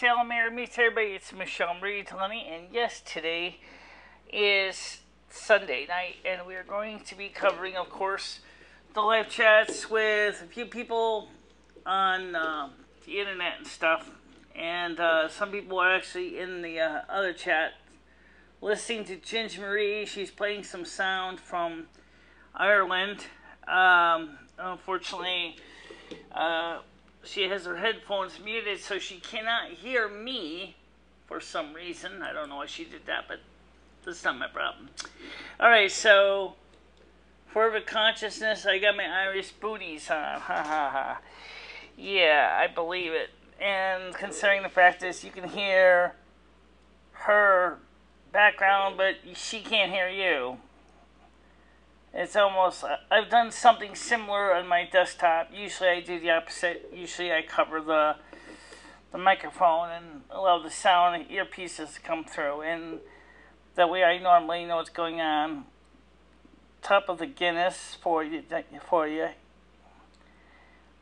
MicheleMarieDalene, meets everybody. It's MicheleMarieDalene, and yes, today is Sunday night, and we are going to be covering, of course, the live chats with a few people on the internet and stuff, and some people are actually in the other chat listening to Ginger Marie. She's playing some sound from Ireland. Unfortunately, she has her headphones muted, so she cannot hear me for some reason. I don't know why she did that, but that's not my problem. Alright, so for consciousness, I got my Irish booties on. Ha ha ha. Yeah, I believe it. And considering the fact is you can hear her background, but she can't hear you. It's almost, I've done something similar on my desktop. Usually I do the opposite. Usually I cover the microphone and allow the sound and earpieces to come through. And that way I normally know what's going on. Top of the Guinness for you.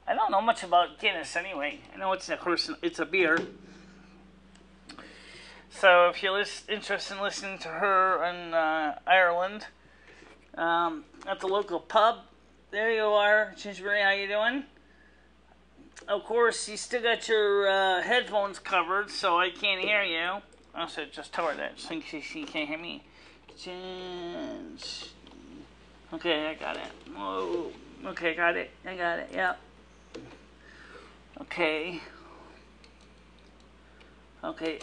I don't know much about Guinness anyway. I know it's a beer. So if you're interested in listening to her in Ireland, at the local pub, there you are. Ginger Marie, how you doing? Of course, you still got your headphones covered, so I can't hear you. I should just tell her that, just in case she can't hear me. Okay, I got it. Whoa. Okay, got it. I got it. Yep. Okay. Okay.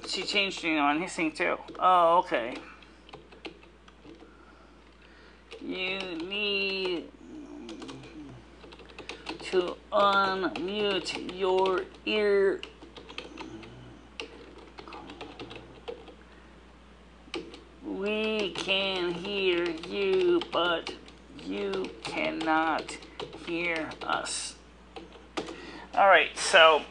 She changed me on his thing too. Oh, okay. You need to unmute your ear. We can hear you, but you cannot hear us. Alright, so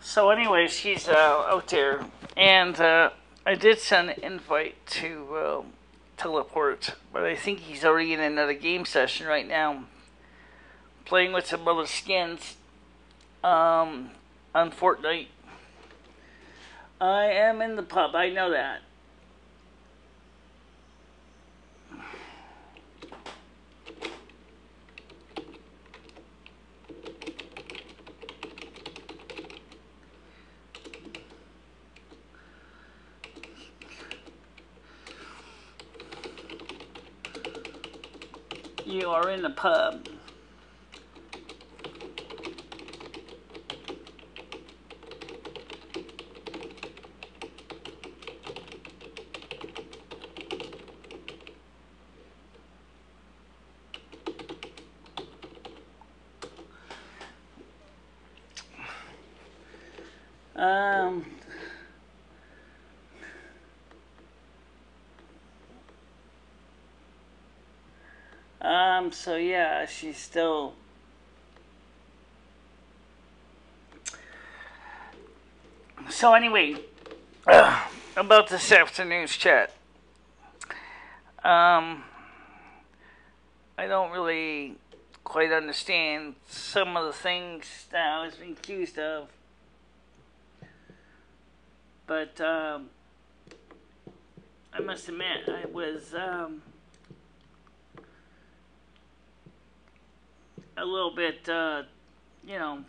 So anyway, she's out there, and I did send an invite to teleport, but I think he's already in another game session right now, playing with some other skins on Fortnite. I am in the pub, I know that. You are in the pub. So yeah, she's still so anyway, about this afternoon's chat. I don't really quite understand some of the things that I was being accused of, but I must admit I was a little bit,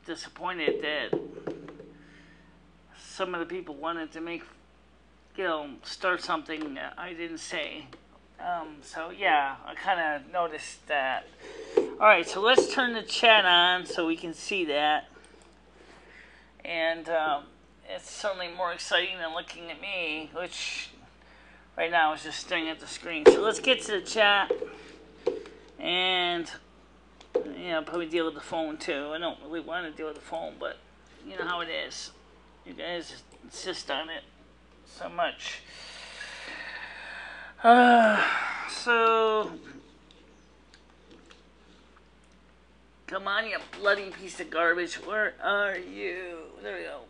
disappointed that some of the people wanted to make, start something that I didn't say. So yeah, I kind of noticed that. Alright, so let's turn the chat on so we can see that. And it's certainly more exciting than looking at me, which right now is just staring at the screen. So let's get to the chat. And probably deal with the phone too. I don't really want to deal with the phone, but you know how it is. You guys insist on it. so much. So come on, you bloody piece of garbage. Where are you? There we go.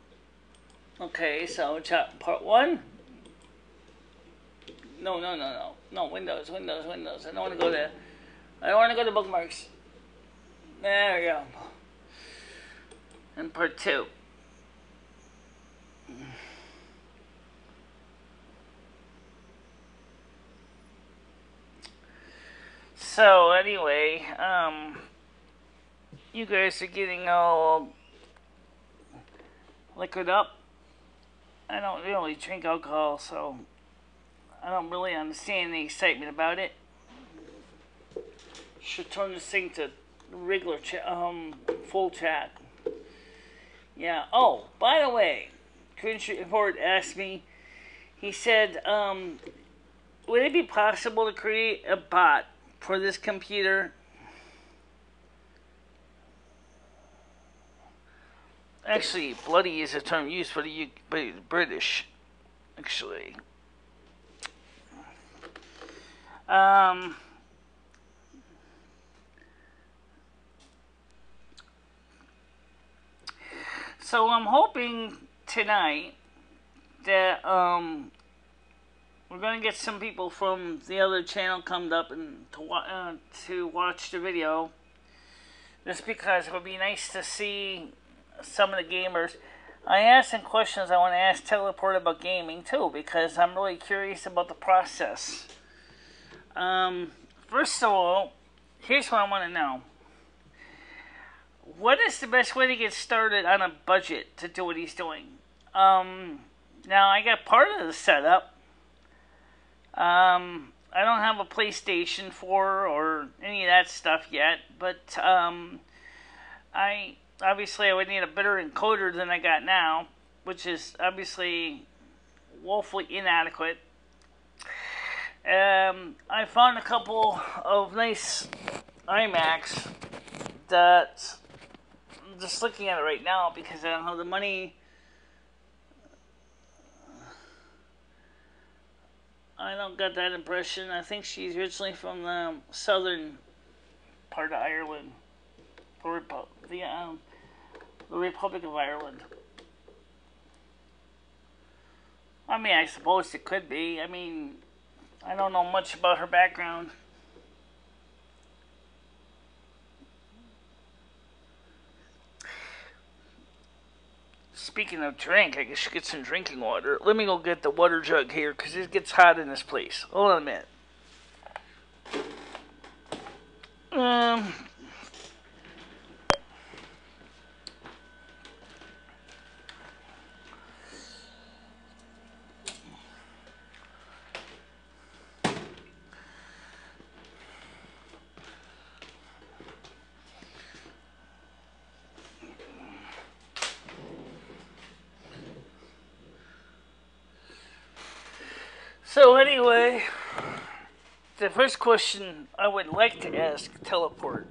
Okay, so part 1. No. No, Windows. I don't want to go there. I don't want to go to bookmarks. There we go. And part 2. So anyway, you guys are getting all liquored up. I don't really drink alcohol, so I don't really understand the excitement about it. Should turn this thing to regular full chat. Yeah. Oh, by the way, Cringe Report asked me. He said, would it be possible to create a bot for this computer? Actually, bloody is a term used for the British, actually. So I'm hoping tonight that we're going to get some people from the other channel come up and to watch the video. Just because it would be nice to see some of the gamers. I asked some questions I want to ask Teleport about gaming too, because I'm really curious about the process. First of all, here's what I want to know. What is the best way to get started on a budget to do what he's doing? Now, I got part of the setup. I don't have a PlayStation 4 or any of that stuff yet, but I would need a better encoder than I got now, which is obviously woefully inadequate. I found a couple of nice iMacs that I'm just looking at it right now because I don't have the money. I don't get that impression. I think she's originally from the southern part of Ireland, the Republic of Ireland. I mean, I suppose it could be. I mean, I don't know much about her background. Speaking of drink, I guess you get some drinking water. Let me go get the water jug here, because it gets hot in this place. Hold on a minute. So anyway, the first question I would like to ask Teleport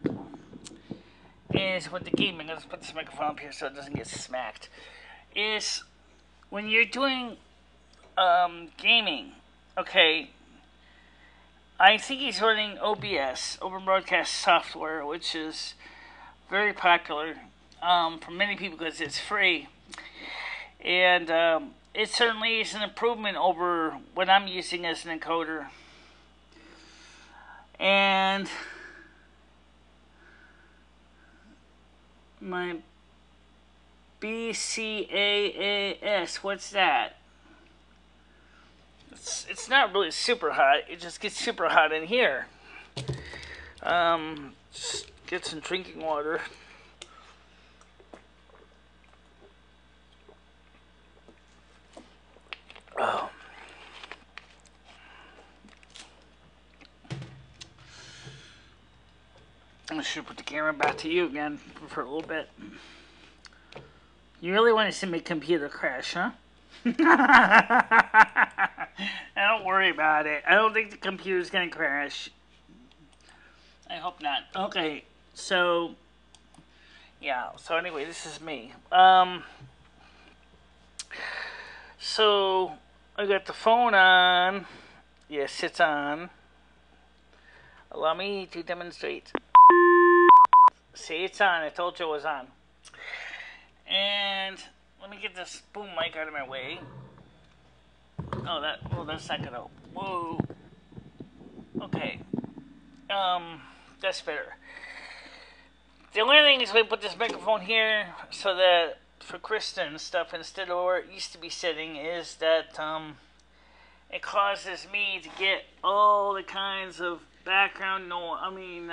is with the gaming. Let's put this microphone up here so it doesn't get smacked. Is when you're doing gaming, okay, I think he's running OBS, Open Broadcast Software, which is very popular for many people because it's free. And it certainly is an improvement over what I'm using as an encoder. And my BCAAS, what's that? It's not really super hot. It just gets super hot in here. Just get some drinking water. Oh. I should put the camera back to you again for a little bit. You really want to see my computer crash, huh? Don't worry about it. I don't think the computer's gonna crash. I hope not. Okay, so yeah. So anyway, this is me. I got the phone on. Yes, it's on. Allow me to demonstrate. See, it's on. I told you it was on. And let me get this boom mic out of my way. Oh, that's not gonna. Whoa. Okay. That's better. The only thing is we put this microphone here so that for Krista and stuff, instead of where it used to be sitting, is that it causes me to get all the kinds of background noise. I mean,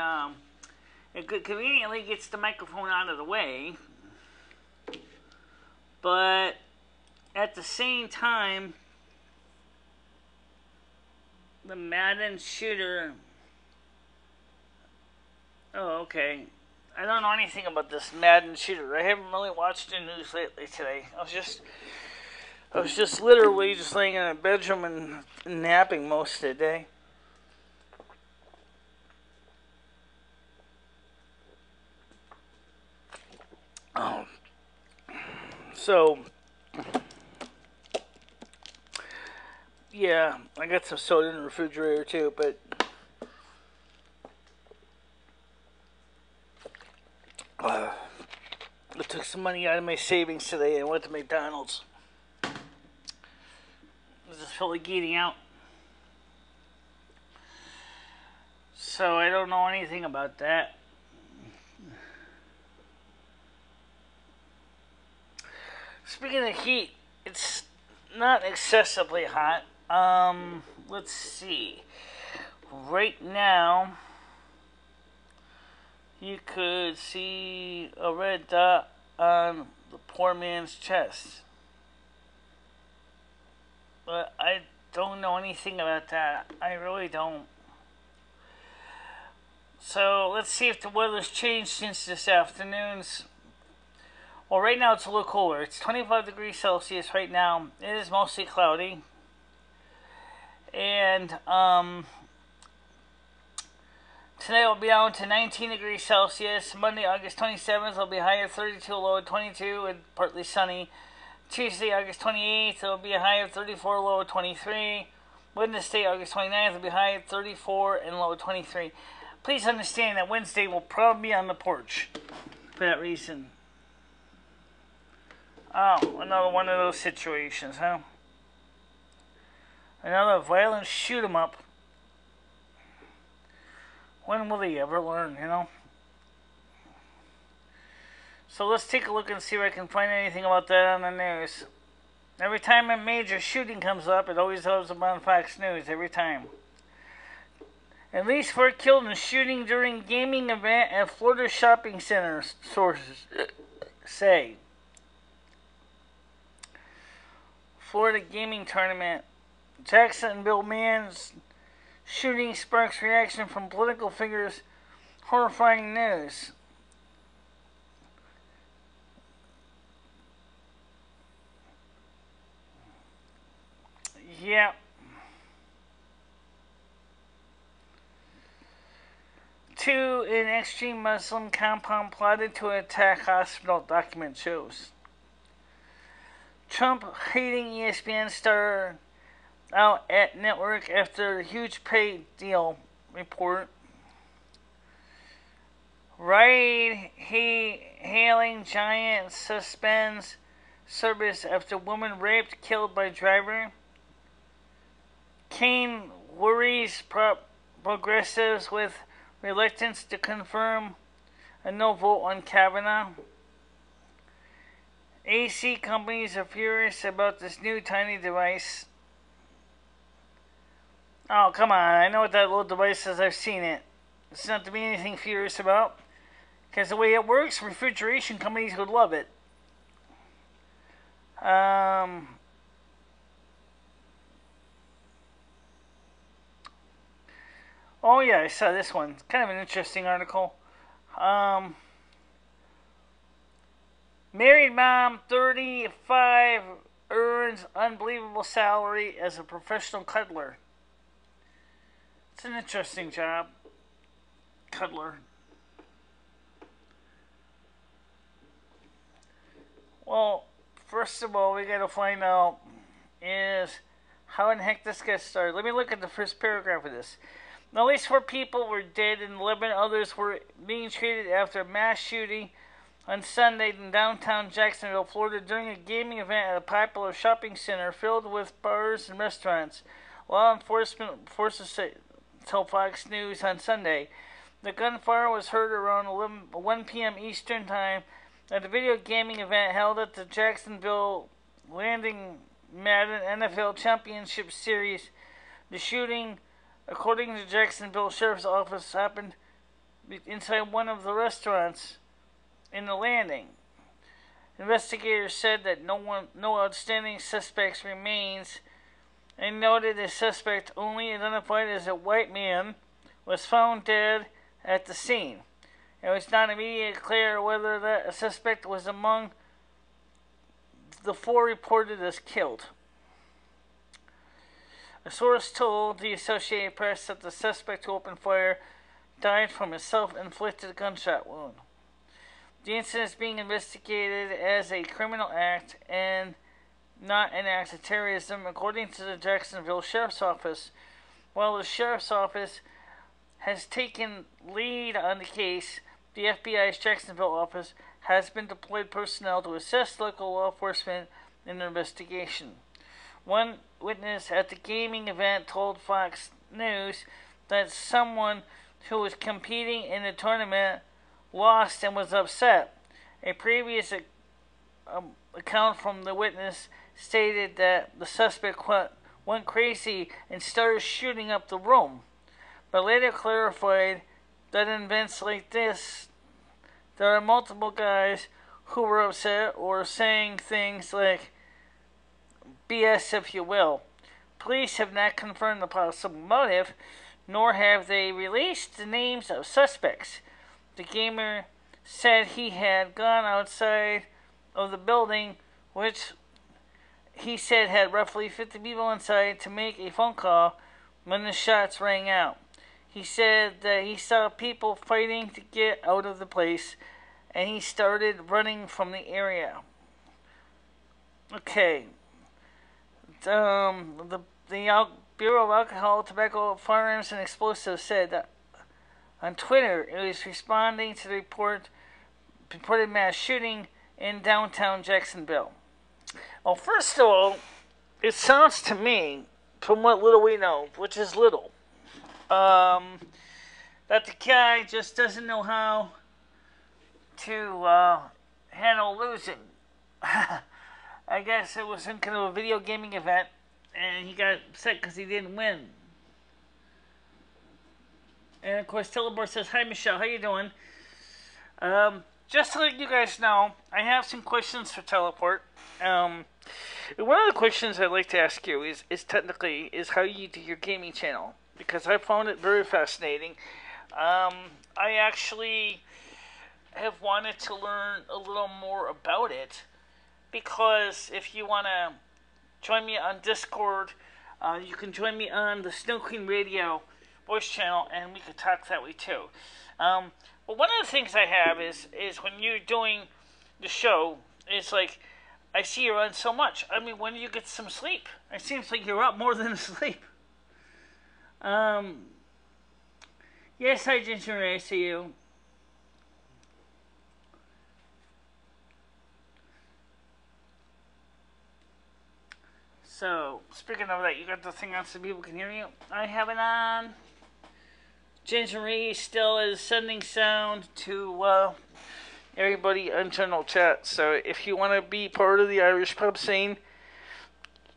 it conveniently gets the microphone out of the way, but at the same time, the Madden shooter. Oh, okay. I don't know anything about this Madden shooter. I haven't really watched the news lately today. I was just literally just laying in a bedroom and napping most of the day. So, yeah, I got some soda in the refrigerator too, but I took some money out of my savings today and went to McDonald's. I was just really geeking out. So I don't know anything about that. Speaking of heat, it's not excessively hot. Let's see. Right now, you could see a red dot on the poor man's chest. But I don't know anything about that. I really don't. So let's see if the weather's changed since this afternoon's. Well, right now it's a little cooler. It's 25 degrees Celsius right now. It is mostly cloudy. And today will be down to 19 degrees Celsius. Monday, August 27th, will be high of 32, low of 22, and partly sunny. Tuesday, August 28th, it will be a high of 34, low of 23. Wednesday, August 29th, will be high of 34 and low of 23. Please understand that Wednesday will probably be on the porch for that reason. Oh, another one of those situations, huh? Another violent shoot 'em up. When will they ever learn, you know? So let's take a look and see if I can find anything about that on the news. Every time a major shooting comes up, it always goes up on Fox News, every time. At least 4 killed in shooting during gaming event at Florida shopping center, sources say. Florida gaming tournament. Jacksonville man's shooting sparks reaction from political figures. Horrifying news. Yeah. Two in extreme Muslim compound plotted to attack hospital, document shows. Trump hating ESPN star out at network after huge pay deal report. Ride-hailing giant suspends service after woman raped, killed by driver. Kane worries progressives with reluctance to confirm a no vote on Kavanaugh. AC companies are furious about this new tiny device. Oh, come on. I know what that little device is. I've seen it. It's not to be anything furious about. Because the way it works, refrigeration companies would love it. Oh, yeah, I saw this one. It's kind of an interesting article. Married mom, 35, earns unbelievable salary as a professional cuddler. It's an interesting job. Cuddler. Well, first of all, we got to find out is how in the heck this got started. Let me look at the first paragraph of this. At least 4 people were dead and 11 others were being treated after a mass shooting on Sunday in downtown Jacksonville, Florida, during a gaming event at a popular shopping center filled with bars and restaurants. Law enforcement forces told Fox News on Sunday. The gunfire was heard around 1 p.m. Eastern Time at a video gaming event held at the Jacksonville Landing Madden NFL Championship Series. The shooting, according to the Jacksonville Sheriff's Office, happened inside one of the restaurants in the Landing. Investigators said that no outstanding suspects remains, and noted a suspect, only identified as a white man, was found dead at the scene. It was not immediately clear whether that suspect was among the 4 reported as killed. A source told the Associated Press that the suspect who opened fire died from a self-inflicted gunshot wound. The incident is being investigated as a criminal act and not an act of terrorism, according to the Jacksonville Sheriff's Office. While the Sheriff's Office has taken lead on the case, the FBI's Jacksonville office has been deployed personnel to assist local law enforcement in the investigation. One witness at the gaming event told Fox News that someone who was competing in the tournament lost and was upset. A previous account from the witness stated that the suspect went crazy and started shooting up the room, but later clarified that in events like this, there are multiple guys who were upset or saying things like BS, if you will. Police have not confirmed the possible motive, nor have they released the names of suspects. The gamer said he had gone outside of the building, which he said had roughly 50 people inside, to make a phone call when the shots rang out. He said that he saw people fighting to get out of the place, and he started running from the area. Okay. The Bureau of Alcohol, Tobacco, Firearms, and Explosives said that on Twitter it was responding to the reported mass shooting in downtown Jacksonville. Well, first of all, it sounds to me, from what little we know, which is little, that the guy just doesn't know how to handle losing. I guess it was some kind of a video gaming event, and he got upset because he didn't win. And of course, Teleport says, "Hi Michelle, how you doing?" Just to let you guys know, I have some questions for Teleport. One of the questions I'd like to ask you is how you do your gaming channel, because I found it very fascinating. I actually have wanted to learn a little more about it, because if you want to join me on Discord, you can join me on the Snow Queen Radio voice channel, and we could talk that way too. But one of the things I have is when you're doing the show, it's like, I see you're on so much. I mean, when do you get some sleep? It seems like you're up more than asleep. Yes, hi Ginger, I see you. So, speaking of that, you got the thing on so people can hear you? I have it on. Ginger Marie still is sending sound to everybody on general chat. So if you want to be part of the Irish pub scene,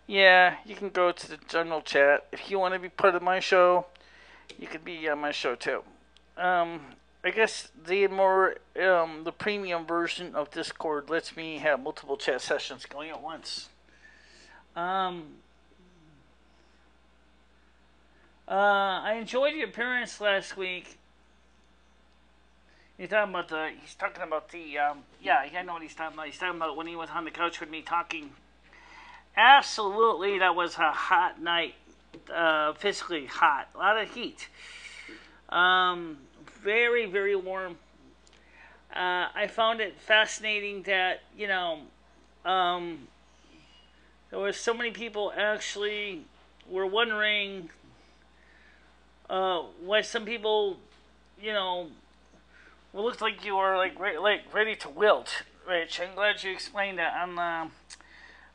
yeah, you can go to the general chat. If you want to be part of my show, you can be on my show too. I guess the premium version of Discord lets me have multiple chat sessions going at once. I enjoyed your appearance last week. He's talking about the, yeah, I know what he's talking about. He's talking about when he was on the couch with me talking. Absolutely, that was a hot night, physically hot, a lot of heat. Very, very warm. I found it fascinating that, there were so many people actually were wondering why some people, you know, well, looked like you were like ready to wilt, Rich. I'm glad you explained that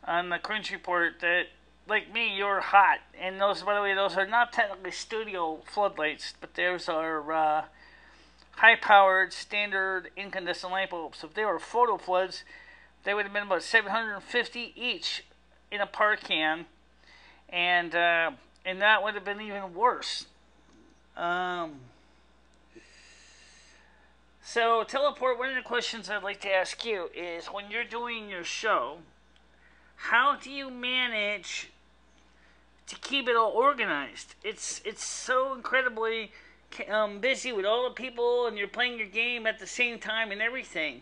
on the Crunch Report that, like me, you're hot. And those, by the way, those are not technically studio floodlights, but those are high-powered standard incandescent light bulbs. If they were photo floods, they would have been about $750 each in a par can, and that would have been even worse. So, Teleport, one of the questions I'd like to ask you is, when you're doing your show, how do you manage to keep it all organized? It's so incredibly busy with all the people, and you're playing your game at the same time and everything.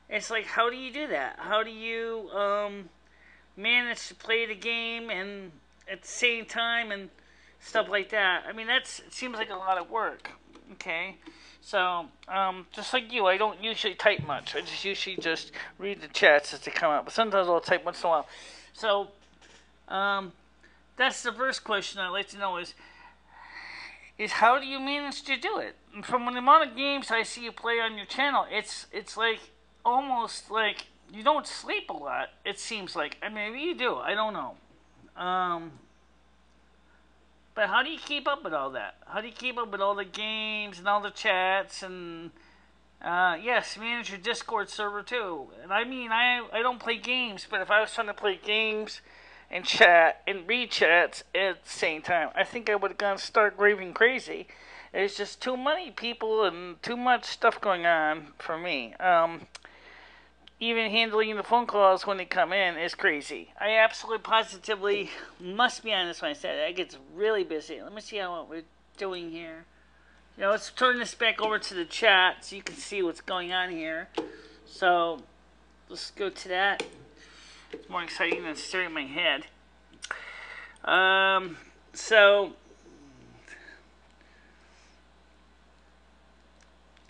It's like, how do you do that? How do you manage to play the game and at the same time and stuff like that? I mean, it seems like a lot of work. Okay, so just like you, I don't usually type much. I just usually just read the chats as they come up, but sometimes I'll type once in a while. So that's the first question I'd like to know is how do you manage to do it? From the amount of games I see you play on your channel, it's like almost like you don't sleep a lot. It seems like. I mean, maybe you do. I don't know. But how do you keep up with all that? How do you keep up with all the games and all the chats and yes, manage your Discord server too. And I mean, I don't play games, but if I was trying to play games and chat and read chats at the same time, I think I would have gone stark raving crazy. There's just too many people and too much stuff going on for me. Even handling the phone calls when they come in is crazy. I absolutely positively must be honest when I said it. It gets really busy. Let me see how we're doing here. You know, let's turn this back over to the chat so you can see what's going on here. So, let's go to that. It's more exciting than staring at my head. So,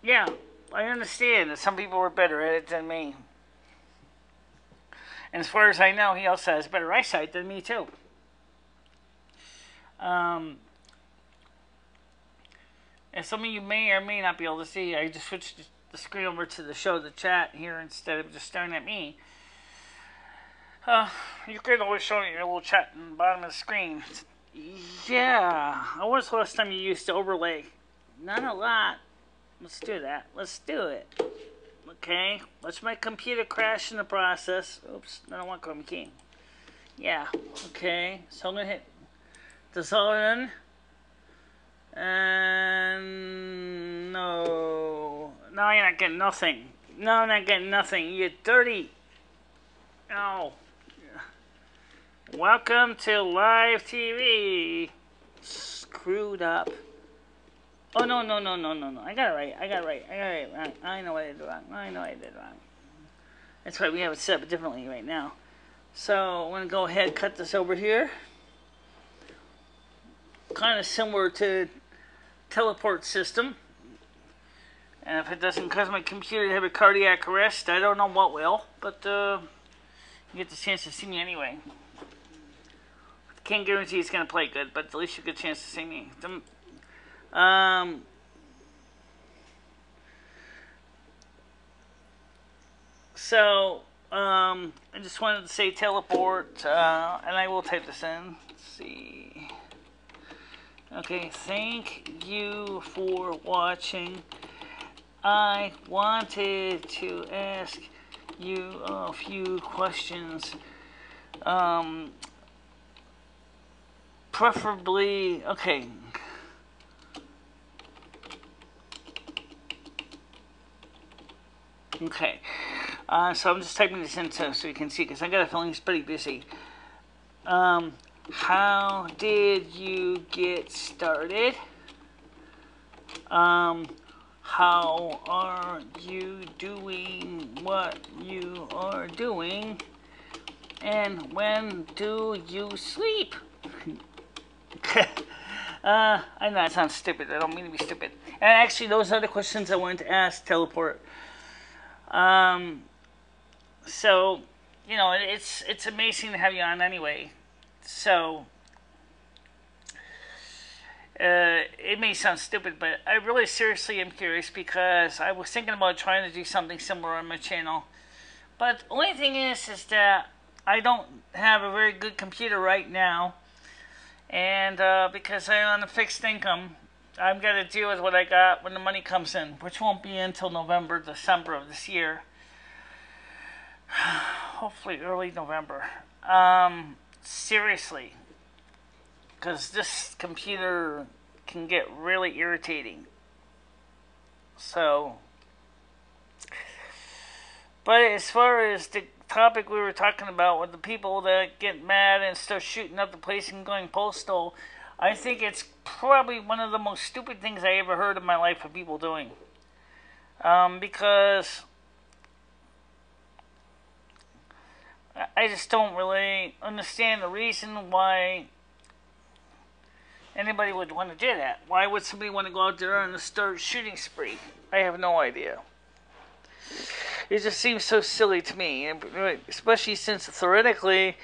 yeah, I understand that some people were better at it than me. And as far as I know, he also has better eyesight than me, too. And some of you may or may not be able to see, I just switched the screen over to the chat here instead of just staring at me. You could always show me your little chat in the bottom of the screen. Yeah. When was the last time you used to overlay? Not a lot. Let's do that. Let's do it. Okay. Let's my computer crash in the process. Oops. I don't want Chrome key. Yeah. Okay. So I'm going to hit dissolve. And no. No, you're not getting nothing. No, I'm not getting nothing. You're dirty. Oh. Welcome to live TV. Screwed up. Oh, no. I got it right. I know what I did wrong. That's why we have it set up differently right now. So, I'm going to go ahead and cut this over here. Kind of similar to teleport system. And if it doesn't cause my computer to have a cardiac arrest, I don't know what will. But, you get the chance to see me anyway. Can't guarantee it's going to play good, but at least you get a chance to see me. So, I just wanted to say teleport, and I will type this in. Let's see. Okay, thank you for watching. I wanted to ask you a few questions. Preferably, okay. Okay. So I'm just typing this in so you can see, because I got a feeling it's pretty busy. How did you get started? How are you doing what you are doing? And when do you sleep? I know that sounds stupid. I don't mean to be stupid. And actually, those are the questions I wanted to ask Teleport. So, you know, it's amazing to have you on anyway. So, It may sound stupid, but I really seriously am curious because I was thinking about trying to do something similar on my channel. But the only thing is that I don't have a very good computer right now. And because I'm on a fixed income, I've got to deal with what I got when the money comes in, which won't be until November, December of this year. Hopefully early November. Seriously. Because this computer can get really irritating. So, but as far as the topic we were talking about with the people that get mad and start shooting up the place and going postal, I think it's probably one of the most stupid things I ever heard in my life of people doing. Because I just don't really understand the reason why anybody would want to do that. Why would somebody want to go out there and start shooting spree? I have no idea. It just seems so silly to me, especially since theoretically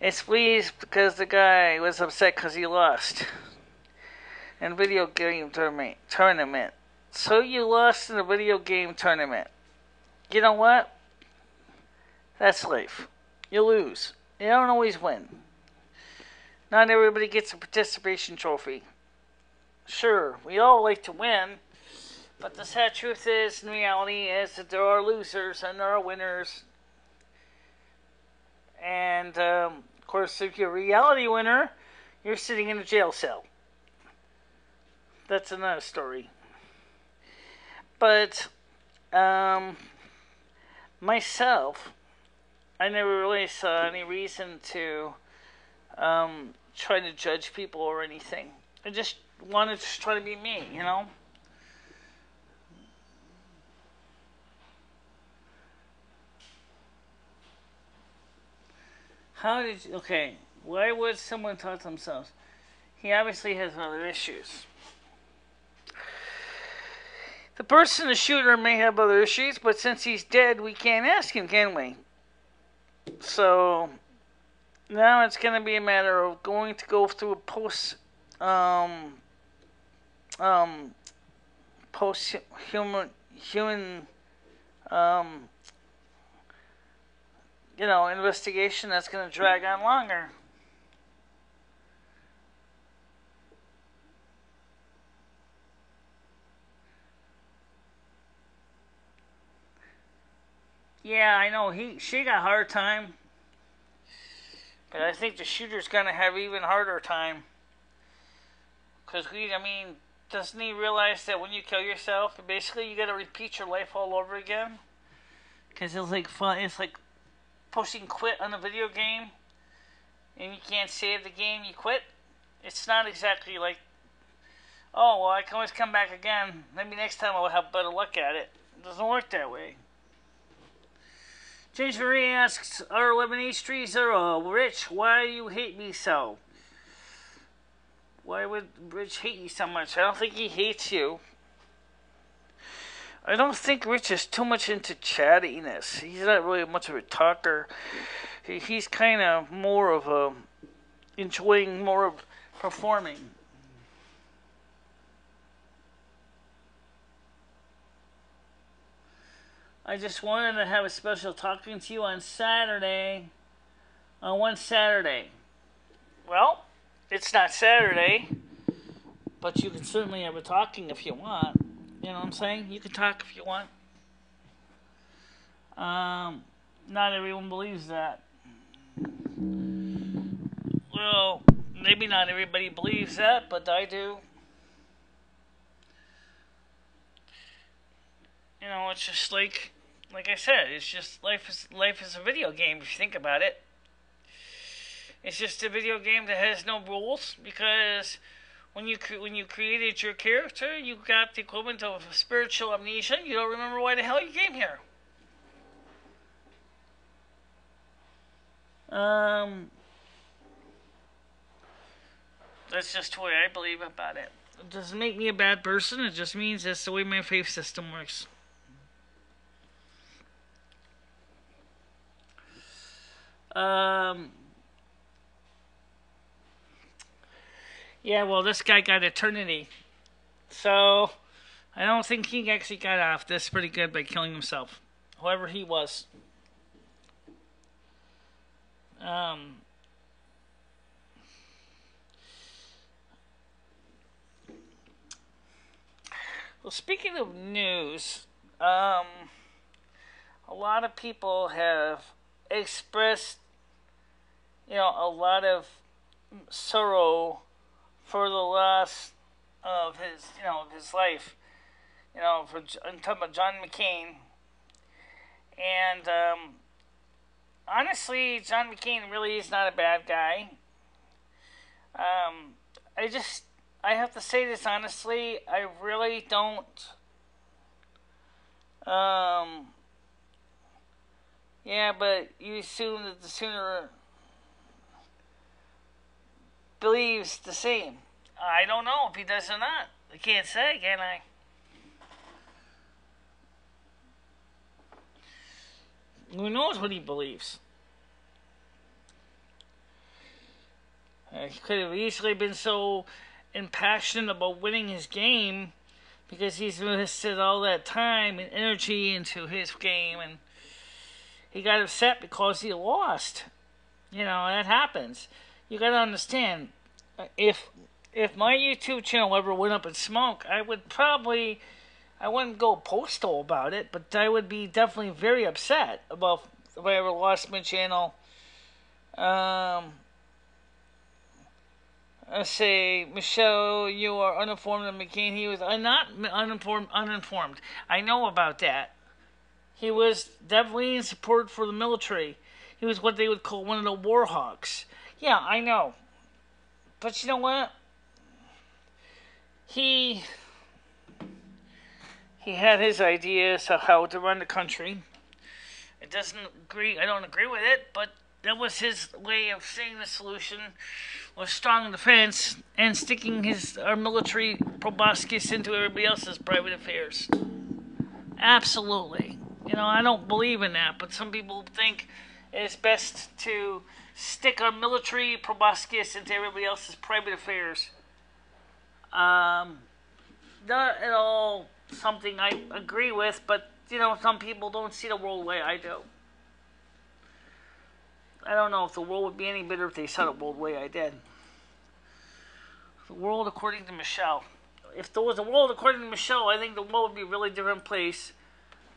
it's fleas because the guy was upset because he lost in a video game tournament. So you lost in a video game tournament. You know what? That's life. You lose. You don't always win. Not everybody gets a participation trophy. Sure, we all like to win, but the sad truth is, in reality, is that there are losers and there are winners. And, of course, if you're a reality winner, you're sitting in a jail cell. That's another story. But, myself, I never really saw any reason to try to judge people or anything. I just wanted to try to be me, you know? Okay, why would someone talk to themselves? He obviously has other issues. The person, the shooter, may have other issues, but since he's dead, we can't ask him, can we? So now it's going to be a matter of going through a post-human, investigation that's going to drag on longer. Yeah, I know she got a hard time. But I think the shooter's going to have even harder time. Because, doesn't he realize that when you kill yourself, basically you got to repeat your life all over again? Because it's like fun. It's like pushing quit on a video game. And you can't save the game, you quit. It's not exactly like, oh, well, I can always come back again. Maybe next time I'll have better luck at it. It doesn't work that way. James Marie asks, R11H30, Rich, why do you hate me so? Why would Rich hate you so much? I don't think he hates you. I don't think Rich is too much into chattiness. He's not really much of a talker. He's kind of more of a enjoying more of performing. I just wanted to have a special talking to you on Saturday. On one Saturday. Well, it's not Saturday, but you can certainly have a talking if you want. You know what I'm saying? You can talk if you want. Not everyone believes that. Well, maybe not everybody believes that, but I do. You know, it's just like I said, it's just life is a video game if you think about it. It's just a video game that has no rules because when you created your character, you got the equivalent of spiritual amnesia. You don't remember why the hell you came here. That's just the way I believe about it. It doesn't make me a bad person. It just means that's the way my faith system works. Yeah, well, this guy got eternity. So, I don't think he actually got off this pretty good by killing himself. Whoever he was. Well, speaking of news, a lot of people have expressed, a lot of sorrow for the loss of his life. I'm talking about John McCain. And, honestly, John McCain really is not a bad guy. I have to say this honestly, I really don't, yeah, but you assume that the sooner believes the same. I don't know if he does or not. I can't say, can I? Who knows what he believes? He could have easily been so impassioned about winning his game because he's invested all that time and energy into his game, and he got upset because he lost. That happens. You gotta understand, if my YouTube channel ever went up in smoke, I wouldn't go postal about it, but I would be definitely very upset about if I ever lost my channel. Let's say, Michelle, you are uninformed of McCain. He was not uninformed. I know about that. He was definitely in support for the military. He was what they would call one of the war hawks. Yeah, I know. But you know what? He had his ideas of how to run the country. I don't agree with it, but that was his way of seeing the solution was strong defense and sticking our military proboscis into everybody else's private affairs. Absolutely. I don't believe in that, but some people think it's best to stick our military proboscis into everybody else's private affairs. Not at all something I agree with, but, some people don't see the world the way I do. I don't know if the world would be any better if they saw the world the way I did. The world according to Michelle. If there was a world according to Michelle, I think the world would be a really different place.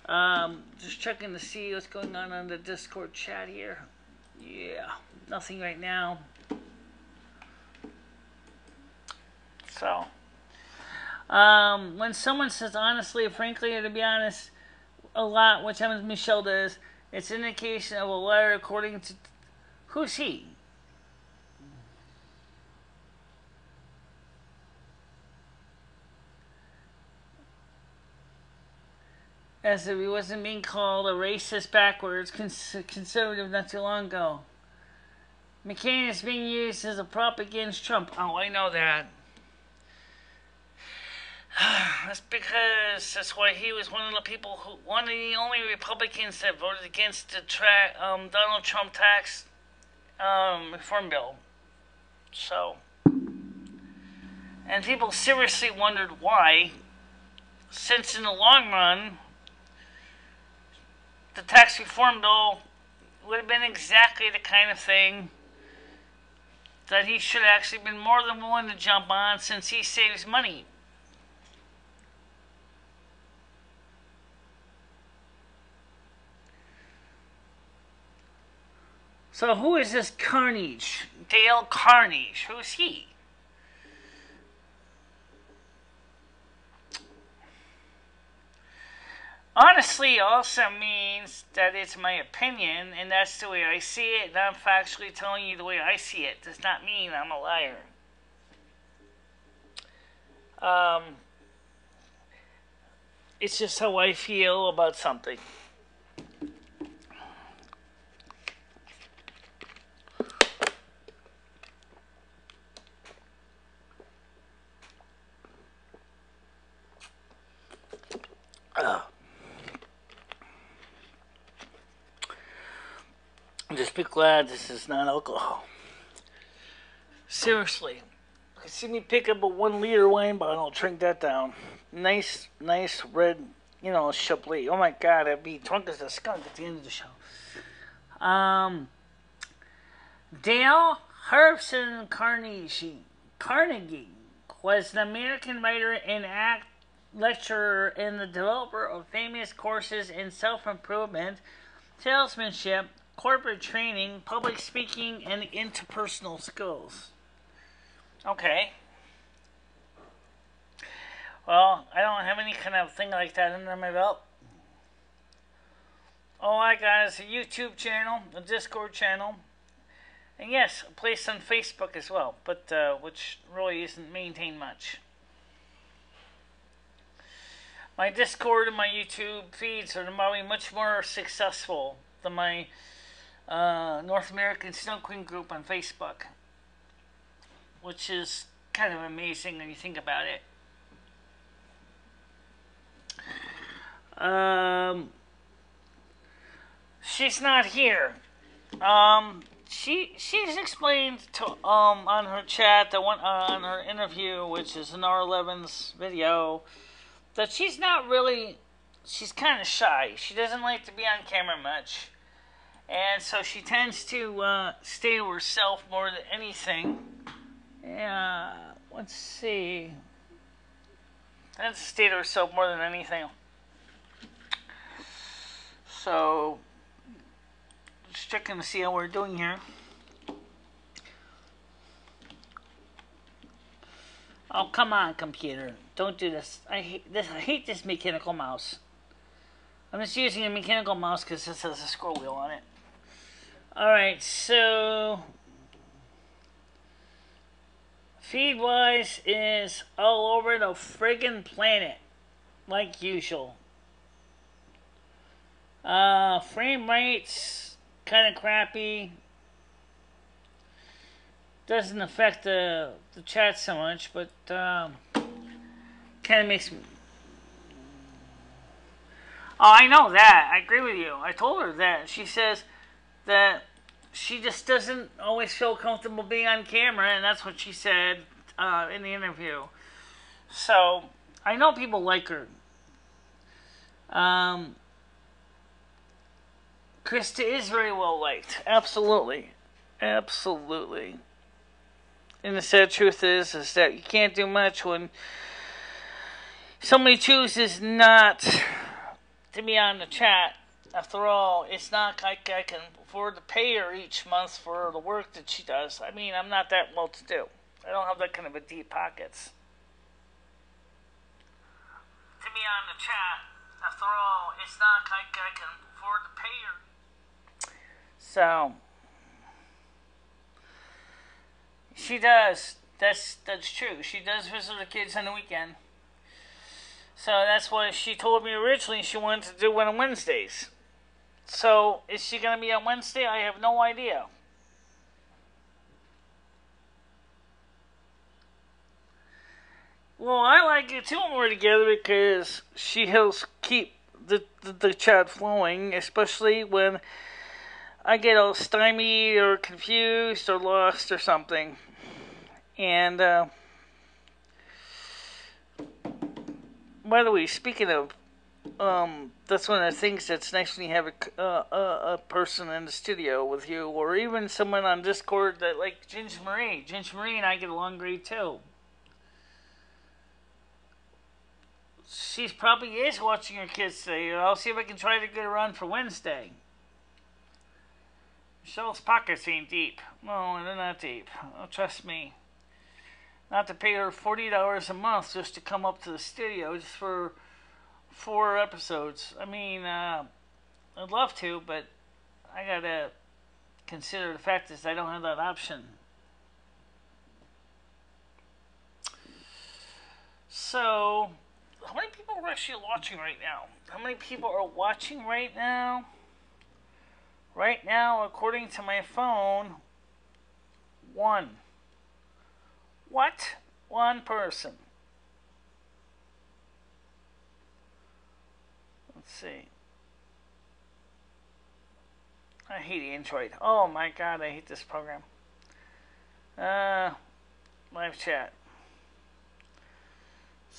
Just checking to see what's going on the Discord chat here. Yeah, nothing right now. So, when someone says honestly or frankly, or to be honest, a lot, which Michelle does, it's an indication of a liar according to... Who's he? As if he wasn't being called a racist backwards conservative not too long ago. McCain is being used as a prop against Trump. Oh, I know that. That's because that's why he was one of the only Republicans that voted against the Donald Trump tax reform bill. So, and people seriously wondered why, since in the long run, the tax reform bill would have been exactly the kind of thing that he should have actually been more than willing to jump on, since he saves money. So who is this Carnage? Dale Carnage. Who's he? Honestly also means that it's my opinion, and that's the way I see it, and I'm factually telling you the way I see it. Does not mean I'm a liar. It's just how I feel about something. Just be glad this is not alcohol. Seriously. see me pick up a 1 liter wine bottle, drink that down. Nice red, Chablis. Oh my God, I'd be drunk as a skunk at the end of the show. Dale Harrison Carnegie was an American writer and lecturer and the developer of famous courses in self-improvement, salesmanship, corporate training, public speaking, and interpersonal skills. Okay. Well, I don't have any kind of thing like that under my belt. All I got is a YouTube channel, a Discord channel, and yes, a place on Facebook as well, but which really isn't maintained much. My Discord and my YouTube feeds are probably much more successful than my North American Snow Queen group on Facebook, which is kind of amazing when you think about it. She's not here. She's explained to on her chat, the one on her interview, which is in R11's video, that she's not really. She's kind of shy. She doesn't like to be on camera much, and so she tends to stay to herself more than anything. Yeah, let's see. Tends to stay to herself more than anything. So, just checking to see how we're doing here. Oh, come on, computer. Don't do this. I hate this mechanical mouse. I'm just using a mechanical mouse because this has a scroll wheel on it. Alright, so feed-wise is all over the friggin' planet, like usual. Frame rates kind of crappy. Doesn't affect the chat so much, but kind of makes me. Oh, I know that. I agree with you. I told her that. She says that she just doesn't always feel comfortable being on camera, and that's what she said in the interview. So I know people like her. Krista is very well liked. Absolutely. Absolutely. And the sad truth is that you can't do much when somebody chooses not to be on the chat. After all, it's not like I can afford to pay her each month for the work that she does. I mean, I'm not that well to do. I don't have that kind of a deep pockets. To be on the chat, after all, it's not like I can afford to pay her. So she does. That's true. She does visit the kids on the weekend. So that's why she told me originally she wanted to do one on Wednesdays. So is she going to be on Wednesday? I have no idea. Well, I like it too when we're together because she helps keep the chat flowing, especially when I get all stymied or confused or lost or something. And, by the way, speaking of, that's one of the things that's nice when you have a person in the studio with you, or even someone on Discord that, like Ginger Marie. Ginger Marie and I get along great too. She probably is watching her kids today. I'll see if I can try to get her on for Wednesday. Michelle's pockets ain't deep. No, they're not deep. Oh, trust me. Not to pay her $40 a month just to come up to the studio just for 4 episodes. I mean, I'd love to, but I gotta consider the fact that I don't have that option. So, how many people are actually watching right now? How many people are watching right now? Right now, according to my phone, 1. What? 1 person. Let's see. I hate Android. Oh my god, I hate this program. Live chat.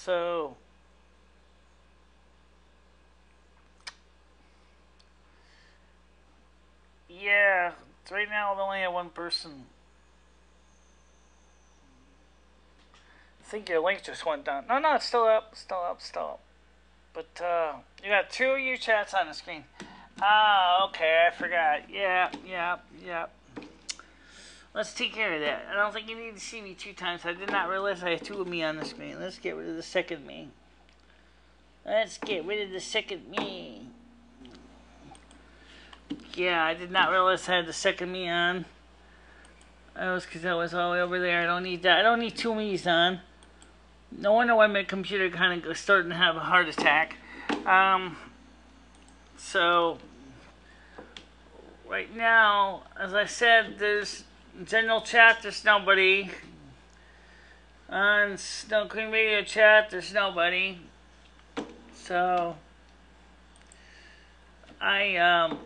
So, yeah, right now I only have one person. I think your link just went down. No, it's still up, But you got 2 of your chats on the screen. Ah, okay, I forgot. Yeah. Let's take care of that. I don't think you need to see me 2 times. I did not realize I had 2 of me on the screen. Let's get rid of the second me. Yeah, I did not realize I had the second me on. That was because I was all the way over there. I don't need that. I don't need 2 me's on. No wonder why my computer kind of starting to have a heart attack. So, right now, as I said, there's general chat, there's nobody. On Snow Queen Radio chat, there's nobody. So, I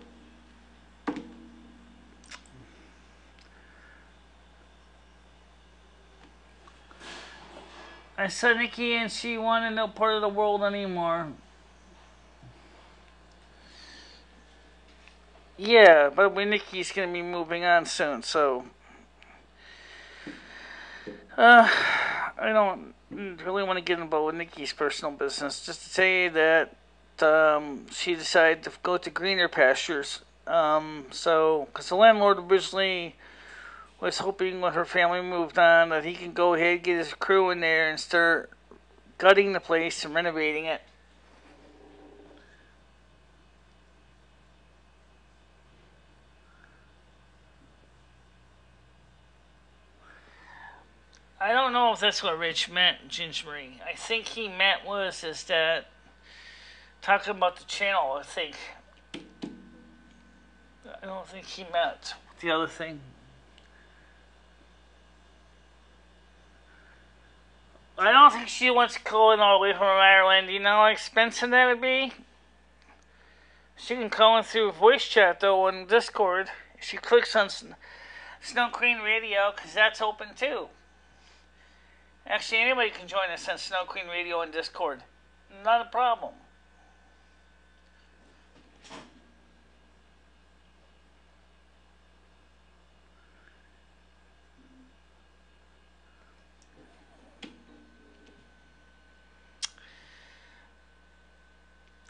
saw Nikki and she wanted no part of the world anymore. Yeah, but Nikki's going to be moving on soon, so I don't really want to get involved with Nikki's personal business. Just to say that she decided to go to greener pastures. So, because the landlord originally was hoping when her family moved on that he can go ahead, get his crew in there and start gutting the place and renovating it. I don't know if that's what Rich meant, Ginger Marie. I think he meant is that talking about the channel, I think. I don't think he meant the other thing. I don't think she wants to call in all the way from Ireland. You know how expensive that would be? She can call in through voice chat, though, on Discord. She clicks on Snow Queen Radio, because that's open, too. Actually, anybody can join us on Snow Queen Radio on Discord. Not a problem.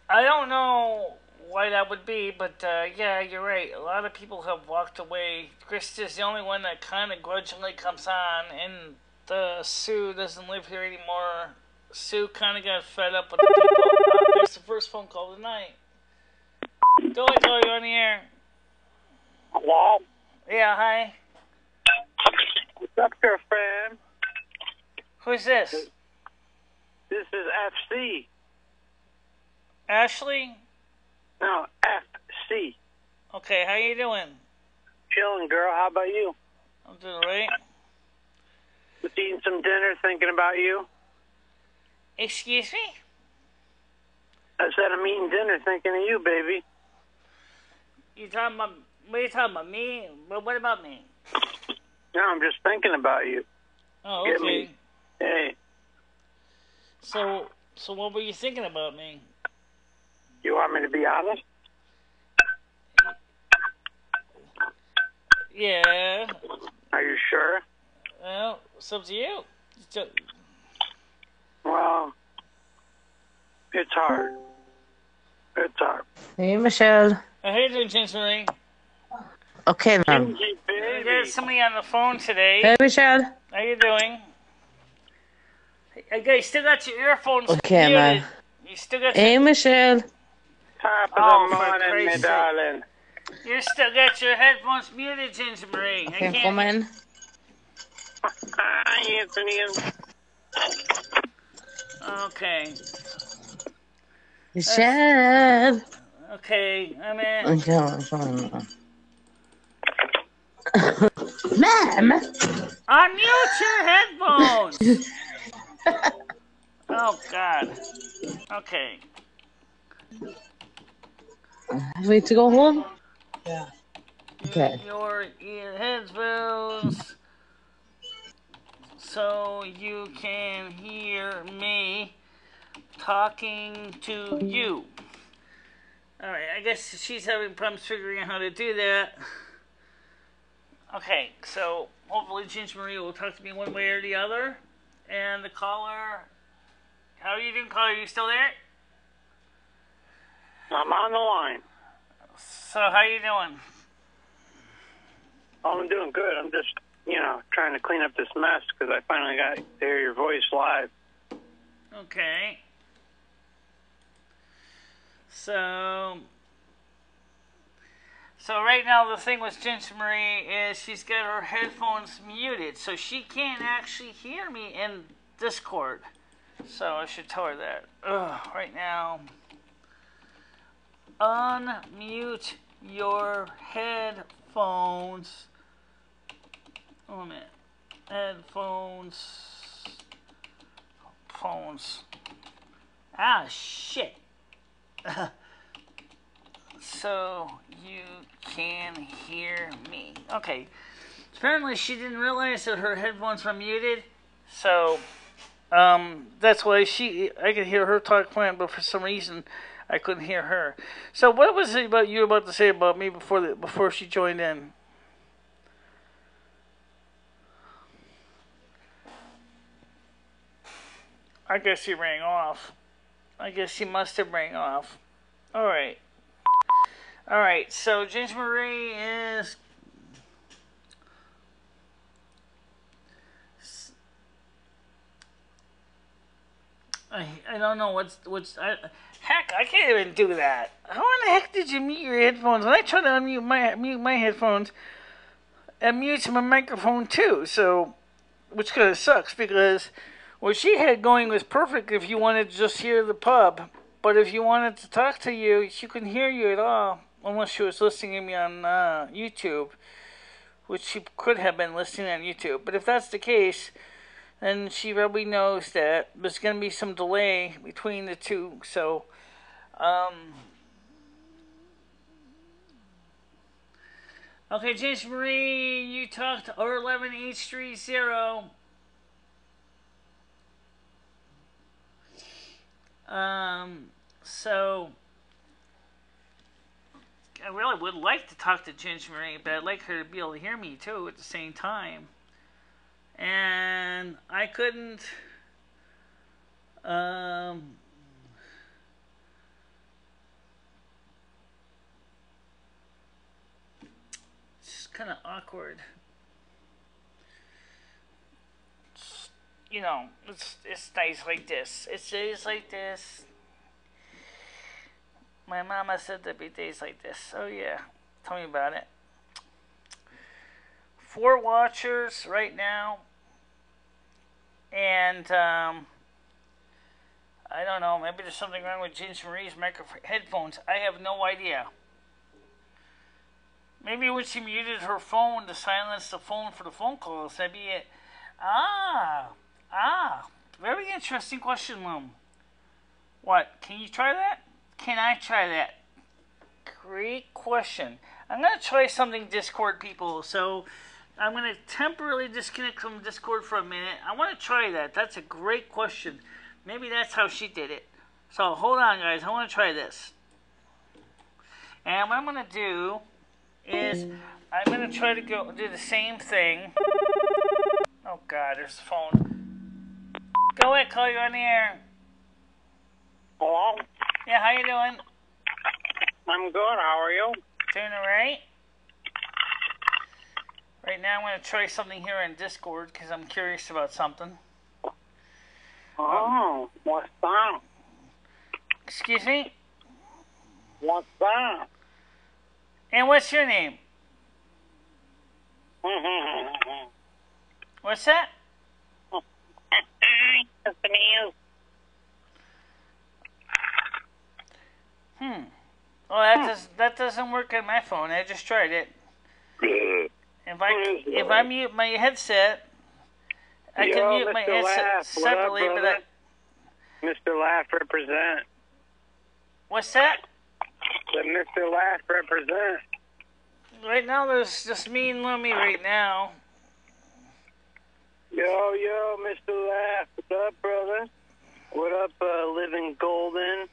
I don't know why that would be, but yeah, you're right. A lot of people have walked away. Krista's the only one that kind of grudgingly comes on, and Sue doesn't live here anymore. Sue kind of got fed up with the people. Oh, there's the first phone call of the night. Go ahead, you're on the air. Hello? Yeah, hi. What's up, girlfriend? Who's this? This is FC. Ashley? No, FC. Okay, how you doing? Chilling, girl. How about you? I'm doing great. Just eating some dinner, thinking about you. Excuse me? I said I'm eating dinner, thinking of you, baby. You talking about? What are you talking about? Me? But what about me? No, I'm just thinking about you. Oh, Get okay. me? Hey. So what were you thinking about me? You want me to be honest? Yeah. Are you sure? Well, it's up to you. Well, it's hard. It's hard. Hey, Michelle. How you doing, Ginger Marie? Okay, ma'am. Gingy, baby. There's somebody on the phone today. Hey, Michelle. How you doing? Hey, you still got your earphones Okay, muted. man. You still got Hey, Michelle. Top of Oh, the for morning, my Christ's sake. darling. You still got your headphones muted, Ginger Marie. Okay, come in. Hi, Anthony. Okay. Michelle. Okay, I'm in. Okay, come on. Ma'am. Unmute your headphones. Oh, God. Okay. Wait to go home? Yeah. Okay. Your headphones. so you can hear me talking to you. Alright, I guess she's having problems figuring out how to do that. Okay, so hopefully Ginger Marie will talk to me one way or the other. And the caller, how are you doing, caller? Are you still there? I'm on the line. So how are you doing? Oh, I'm doing good. I'm just, trying to clean up this mess because I finally got to hear your voice live. Okay. So right now the thing with Ginger Marie is she's got her headphones muted, so she can't actually hear me in Discord. So I should tell her that. Right now. Unmute your headphones. Oh, a minute. Headphones. Phones. Ah, shit. So you can hear me. Okay. Apparently she didn't realize that her headphones were muted. So, that's why I could hear her talk fine, but for some reason I couldn't hear her. So what was it about you about to say about me before she joined in? I guess he rang off. I guess he must have rang off. Alright. Alright, so Ginger Marie is... I don't know heck, I can't even do that. How in the heck did you mute your headphones? When I try to mute my headphones, it mutes my microphone too. So, which kind of sucks because what she had going was perfect if you wanted to just hear the pub. But if you wanted to talk to you, she couldn't hear you at all unless she was listening to me on YouTube, which she could have been listening on YouTube. But if that's the case, then she probably knows that there's going to be some delay between the two. So, okay, James Marie, you talked to R11830. So I really would like to talk to Ginger Marie, but I'd like her to be able to hear me too at the same time. And I couldn't it's kind of awkward. It's nice like this. It's days like this. My mama said there'd be days like this. Oh yeah, tell me about it. 4 watchers right now, and I don't know. Maybe there's something wrong with Ginger Marie's headphones. I have no idea. Maybe when she muted her phone to silence the phone for the phone calls, maybe it. Very interesting question, Loom. What? Can you try that? Can I try that? Great question. I'm going to try something, Discord people. So I'm going to temporarily disconnect from Discord for a minute. I want to try that. That's a great question. Maybe that's how she did it. So hold on, guys. I want to try this. And what I'm going to do is I'm going to try to do the same thing. Oh, God. There's the phone. Go ahead. Call you on the air. Hello? Yeah, how you doing? I'm good. How are you? Doing alright? Right now I'm going to try something here in Discord because I'm curious about something. Oh, what's that? Excuse me? What's that? And what's your name? What's that? Yes, it is. Well, that doesn't work on my phone. I just tried it. If I mute my headset, I can mute my headset separately, but Mr. Laugh represent. What's that? Let Mr. Laugh represent. Right now, there's just me and Lumi right now. Yo, Mr. Laugh. What up, brother? What up, Living Golden?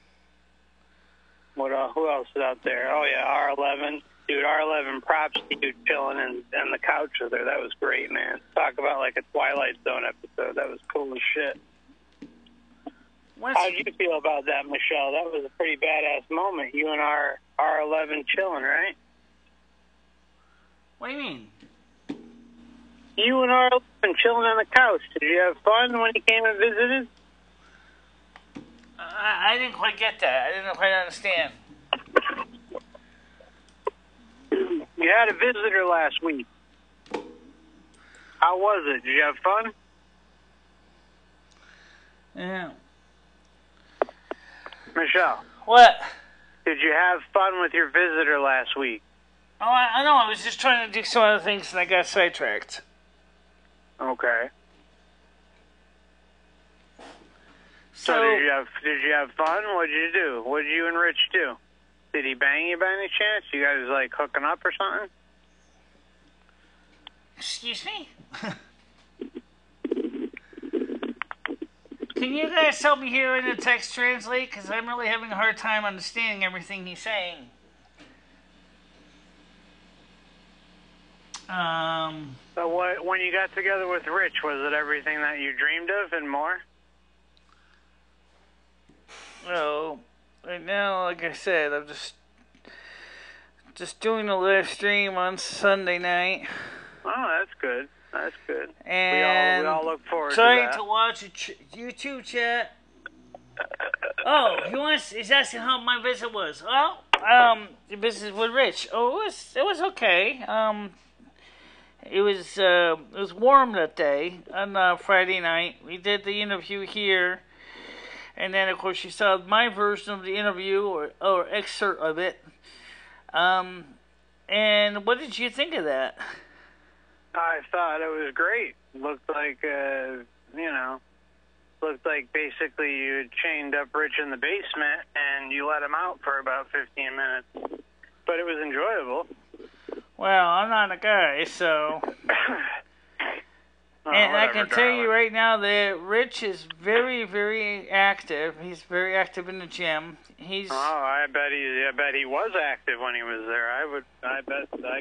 What who else is out there? Oh, yeah, R11. Dude, R11, props to you chilling on the couch with her. That was great, man. Talk about like a Twilight Zone episode. That was cool as shit. How'd you feel about that, Michelle? That was a pretty badass moment. You and R11 chilling, right? What do you mean? You and R11 chilling on the couch. Did you have fun when he came and visited? I didn't quite get that. I didn't quite understand. You had a visitor last week. How was it? Did you have fun? Yeah. Michelle. What? Did you have fun with your visitor last week? Oh, I know. I was just trying to do some other things and I got sidetracked. Okay. So did you have fun? What did you do? What did you and Rich do? Did he bang you by any chance? You guys like hooking up or something? Excuse me? Can you guys help me here in the text translate? Because I'm really having a hard time understanding everything he's saying. So when you got together with Rich, was it everything that you dreamed of and more? Well, right now, like I said, I'm just doing a live stream on Sunday night. Oh, that's good. That's good. And we all look forward to trying that. to watch a YouTube chat. Oh, he's asking how my visit was. Well, the visit with Rich. Oh, it was okay. It was warm that day on Friday night. We did the interview here, and then of course you saw my version of the interview or excerpt of it. And what did you think of that? I thought it was great. Looked like basically you had chained up Rich in the basement and you let him out for about 15 minutes. But it was enjoyable. Well, I'm not a guy, so... And I can tell you right now that Rich is very, very active. He's very active in the gym. I bet he was active when he was there. I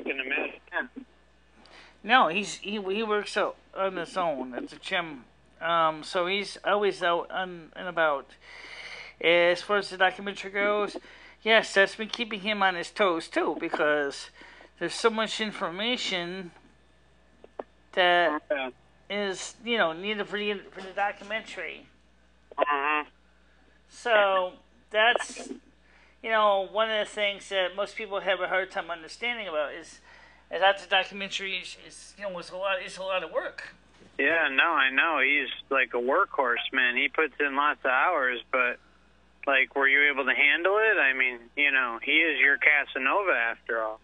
can imagine. No, he works out on his own at the gym. So he's always out and about. As far as the documentary goes, yes, that's been keeping him on his toes too, because there's so much information that is, needed for the documentary. Uh-huh. So that's, one of the things that most people have a hard time understanding about is that the documentary is a lot of work. Yeah, no, I know. He's like a workhorse, man. He puts in lots of hours, but like, were you able to handle it? I mean, he is your Casanova after all.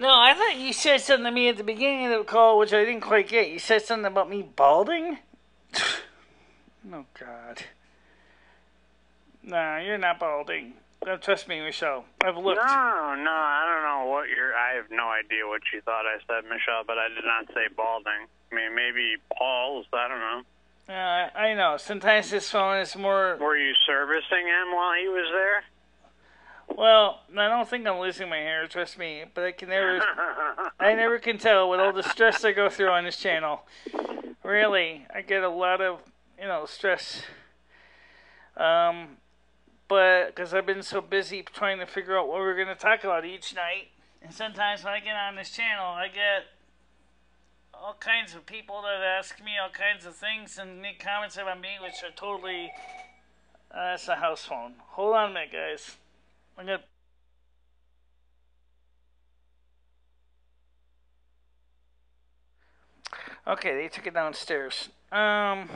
No, I thought you said something to me at the beginning of the call, which I didn't quite get. You said something about me balding? Oh, God. Nah, you're not balding. Don't trust me, Michelle. I've looked. No, I don't know I have no idea what you thought I said, Michelle, but I did not say balding. I mean, maybe balls, I don't know. I know. Sometimes this phone is more... Were you servicing him while he was there? Well, I don't think I'm losing my hair, trust me, but I never can tell with all the stress I go through on this channel. Really, I get a lot of, stress. But, because I've been so busy trying to figure out what we're going to talk about each night, and sometimes when I get on this channel, I get all kinds of people that ask me all kinds of things and make comments about me, which are totally, that's a house phone. Hold on a minute, guys. I'm gonna... Okay, they took it downstairs. By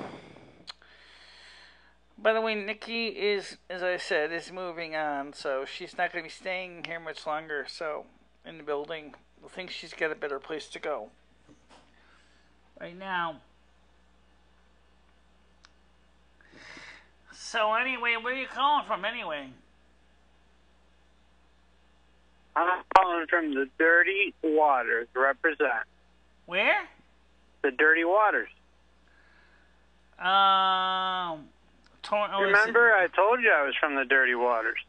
the way, Nikki is, as I said, is moving on, so she's not going to be staying here much longer, so, in the building. I think she's got a better place to go. Right now. So anyway, where are you calling from anyway? I'm calling from the Dirty Waters. Represent. Where? The Dirty Waters. Remember, I told you I was from the Dirty Waters.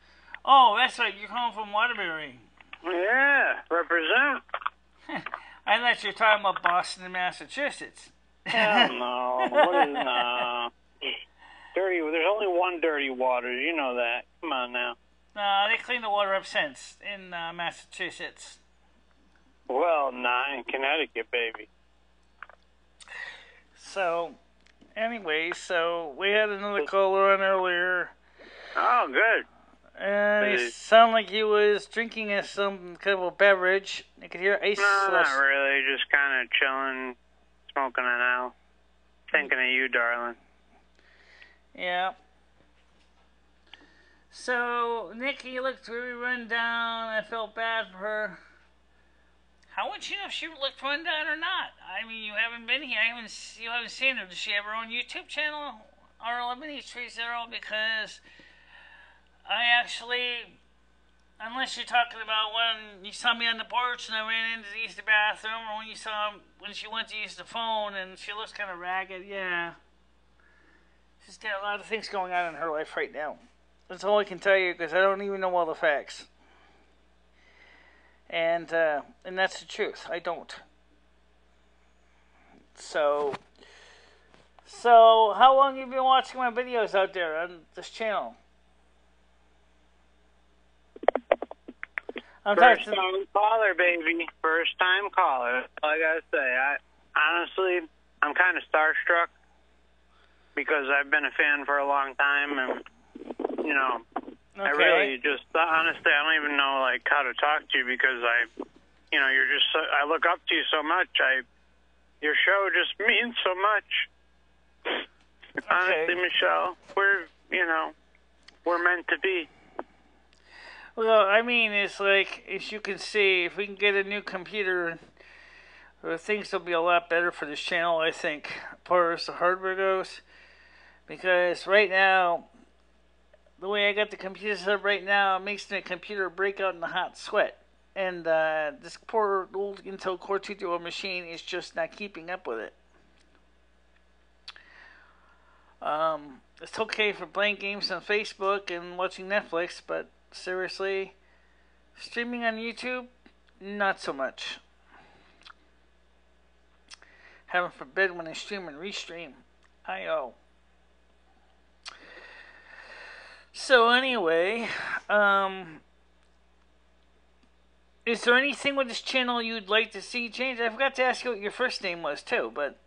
Oh, that's right. You're calling from Waterbury. Yeah, represent. I thought you were talking about Boston and Massachusetts. Hell no. What is no? Dirty. There's only one Dirty Waters. You know that. Come on now. They cleaned the water up since in Massachusetts. Well, not in Connecticut, baby. So, anyway, we had another caller on earlier. Oh, good. And it sounded like he was drinking some kind of a beverage. You could hear ice. No, not really. Just kind of chilling, smoking an L. Thinking of you, darling. Yeah. So, Nikki looked really run down. I felt bad for her. How would you know if she looked run down or not? I mean, you haven't been here. You haven't seen her. Does she have her own YouTube channel? R11830? Because I actually, unless you're talking about when you saw me on the porch and I ran into the Easter bathroom, or when she went to use the phone and she looks kind of ragged, yeah. She's got a lot of things going on in her life right now. That's all I can tell you because I don't even know all the facts. And that's the truth. I don't. So how long have you been watching my videos out there on this channel? First time caller, baby. First time caller. That's all I gotta say. Honestly, I'm kind of starstruck because I've been a fan for a long time, and you know, okay. I really just honestly, I don't even know like how to talk to you because you're just I look up to you so much. Your show just means so much. Okay. Honestly, Michelle, we're meant to be. Well, I mean, it's like, as you can see, if we can get a new computer, things will be a lot better for this channel, I think, as far as the hardware goes. Because right now, the way I got the computer set up right now, it makes the computer break out in a hot sweat. And this poor old Intel Core 2 Duo machine is just not keeping up with it. It's okay for playing games on Facebook and watching Netflix, but seriously, streaming on YouTube, not so much. Heaven forbid when I stream and restream. I.O. So anyway, is there anything with this channel you'd like to see change? I forgot to ask you what your first name was too, but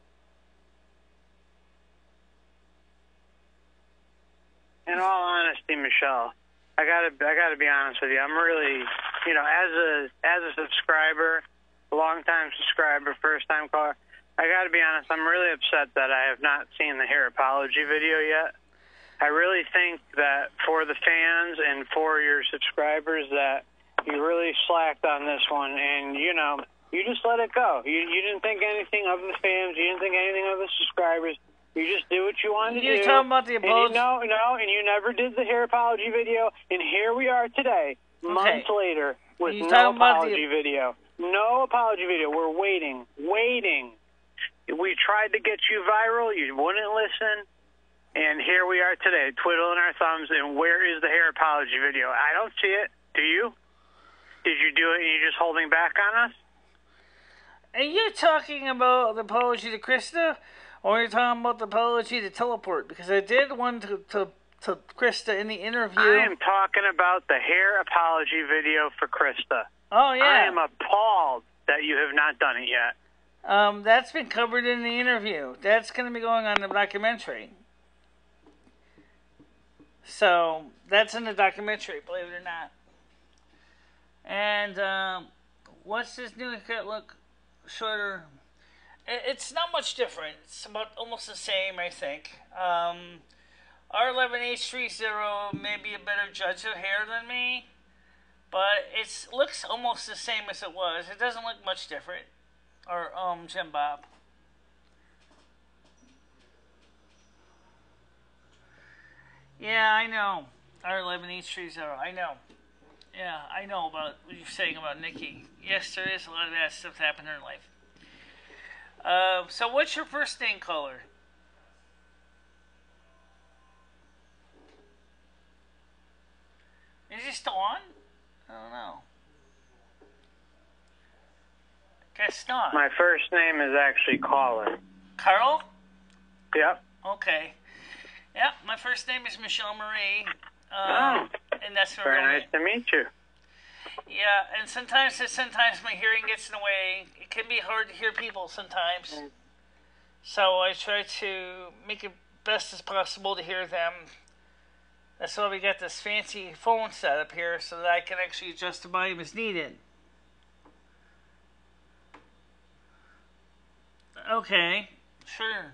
in all honesty, Michelle, I gotta be honest with you. I'm really, as a subscriber, long-time subscriber, first-time caller, I gotta be honest. I'm really upset that I have not seen the hair apology video yet. I really think that for the fans and for your subscribers that you really slacked on this one, and you just let it go. You didn't think anything of the fans. You didn't think anything of the subscribers. You just do what you wanted to do. You're talking about the apology? No, and you never did the hair apology video, and here we are today, months later, with no apology video. No apology video. We're waiting. We tried to get you viral. You wouldn't listen. And here we are today, twiddling our thumbs, and where is the hair apology video? I don't see it. Do you? Did you do it and you're just holding back on us? Are you talking about the apology to Krista? Or are you talking about the apology to Teleport? Because I did one to Krista in the interview. I am talking about the hair apology video for Krista. Oh, yeah. I am appalled that you have not done it yet. That's been covered in the interview. That's going to be going on the documentary. So, that's in the documentary, believe it or not. And, what's this new cut look? Shorter. It's not much different. It's about almost the same, I think. R11830 may be a better judge of hair than me, but it looks almost the same as it was. It doesn't look much different. Or, Jim Bob. Yeah, I know. R11830, I know. Yeah, I know about what you're saying about Nikki. Yes, there is a lot of bad stuff happening in her life. So what's your first name color? Is he still on? I don't know. Guess not. My first name is actually Colin. Carl? Yep. Okay. Yep, my first name is Michele Marie. And that's my Very real nice name. to meet you. Yeah, and sometimes my hearing gets in the way. It can be hard to hear people sometimes. So I try to make it best as possible to hear them. That's why we got this fancy phone set up here so that I can actually adjust the volume as needed. Okay, sure.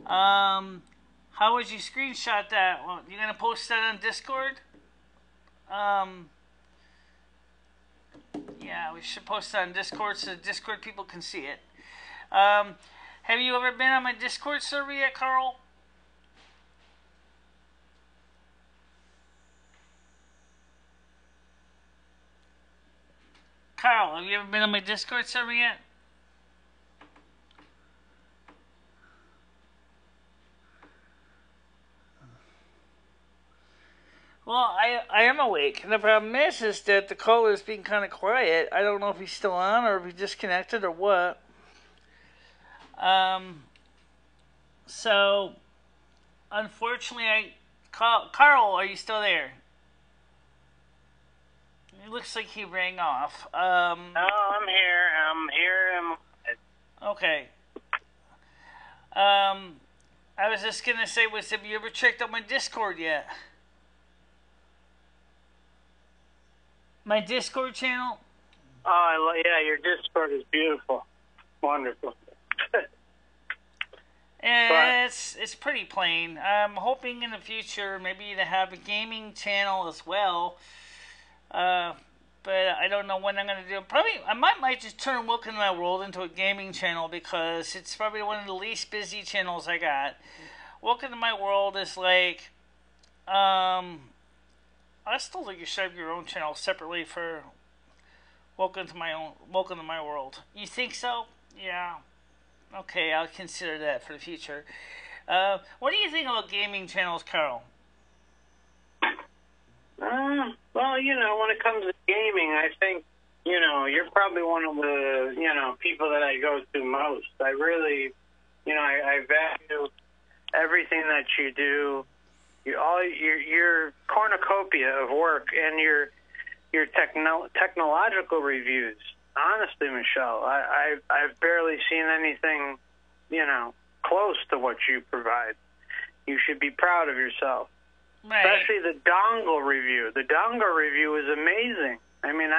How would you screenshot that? Well, you gonna post that on Discord? Yeah, we should post it on Discord so the Discord people can see it. Have you ever been on my Discord server yet, Carl? Carl, have you ever been on my Discord server yet? Well, I am awake. And the problem is that the caller is being kind of quiet. I don't know if he's still on or if he disconnected or what. So, unfortunately, Carl, are you still there? It looks like he rang off. No, I'm here. Okay. I was just gonna say, have you ever checked out my Discord yet? My Discord channel? Oh, yeah, your Discord is beautiful. Wonderful. And it's pretty plain. I'm hoping in the future maybe to have a gaming channel as well. But I don't know when I'm going to do it. Probably, I might just turn Welcome to My World into a gaming channel because it's probably one of the least busy channels I got. Welcome to My World is like, I still think you should have your own channel separately for Welcome to My World. You think so? Yeah. Okay, I'll consider that for the future. What do you think about gaming channels, Carl? Well, when it comes to gaming, I think, you're probably one of the, people that I go to most. I really, I value everything that you do. Your cornucopia of work and your technological reviews. Honestly, Michele, I've barely seen anything, close to what you provide. You should be proud of yourself. Right. Especially the dongle review. The dongle review is amazing. I mean,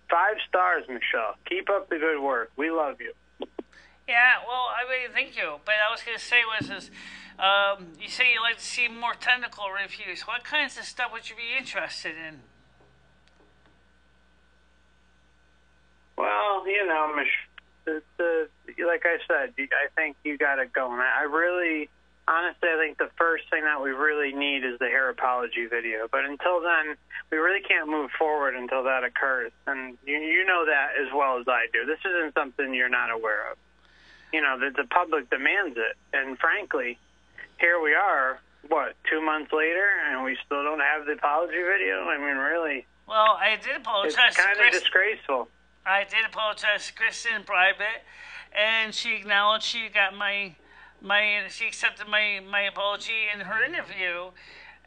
5 stars, Michele. Keep up the good work. We love you. Yeah, well, I really thank you. But I was going to say you say you like to see more technical reviews. What kinds of stuff would you be interested in? Well, like I said, I think you got it going. Honestly, I think the first thing that we really need is the hair apology video. But until then, we really can't move forward until that occurs. And you know that as well as I do. This isn't something you're not aware of. The public demands it. And frankly, here we are, 2 months later, and we still don't have the apology video? I mean, really. Well, I did apologize. It's kind of disgraceful. I did apologize to Kristen in private, and she acknowledged she got she accepted my apology in her interview,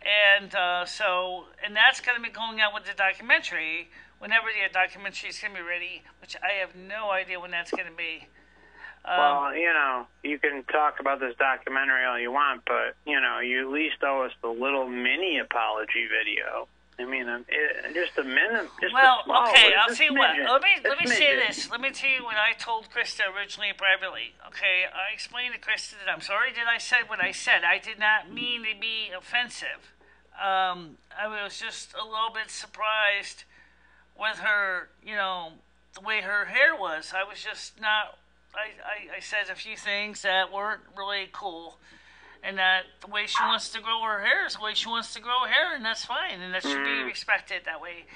and that's going to be going out with the documentary whenever the documentary is going to be ready, which I have no idea when that's going to be. Well, you can talk about this documentary all you want, but, you at least owe us the little mini apology video. I mean, just a minute. Okay, I'll tell you what. Let me say this. Let me tell you what I told Krista originally privately. Okay, I explained to Krista that I'm sorry that I said what I said. I did not mean to be offensive. I was just a little bit surprised with her, the way her hair was. I was just not. I said a few things that weren't really cool. And that the way she wants to grow her hair is the way she wants to grow hair, and that's fine, and that should be respected that way.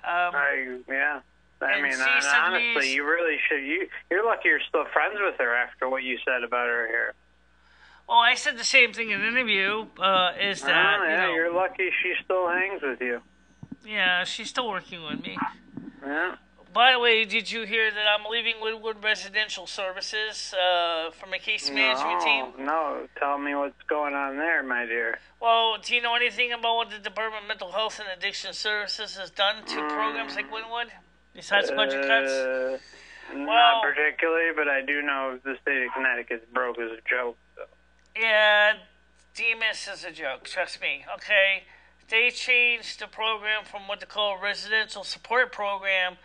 Yeah. I mean, honestly, you really should. You're lucky you're still friends with her after what you said about her hair. Well, I said the same thing in an interview, is that, you're lucky she still hangs with you. Yeah, she's still working with me. Yeah. By the way, did you hear that I'm leaving Woodwood Residential Services for my case management team? No, tell me what's going on there, my dear. Well, do you know anything about what the Department of Mental Health and Addiction Services has done to programs like Wynwood, besides budget cuts? Not particularly, but I do know the state of Connecticut's broke as a joke. So. Yeah, DMS is a joke, trust me, okay? They changed the program from what they call a residential support program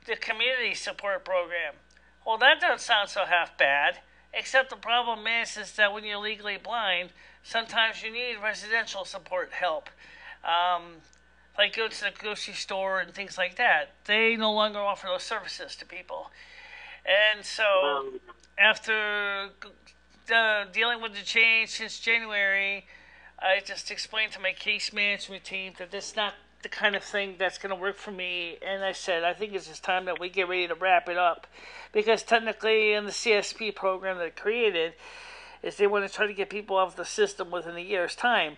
to community support program. Well, that doesn't sound so half bad, except the problem is that when you're legally blind, sometimes you need residential support help. Like go to the grocery store and things like that. They no longer offer those services to people. And so, after dealing with the change since January, I just explained to my case management team that this is not the kind of thing that's going to work for me. And I said, I think it's just time that we get ready to wrap it up. Because technically in the CSP program that I created, is they want to try to get people off the system within a year's time.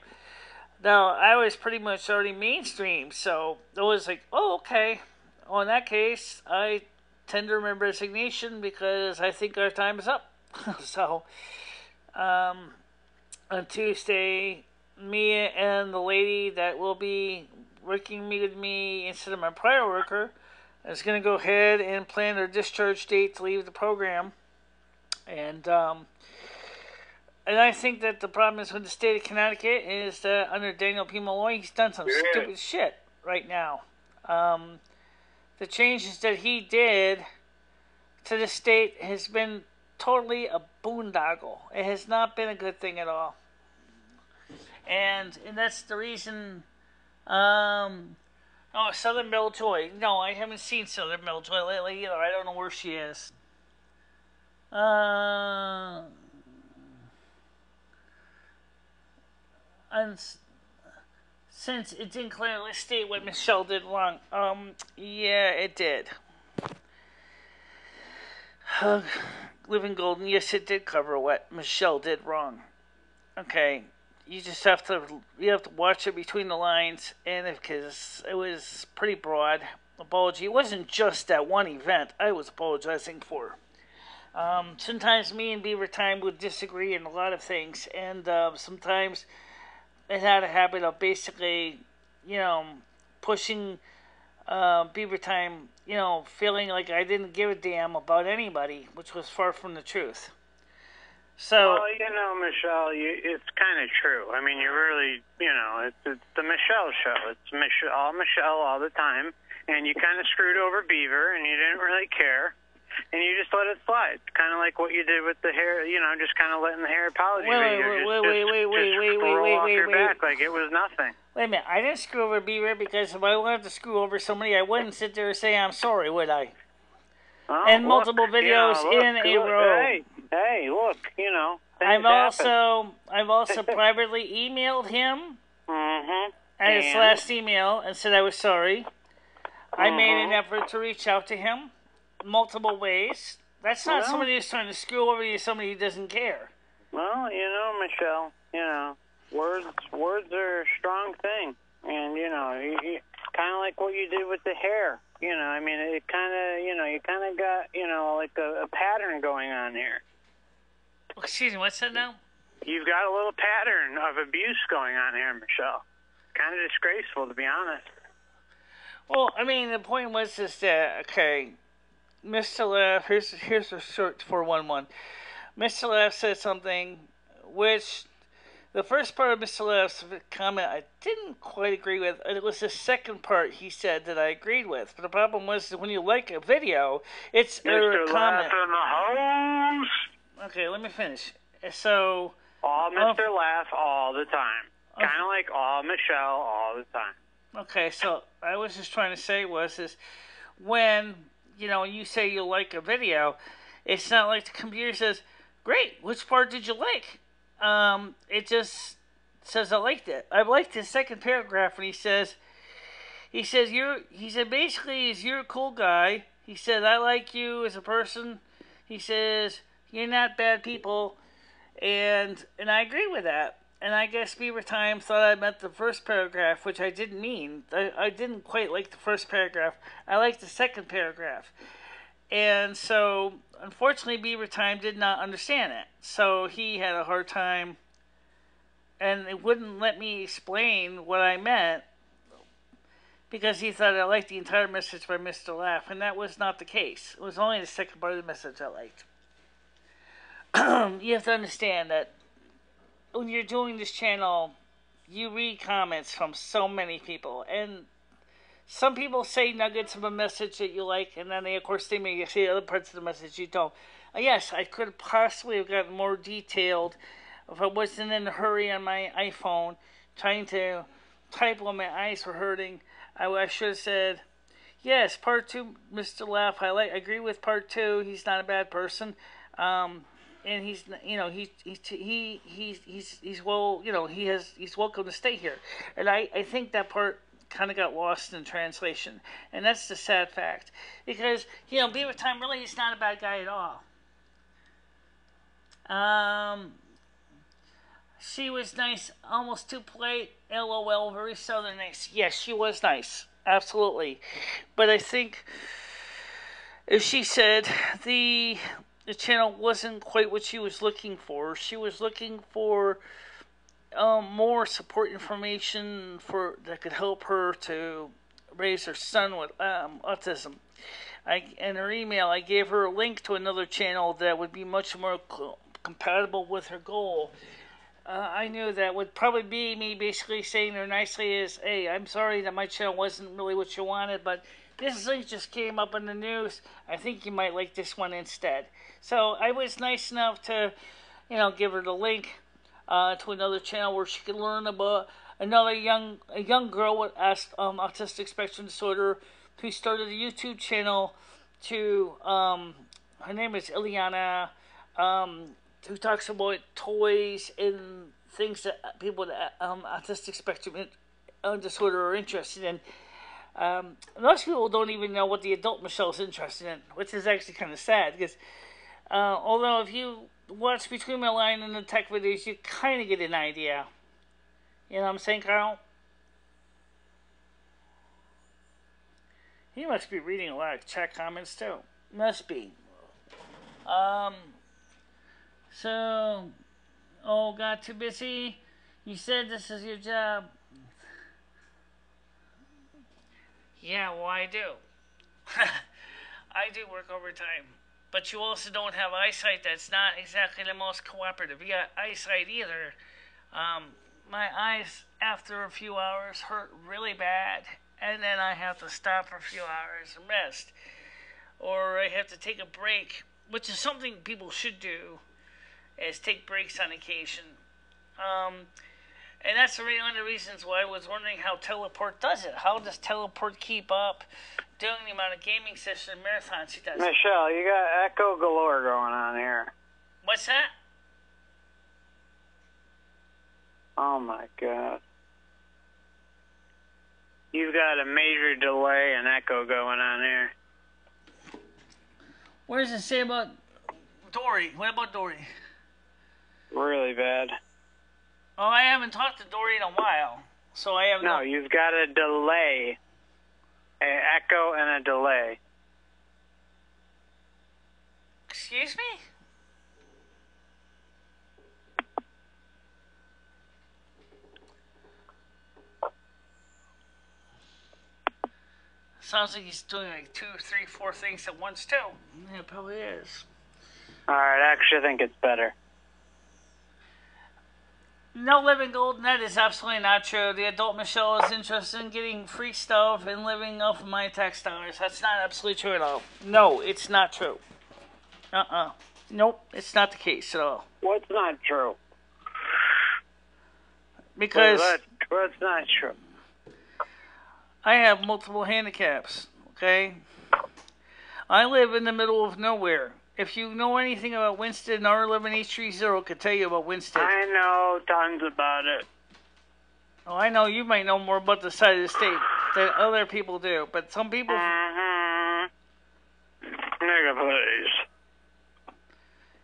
Now, I was pretty much already mainstream, so it was like, oh, okay. Well, in that case, I tender my resignation because I think our time is up. So, on Tuesday, me and the lady that will be working with me instead of my prior worker is going to go ahead and plan their discharge date to leave the program. And I think that the problem is with the state of Connecticut is that under Daniel P. Malloy, he's done some stupid shit right now. The changes that he did to the state has been totally a boondoggle. It has not been a good thing at all. And that's the reason... Southern Belle Joy. No, I haven't seen Southern Belle Joy lately either. I don't know where she is. And since it didn't clearly state what Michelle did wrong, yeah, it did. Living Golden, yes, it did cover what Michelle did wrong. Okay, you just have to watch it between the lines, and because it was pretty broad apology. It wasn't just that one event I was apologizing for. Sometimes me and Beaver Time would disagree in a lot of things, and sometimes it had a habit of basically, pushing Beaver Time, feeling like I didn't give a damn about anybody, which was far from the truth. So, well, Michelle, it's kind of true. I mean, you really, it's the Michelle show. It's all Michelle all the time, and you kind of screwed over Beaver, and you didn't really care. And you just let it slide. Kind of like what you did with the hair, just kind of letting the hair apology. Wait, back like it was nothing. Wait a minute. I didn't screw over Beaver because if I wanted to screw over somebody, I wouldn't sit there and say I'm sorry, would I? And multiple videos in a row. Hey, look, I've also privately emailed him at his last email and said I was sorry. I made an effort to reach out to him multiple ways. That's not somebody who's trying to screw over you, somebody who doesn't care. Well, Michelle, words are a strong thing. And, you kind of like what you did with the hair. I mean, it kind of, you kind of got, like a pattern going on here. Excuse me, what's that now? You've got a little pattern of abuse going on here, Michelle. Kind of disgraceful, to be honest. Well, I mean, the point was is that, okay, Mr. Leff, here's a short 411. Mr. Leff said something which, the first part of Mr. Leff's comment I didn't quite agree with. It was the second part he said that I agreed with. But the problem was that when you like a video, it's Mr. a comment. Leff in the house. Okay, let me finish. So... all Mr. Leff all the time. Kind of like all Michelle all the time. Okay, so I was just trying to say is when, you say you like a video, it's not like the computer says, great, which part did you like? It just says I liked it. I liked his second paragraph when he says, He said basically you're a cool guy. He said I like you as a person. He says you're not bad people, and I agree with that. And I guess Beaver Time thought I meant the first paragraph, which I didn't mean. I didn't quite like the first paragraph. I liked the second paragraph. And so, unfortunately, Beaver Time did not understand it. So he had a hard time, and it wouldn't let me explain what I meant, because he thought I liked the entire message by Mr. Laugh, and that was not the case. It was only the second part of the message I liked. You have to understand that when you're doing this channel, you read comments from so many people, and some people say nuggets of a message that you like, and then of course they may say other parts of the message you don't. Yes, I could possibly have gotten more detailed if I wasn't in a hurry on my iPhone trying to type while my eyes were hurting. I should have said, yes, part 2, Mr. Laugh, I agree with part 2. He's not a bad person. And he's well, he's welcome to stay here. And I think that part kind of got lost in translation, and that's the sad fact, because Beaver Time really is not a bad guy at all. She was nice, almost too polite. LOL, very southern nice. Yes, she was nice, absolutely. But I think if she said the channel wasn't quite what she was looking for. She was looking for more support information that could help her to raise her son with autism. In her email, I gave her a link to another channel that would be much more compatible with her goal. I knew that would probably be me basically saying to her nicely is, hey, I'm sorry that my channel wasn't really what you wanted, but this link just came up in the news. I think you might like this one instead. So I was nice enough to, give her the link to another channel where she could learn about a young girl with autistic spectrum disorder who started a YouTube channel to, her name is Ileana, who talks about toys and things that people with autistic spectrum disorder are interested in. Most people don't even know what the adult Michelle is interested in, which is actually kind of sad, because although if you watch Between My Line and the tech videos, you kind of get an idea. You know what I'm saying, Carl? He must be reading a lot of chat comments, too. Must be. So, got too busy? You said this is your job. Yeah, well, I do. I do work overtime. But you also don't have eyesight that's not exactly the most cooperative. You got eyesight either. My eyes, after a few hours, hurt really bad. And then I have to stop for a few hours and rest. Or I have to take a break, which is something people should do, is take breaks on occasion. And that's one of the reasons why I was wondering how Teleport does it. How does Teleport keep up doing the amount of gaming sessions and marathons he does? Michelle, you got echo galore going on here. What's that? Oh my God. You've got a major delay and echo going on here. What does it say about Dory? What about Dory? Really bad. Oh, I haven't talked to Dory in a while, so I have no... you've got a delay. An echo and a delay. Excuse me? Sounds like he's doing like 2, 3, 4 things at once, too. Yeah, it probably is. Alright, I actually think it's better. No living gold, that is absolutely not true. The adult Michelle is interested in getting free stuff and living off of my tax dollars. That's not absolutely true at all. No, it's not true. Nope, it's not the case at all. What's not true? Because... What's not true? I have multiple handicaps, okay? I live in the middle of nowhere. If you know anything about Winston, R11830 could tell you about Winston. I know tons about it. Oh, I know you might know more about the side of the state. than other people do. But some people... Nigga, please.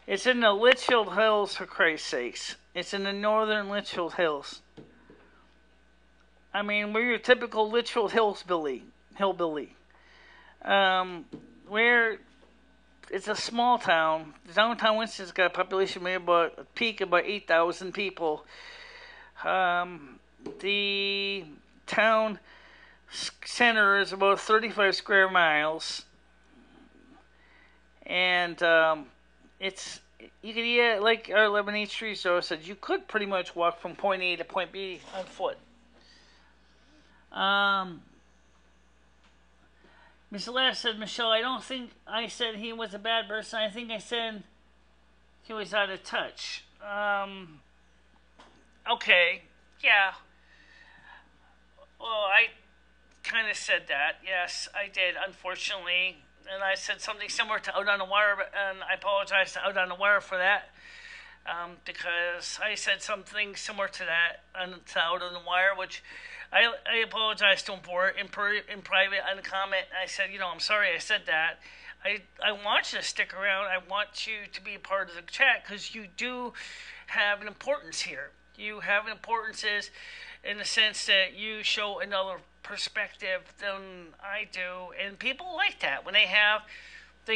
It's in the Litchfield Hills, for Christ's sakes. It's in the northern Litchfield Hills. I mean, we're your typical Litchfield hillbilly. Where it's a small town. Downtown Winston's got a population maybe about a peak of about 8,000 people. The town center is about 35 square miles, and it's you can like our 11H3 said, you could pretty much walk from point A to point B on foot. Mr. Laugh said, Michelle, I don't think I said he was a bad person. I think I said he was out of touch. Okay, yeah. Well, I kind of said that. Yes, I did, unfortunately. And I said something similar to Out on the Wire, and I apologize to Out on the Wire for that. Because I said something similar to that to Out on the Wire, which I apologized to him for in private on the comment. I said, I'm sorry I said that. I want you to stick around. I want you to be a part of the chat because you do have an importance here. You have an importance in the sense that you show another perspective than I do, and people like that when they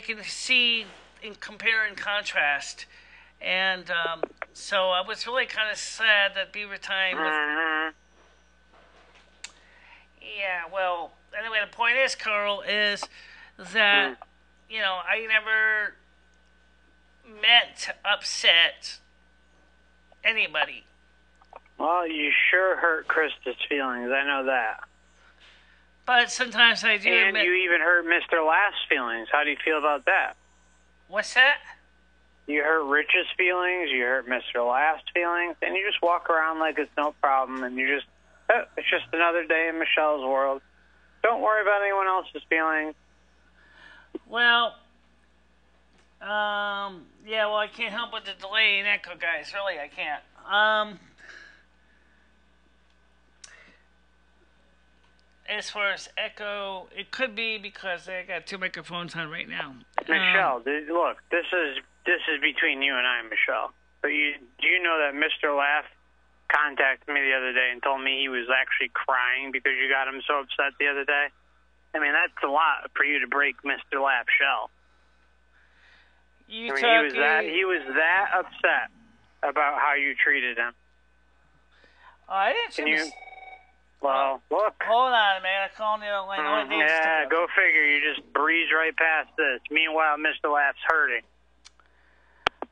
can see and compare and contrast. And so I was really kind of sad that Beaver Time was... Yeah, well, anyway, the point is, Carl, is that, I never meant to upset anybody. Well, you sure hurt Krista's feelings, I know that. But sometimes I do And you even hurt Mr. Laugh's feelings. How do you feel about that? What's that? You hurt Rich's feelings, you hurt Mr. Laugh's feelings, and you just walk around like it's no problem, and you just... it's just another day in Michelle's world. Don't worry about anyone else's feelings. Well, I can't help but the delay and echo, guys. Really, I can't. As far as echo, it could be because I got two microphones on right now. Michelle, look, this is between you and I, Michelle. But do you know that Mr. Laugh contacted me the other day and told me he was actually crying because you got him so upset the other day? I mean, that's a lot for you to break Mr. Laugh's shell. He was that upset about how you treated him. I didn't. Well, look. Hold on, man. I called you on line. Yeah, go figure. You just breezed right past this. Meanwhile, Mr. Laugh's hurting.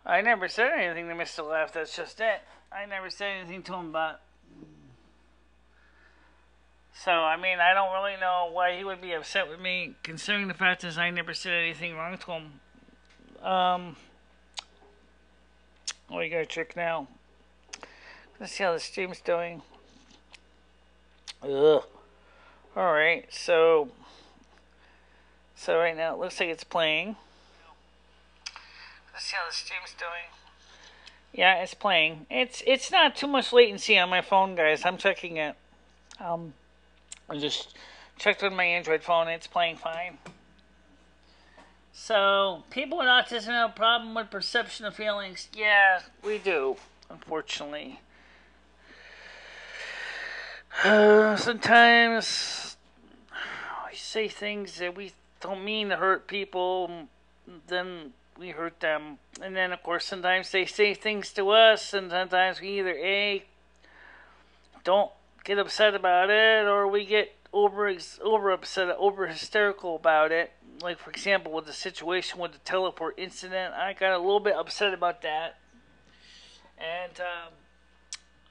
I never said anything to Mr. Laugh. That's just it. I never said anything to him about... So, I mean, I don't really know why he would be upset with me, considering the fact is I never said anything wrong to him. You got a trick now. Let's see how the stream's doing. Ugh. Alright, so right now it looks like it's playing. Let's see how the stream's doing. Yeah, it's playing. It's not too much latency on my phone, guys. I'm checking it. I just checked on my Android phone. It's playing fine. So, people with autism have a problem with perception of feelings. Yeah, we do, unfortunately. Sometimes we say things that we don't mean to hurt people, then we hurt them. And then, of course, sometimes they say things to us, and sometimes we either don't get upset about it, or we get over hysterical about it. Like, for example, with the situation with the teleport incident, I got a little bit upset about that. And,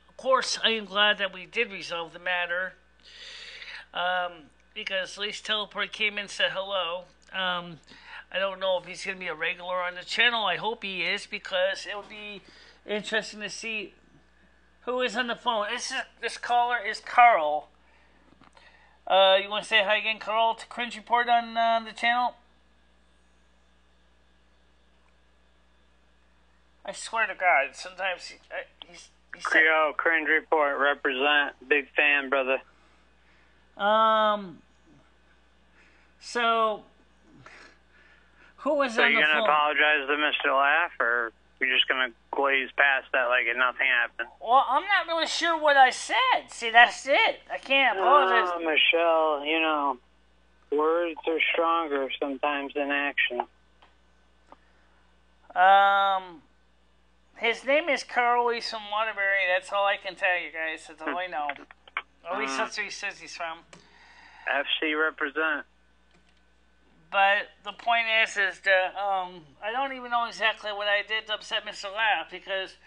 of course, I am glad that we did resolve the matter. Because at least Teleport came in and said hello. I don't know if he's going to be a regular on the channel. I hope he is, because it would be interesting to see who is on the phone. This caller is Carl. You want to say hi again, Carl, to Cringe Report on the channel? I swear to God, sometimes he's Cringe Report, represent. Big fan, brother. So, who was So on you're the going to phone? apologize to Mr. Laugh, or you're just going to glaze past that like nothing happened? Well, I'm not really sure what I said. See, that's it. I can't apologize. Oh, Michelle, you know, words are stronger sometimes than action. His name is Carl. He's from Waterbury. That's all I can tell you guys. That's all I know. At least that's where he says he's from. FC represent. But the point is that I don't even know exactly what I did to upset Mr. Laugh, because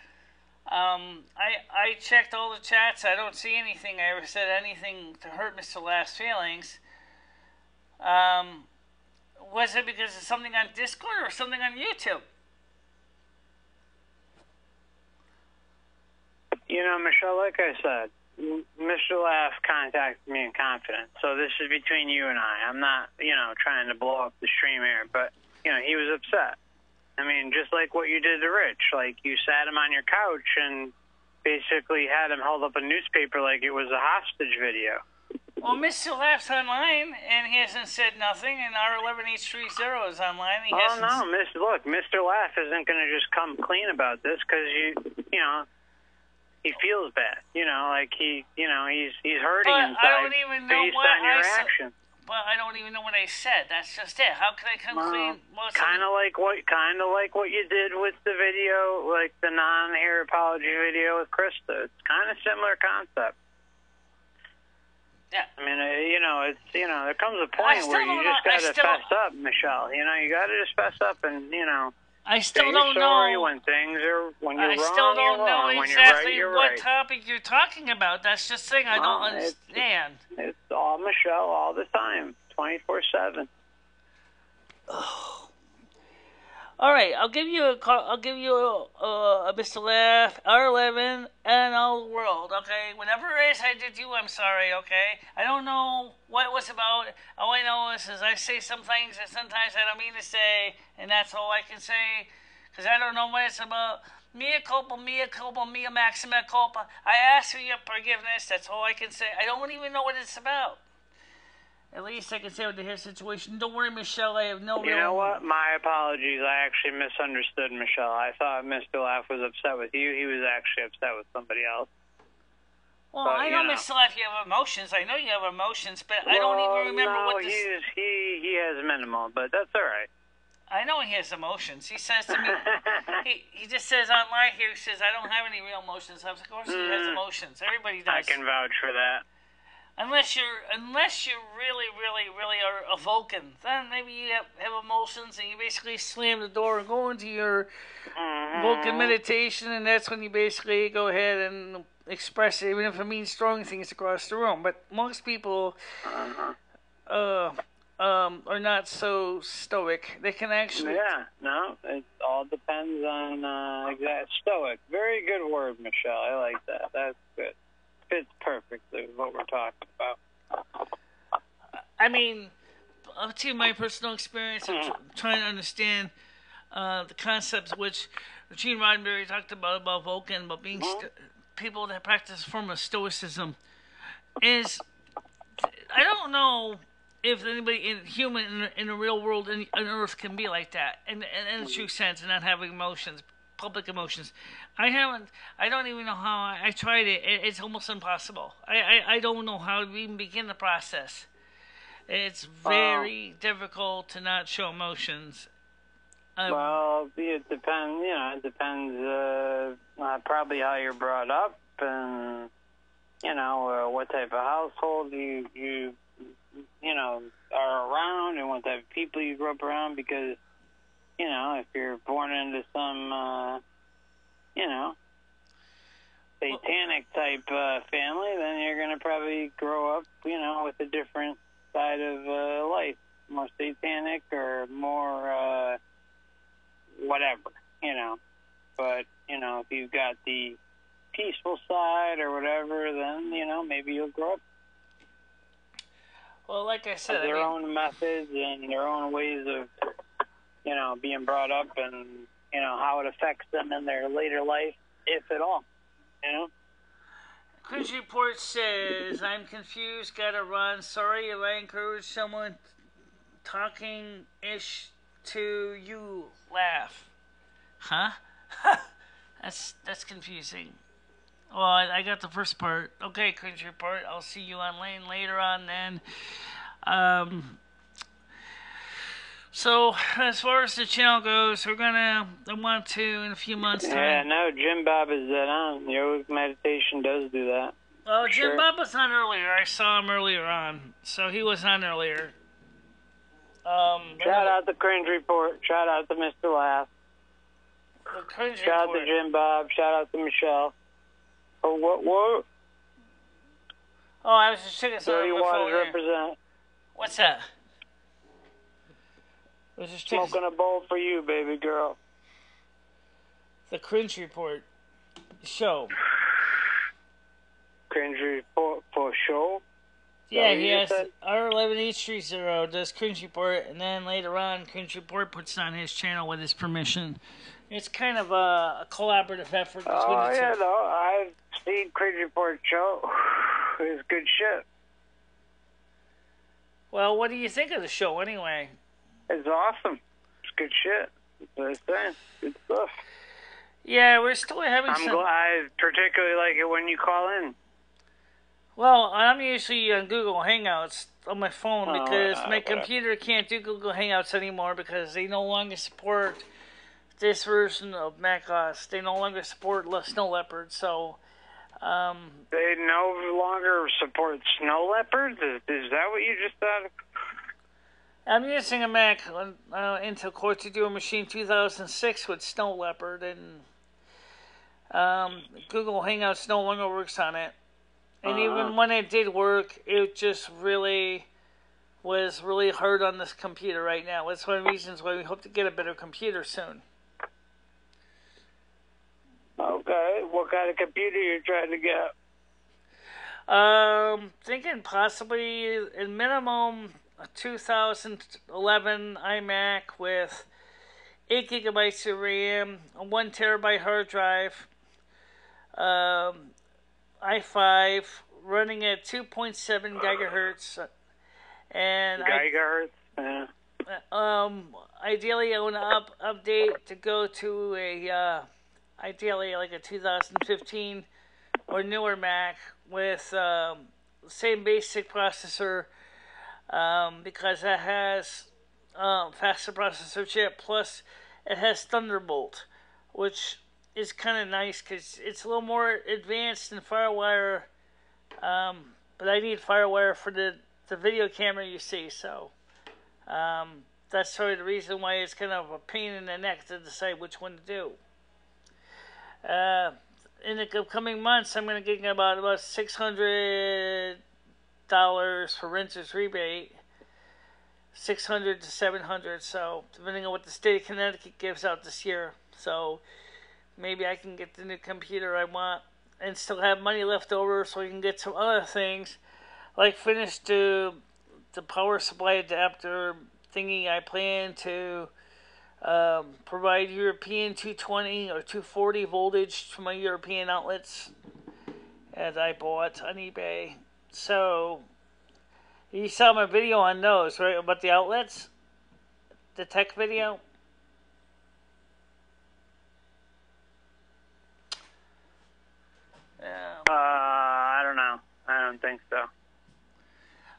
I checked all the chats. I don't see anything. I ever said anything to hurt Mr. Laugh's feelings. Was it because of something on Discord or something on YouTube? You know, Michelle, like I said, Mr. Laugh contacted me in confidence. So this is between you and I. I'm not, trying to blow up the stream here, but, he was upset. I mean, just like what you did to Rich. Like, you sat him on your couch and basically had him hold up a newspaper like it was a hostage video. Well, Mr. Laugh's online, and he hasn't said nothing, and R11H30 is online. Look, Mr. Laugh isn't going to just come clean about this because, he feels bad. He's hurting inside I don't even know based what on your I actions. Well, I don't even know what I said. That's just it. How can I come clean? Kind of like what you did with the video, like the non-hair apology video with Krista. It's kind of similar concept. Yeah. I mean, there comes a point where you just got to fess up, Michelle. You got to just fess up and, I still don't sorry know when you're wrong. I still don't know exactly what topic you're talking about. That's just thing I don't understand. It's all Michelle all the time, 24/7. All right, I'll give you a call. I'll give you a Mr. Laugh, R11, and all the world. Okay, whatever it is I did you, I'm sorry. Okay, I don't know what it was about. All I know is I say some things that sometimes I don't mean to say, and that's all I can say, because I don't know what it's about. Mea culpa, mea maxima culpa. I ask for your forgiveness. That's all I can say. I don't even know what it's about. At least I can say with the hair situation. Don't worry, Michelle. I have no. You know what? My apologies. I actually misunderstood Michelle. I thought Mr. Laugh was upset with you. He was actually upset with somebody else. Well, I know, Mr. Laugh, you have emotions. I know you have emotions, but I don't even remember what this... he has minimal, but that's all right. I know he has emotions. He says to me, he just says online here, he says, I don't have any real emotions. Of course he has emotions. Everybody does. I can vouch for that. Unless you really, really, really are a Vulcan, then maybe you have emotions and you basically slam the door and go into your Vulcan meditation, and that's when you basically go ahead and express it, even if it means throwing things across the room. But most people are not so stoic. They can actually... Yeah, no, it all depends on exact stoic. Very good word, Michelle. I like that. That's good. Fits perfectly with what we're talking about. I mean, up to my personal experience of trying to understand the concepts which Gene Roddenberry talked about Vulcan, about being people that practice a form of stoicism, is I don't know if anybody in the real world in Earth can be like that in the true sense and not having emotions, public emotions. I don't even know how. I tried it. It's almost impossible. I don't know how to even begin the process. It's very difficult to not show emotions. Well, it depends. It depends probably how you're brought up and what type of household you are around and what type of people you grew up around. Because if you're born into some satanic type family, then you're going to probably grow up, with a different side of life, more satanic or more whatever, But, if you've got the peaceful side or whatever, then, maybe you'll grow up. Well, like I said, their own methods and their own ways of, being brought up and, how it affects them in their later life, if at all, Cringe Report says, I'm confused, gotta run. Sorry if I encourage someone talking-ish to you. Laugh. Huh? That's confusing. Well, I got the first part. Okay, Cringe Report. I'll see you on lane later on then. So, as far as the channel goes, I want to, in a few months' time. Yeah, no, Jim Bob is that on. Yogic meditation does do that. Well, Jim Bob was on earlier. I saw him earlier on. So, he was on earlier. Shout out to Cringe Report. Shout out to Mr. Laugh. Shout out to Jim Bob. Shout out to Michelle. Oh, what? Oh, I was just checking something. 31 represent. What's that? I was just checking. Smoking a bowl for you, baby girl. The Cringe Report show. Cringe Report for show? Yeah, he has R11830 does Cringe Report, and then later on, Cringe Report puts it on his channel with his permission. It's kind of a collaborative effort between the two. Oh, yeah, no, I've seen Cringe Report show. It's good shit. Well, what do you think of the show anyway? It's awesome. It's good shit. That's what I'm saying. Good stuff. Yeah, we're still having I particularly like it when you call in. Well, I'm usually on Google Hangouts on my phone because my computer can't do Google Hangouts anymore because they no longer support this version of macOS. They no longer support Snow Leopard, so... they no longer support Snow Leopards? Is that what you just said? I'm using a Mac Intel Core to do a Machine 2006 with Snow Leopard, and Google Hangouts no longer works on it. And even when it did work, it just was really hard on this computer right now. That's one of the reasons why we hope to get a better computer soon. Okay, what kind of computer you're trying to get? Thinking possibly a minimum a 2011 iMac with 8 gigabytes of RAM, a 1 terabyte hard drive, i5 running at 2.7 gigahertz, and gigahertz. Yeah. Ideally, I want to update to go to a ideally like a 2015 or newer Mac with same basic processor, because it has faster processor chip, plus it has Thunderbolt, which is kind of nice because it's a little more advanced than FireWire, but I need FireWire for the video camera, you see, so that's sort of the reason why it's kind of a pain in the neck to decide which one to do. In the coming months, I'm going to get about $600 for renter's rebate, $600 to $700, so depending on what the state of Connecticut gives out this year. So maybe I can get the new computer I want and still have money left over so I can get some other things, like finish the power supply adapter thingy. I plan to provide European 220 or 240 voltage to my European outlets as I bought on eBay. So you saw my video on those, right, about the outlets? The tech video? I don't know. I don't think so.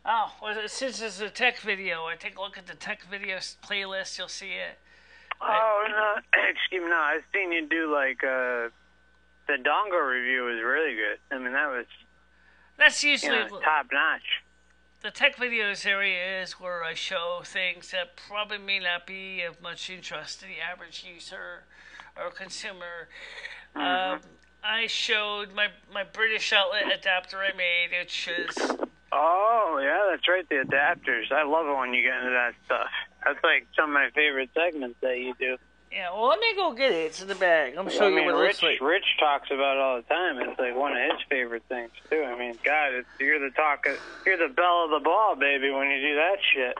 Oh, well, since it's a tech video, I take a look at the tech videos playlist, you'll see it. Oh, no, excuse me, no, I've seen you do, like, the dongle review was really good. I mean, that's usually top-notch. The tech videos area is where I show things that probably may not be of much interest to the average user or consumer. I showed my British outlet adapter I made, which is... Oh, yeah, that's right, the adapters. I love it when you get into that stuff. That's like some of my favorite segments that you do. Yeah, well, let me go get it. It's in the bag. I'm showing you what it looks like. Rich talks about it all the time. It's like one of his favorite things, too. I mean, God, you're the belle of the ball, baby, when you do that shit.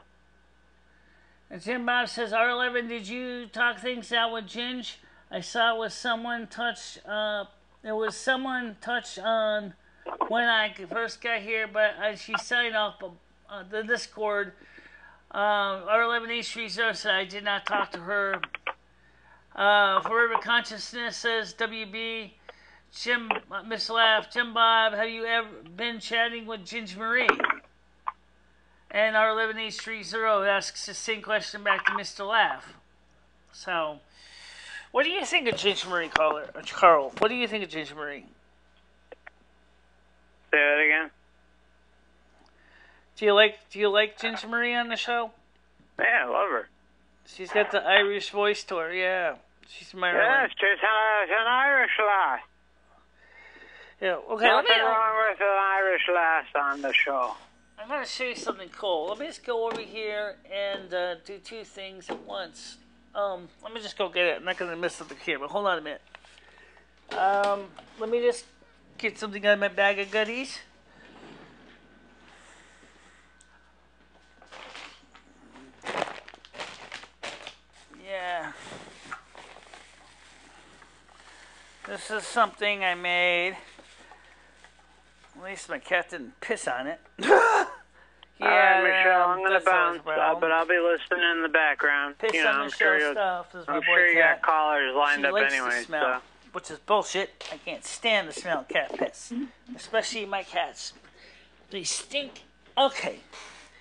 And Jim Bob says, R11, did you talk things out with Ginge? I saw it was someone touched on when I first got here, but she signed off the Discord. R11H30 said I did not talk to her. Forever Consciousness says WB. Jim, Miss Laugh, Jim Bob, have you ever been chatting with Ginger Marie? And R11H30 asks the same question back to Mr. Laugh. So, what do you think of Ginger Marie, Carl? What do you think of Ginger Marie? Say that again. Do you like Ginger Marie on the show? Yeah, I love her. She's got the Irish voice to her, yeah. She's Maryland. Yeah, she's an Irish lass. Yeah, okay. Nothing wrong with an Irish lass on the show. I'm going to show you something cool. Let me just go over here and do two things at once. Let me just go get it. I'm not going to miss the camera. Hold on a minute. Let me just get something out of my bag of goodies. Yeah. This is something I made. At least my cat didn't piss on it. Yeah, all right, Michelle, I'm going to bounce, but I'll be listening in the background. Piss on I'm sure, you got callers lined up anyway. So. Which is bullshit. I can't stand the smell of cat piss. Especially my cats. They stink. Okay.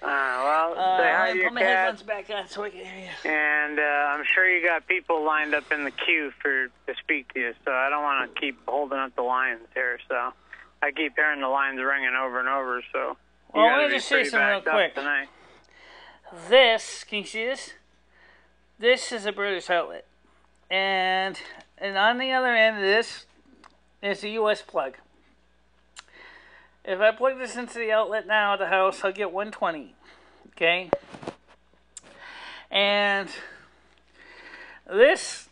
Well, say hi to your put my cat. headphones back on so I can hear you. And I'm sure you got people lined up in the queue to speak to you, so I don't want to keep holding up the lines here. So I keep hearing the lines ringing over and over, so... Well, let me just say something real quick. Tonight. This, can you see this? This is a British outlet. And on the other end of this is a U.S. plug. If I plug this into the outlet now at the house, I'll get 120. Okay? And this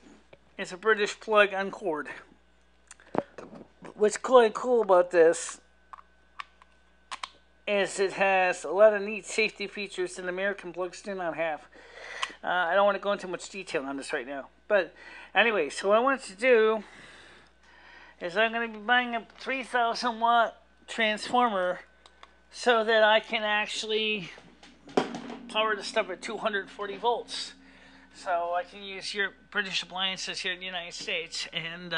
is a British plug on cord. What's quite cool about this is it has a lot of neat safety features that American plugs do not have. I don't want to go into much detail on this right now. But anyway, so what I want to do is I'm going to be buying a 3,000 watt transformer so that I can actually power the stuff at 240 volts. So I can use your British appliances here in the United States, and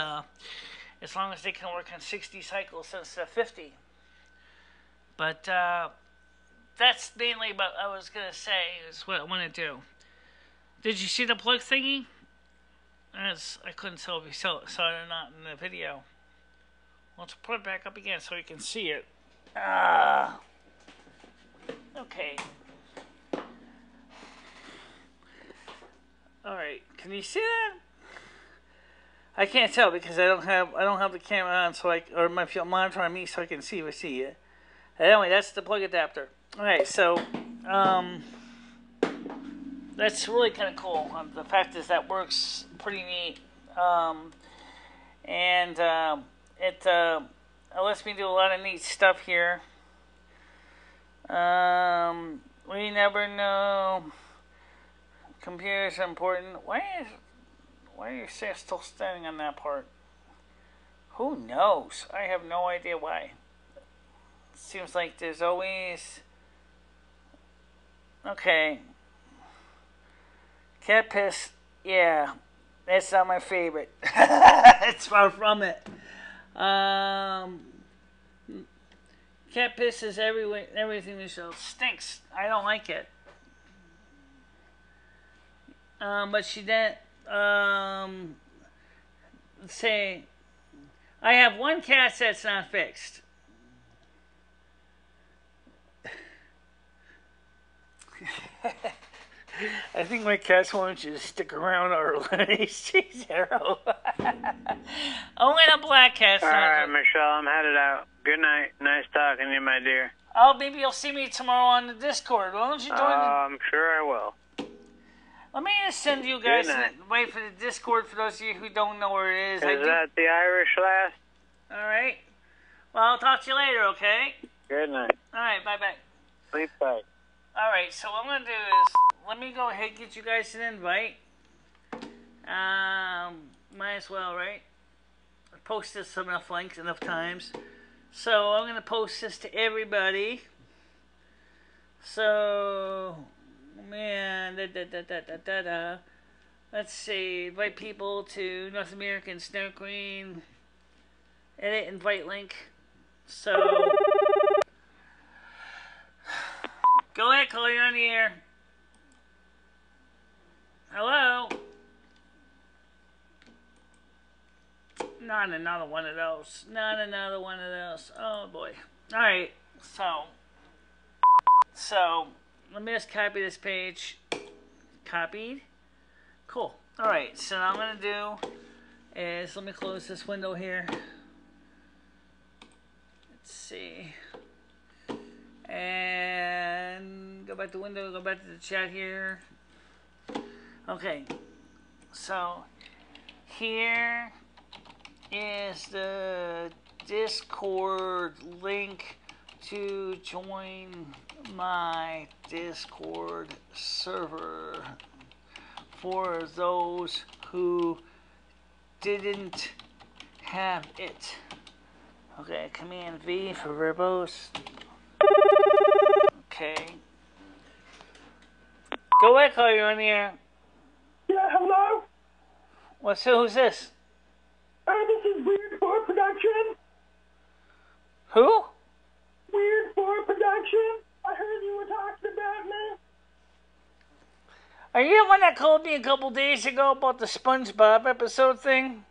as long as they can work on 60 cycles instead of 50. But that's mainly what I was going to say is what I want to do. Did you see the plug thingy? As I couldn't tell if you saw it or not in the video. Let's put it back up again so you can see it. Okay. Alright, can you see that? I can't tell because I don't have the camera on, so or my monitor on me so I can see it. Anyway, that's the plug adapter. Alright, so that's really kind of cool. The fact is that works pretty neat. It lets me do a lot of neat stuff here. We never know. Computers are important. Why are you still standing on that part? Who knows? I have no idea why. Seems like there's always... Okay. Cat piss, yeah. That's not my favorite. It's far from it. Cat piss is everything Michelle stinks. I don't like it. But she didn't say I have one cat that's not fixed. I think my cats want you to stick around our zero. Only the black cats. All right, Michelle, I'm headed out. Good night. Nice talking to you, my dear. Oh, maybe you'll see me tomorrow on the Discord. Why don't you join? I'm sure I will. Let me just send you guys wait for the Discord for those of you who don't know where it is. Is that the Irish lass? All right. Well, I'll talk to you later, okay? Good night. All right, bye-bye. Sleep tight. All right, so what I'm going to do is, let me go ahead and get you guys an invite. Might as well, right? I posted enough links enough times. So I'm going to post this to everybody. So, man, let's see, invite people to North American Snow Queen. Edit invite link. So, go ahead, call you on the air. Hello? Not another one of those. Not another one of those. Oh boy. Alright, so, let me just copy this page. Copied. Cool. Alright, so now I'm going to do is, let me close this window here. Let's see. And go back to the window, go back to the chat here. Okay, so here is the Discord link to join my Discord server for those who didn't have it. Okay, Command V for verbose. Okay. Go ahead, call you on the air. Yeah, hello? Who's this? This is Weird 4 Production. Who? Weird 4 Production. I heard you were talking about me. Are you the one that called me a couple days ago about the SpongeBob episode thing?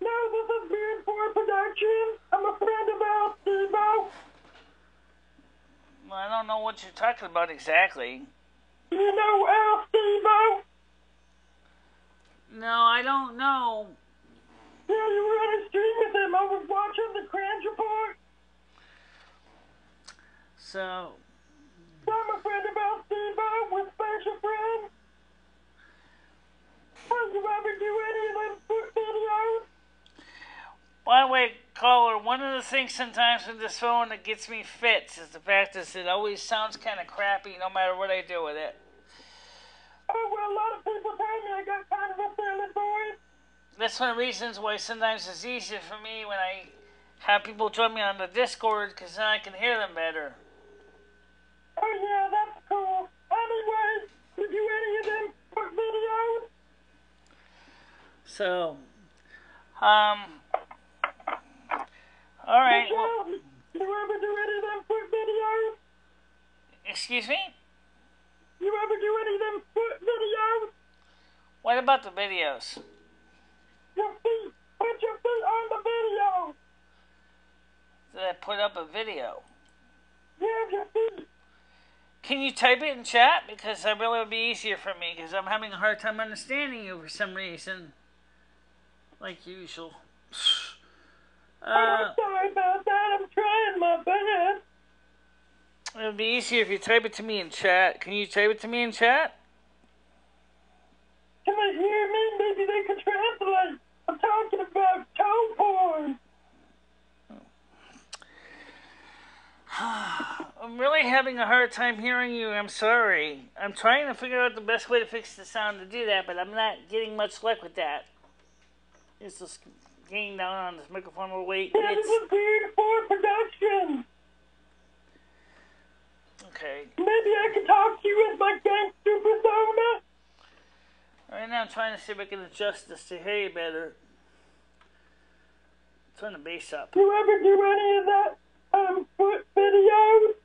No, this is Weird 4 Production. I'm a friend of Al Steve-O. Well, I don't know what you're talking about exactly. You know Al Steve-O? No, I don't know. Yeah, you were on a stream with him. I was watching the Crunch Report. So, I'm a friend of Al Steve-O with Special Friends. Did you ever do any of them foot videos? by the way, caller, one of the things sometimes with this phone that gets me fits is the fact that it always sounds kind of crappy no matter what I do with it. Oh, well, a lot of people tell me I got kind of a silly voice. That's one of the reasons why sometimes it's easier for me when I have people join me on the Discord, because then I can hear them better. Oh, yeah, that's cool. Anyway, did you any of them foot videos? So, alright, well, Michelle, you ever do any of them foot videos? excuse me? You ever do any of them foot videos? What about the videos? Your feet. Put your feet on the video. Did I put up a video? Yeah, your feet. Can you type it in chat? Because that really would be easier for me, because I'm having a hard time understanding you for some reason. Like usual. I'm sorry about that. I'm trying my best. It would be easier if you type it to me in chat. Can you type it to me in chat? Can they hear me? Maybe they can translate. I'm talking about toe porn. I'm really having a hard time hearing you. I'm sorry. I'm trying to figure out the best way to fix the sound to do that, but I'm not getting much luck with that. It's just getting down on this microphone. We'll wait. Yeah, this is Weird 4 Production. Okay. Maybe I can talk to you as my gangster persona. Right now I'm trying to see if I can adjust this to hear you better. Turn the bass up. You ever do any of that foot videos?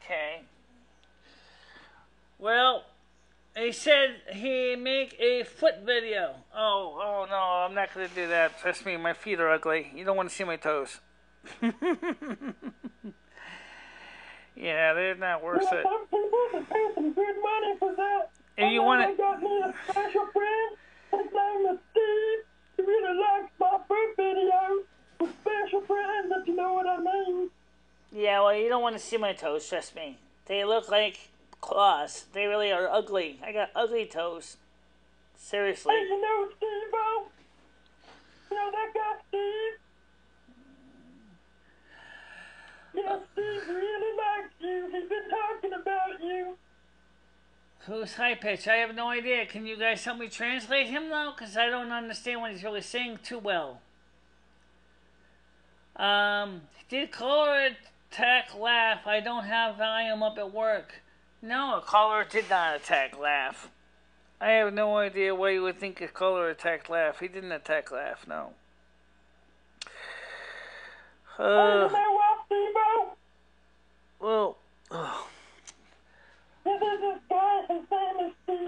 Okay. Well, he said he make a foot video. Oh no, I'm not going to do that. Trust me, my feet are ugly. You don't want to see my toes. Yeah, they're not worth Yeah, it. some people can pay some good money for that. If you want I got me a special friend. His name is Steve. He really likes my foot videos with special friends, if you know what I mean. Yeah, well, you don't want to see my toes, trust me. They look like claws. They really are ugly. I got ugly toes. Seriously. Hey, you know Steve-O? You know that guy Steve? Yeah, Steve really likes you. He's been talking about you. Who's high pitch? I have no idea. Can you guys help me translate him though? Because I don't understand what he's really saying too well. Did caller attack laugh? I don't have volume up at work. No, a caller did not attack laugh. I have no idea why you would think a caller attacked laugh. He didn't attack laugh, no. Well,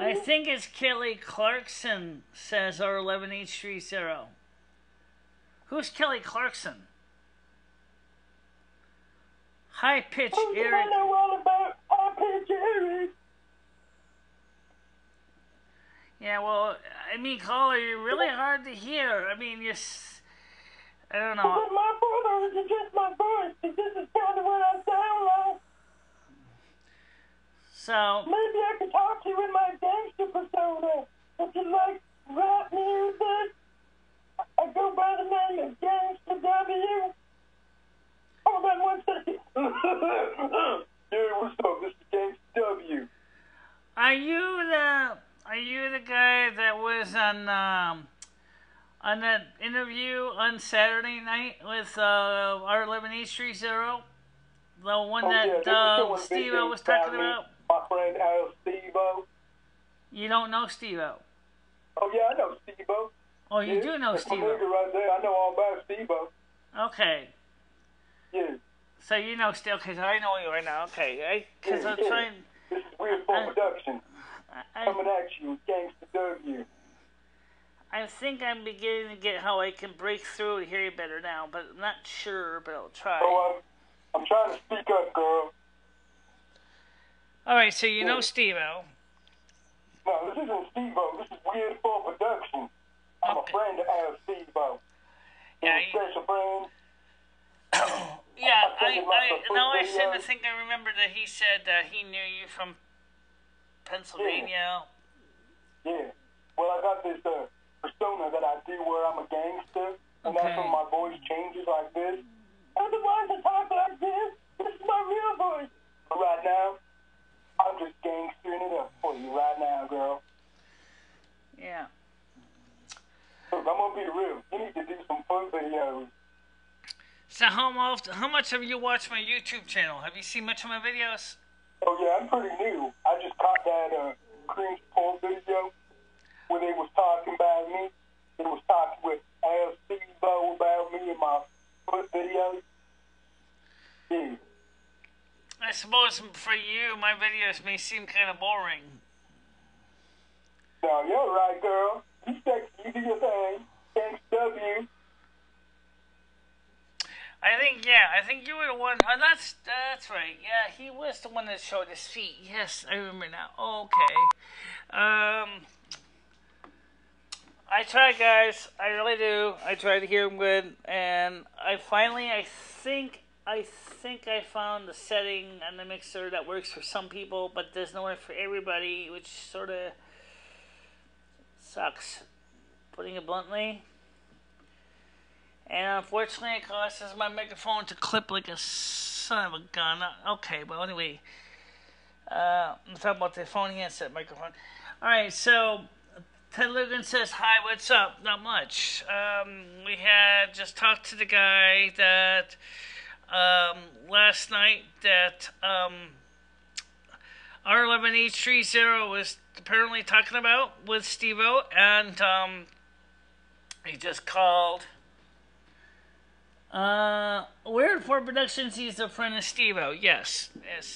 I think it's Kelly Clarkson, says R11H30. Who's Kelly Clarkson? High pitch Eric. I know all about high pitch Eric. Yeah, well, I mean, caller, you're really hard to hear. I mean, I don't know. But my brother is just my voice, because this is kind of what I sound like. So maybe I could talk to you in my gangster persona. If you like rap music, I go by the name of Gangster W. Hold on one second. Yeah, what's up? This is Gangster W. Are you the guy that was on that interview on Saturday night with R11H30? The one that Steve-O was talking about? My friend Steve-O. You don't know Steve-O? Oh, yeah, I know Steve-O. Oh, you do know Steve-O? Right there. I know all about Steve-O. Okay. Yeah. So you know Steve, because I know you right now. Okay. Because I'm trying... This is Weird for Production. Coming at you with Gangsta W. I think I'm beginning to get how I can break through to hear you better now, but I'm not sure, but I'll try. Oh, I'm trying to speak up, girl. Alright, so you know Steve-O. No, this isn't Steve-O. This is Weird for Production. I'm a friend of Steve-O. Yeah, special friend. Yeah, I think I remember that he said that he knew you from Pennsylvania. Yeah. Well, I got this persona that I do where I'm a gangster, and that's when my voice changes like this. Otherwise, I talk like this. This is my real voice. But right now, I'm just gangstering it up for you right now, girl. Yeah. Look, I'm gonna be real. You need to do some fun videos. So how much have you watched my YouTube channel? Have you seen much of my videos? Oh yeah, I'm pretty new. I just caught that cringe porn video where they was talking about me. They was talking with Steve-O about me in my foot videos. Yeah. I suppose for you, my videos may seem kind of boring. No, you're right, girl. You sexy, you do your thing. Thanks, W. I think you were the one. Oh, that's right. Yeah, he was the one that showed his feet. Yes, I remember now. Okay. I try, guys. I really do. I try to hear him good, and I think I found the setting on the mixer that works for some people, but there's no one for everybody, which sort of sucks, putting it bluntly. And unfortunately, it causes my microphone to clip like a son of a gun. Okay, well, anyway. I'm talking about the phone handset microphone. Alright, so Ted Lugan says, hi, what's up? Not much. We had just talked to the guy that last night that R11H30 was apparently talking about with Steve-O, and he just called. Weird for Productions, he's a friend of Steve-O. Yes,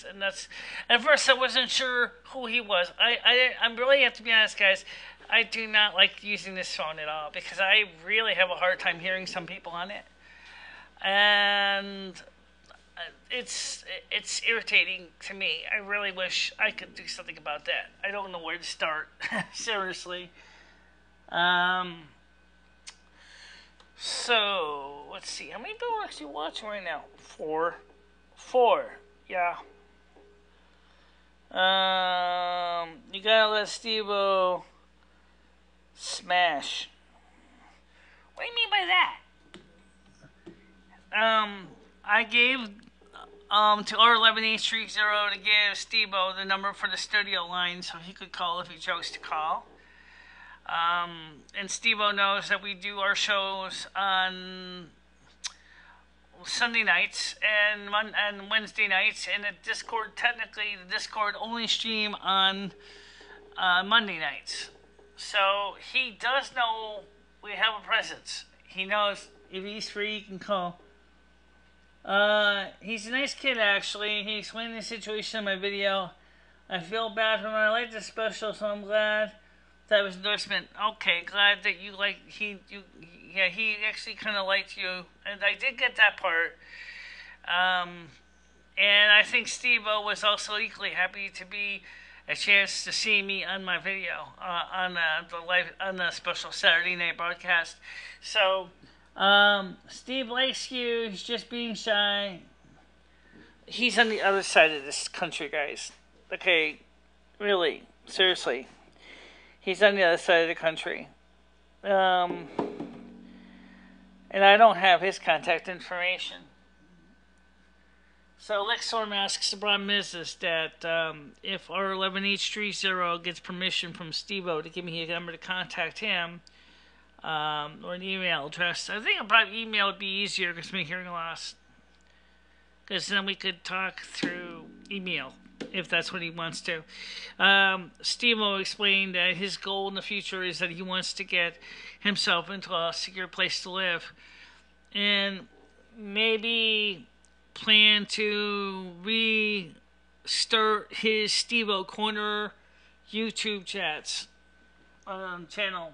and that's, at first I wasn't sure who he was. I really have to be honest, guys, I do not like using this phone at all, because I really have a hard time hearing some people on it, and it's irritating to me. I really wish I could do something about that. I don't know where to start, seriously. So, let's see. How many people are actually watching right now? Four. Yeah. You gotta let Steve-O smash. What do you mean by that? I gave to R11H30 to give Steve-O the number for the studio line so he could call if he chose to call. And Steve-O knows that we do our shows on Sunday nights and Wednesday nights, and the Discord, technically the Discord only stream on Monday nights. So he does know we have a presence. He knows if he's free, he can call. He's a nice kid, actually. He explained the situation in my video. I feel bad for him. I like the special, so I'm glad that was endorsement. Okay, glad that you like, he actually kind of liked you. And I did get that part. And I think Steve-O was also equally happy to be a chance to see me on my video, on the special Saturday night broadcast. So, Steve likes you. He's just being shy. He's on the other side of this country, guys. Okay, really, seriously. He's on the other side of the country. And I don't have his contact information. So Lexorm asks, the problem is that if R11830 gets permission from Steve-O to give me a number to contact him, or an email address, I think probably email would be easier because of my hearing loss. Because then we could talk through email, if that's what he wants to. Steve-O explained that his goal in the future is that he wants to get himself into a secure place to live. And maybe plan to restart his Steve-O Corner YouTube chats channel.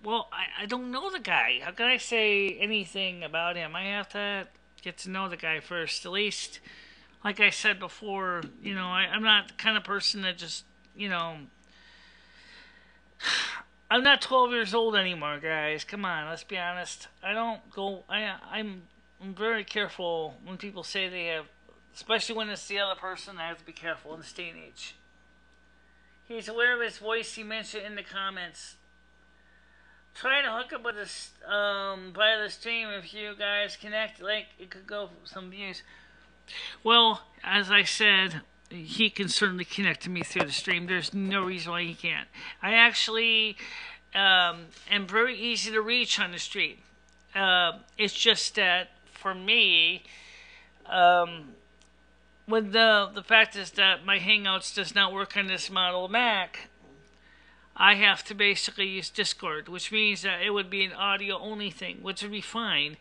Well, I don't know the guy. How can I say anything about him? I have to get to know the guy first. At least, like I said before, you know, I'm not the kind of person that just, you know, I'm not 12 years old anymore, guys. Come on, let's be honest. I'm very careful when people say they have, especially when it's the other person. I have to be careful in this day and age. He's aware of his voice. He mentioned in the comments. Try to hook up with us via the stream. If you guys connect, like, it could go for some views. Well, as I said, he can certainly connect to me through the stream. There's no reason why he can't. I actually am very easy to reach on the street. It's just that for me, when the fact is that my Hangouts does not work on this model Mac, I have to basically use Discord, which means that it would be an audio-only thing, which would be fine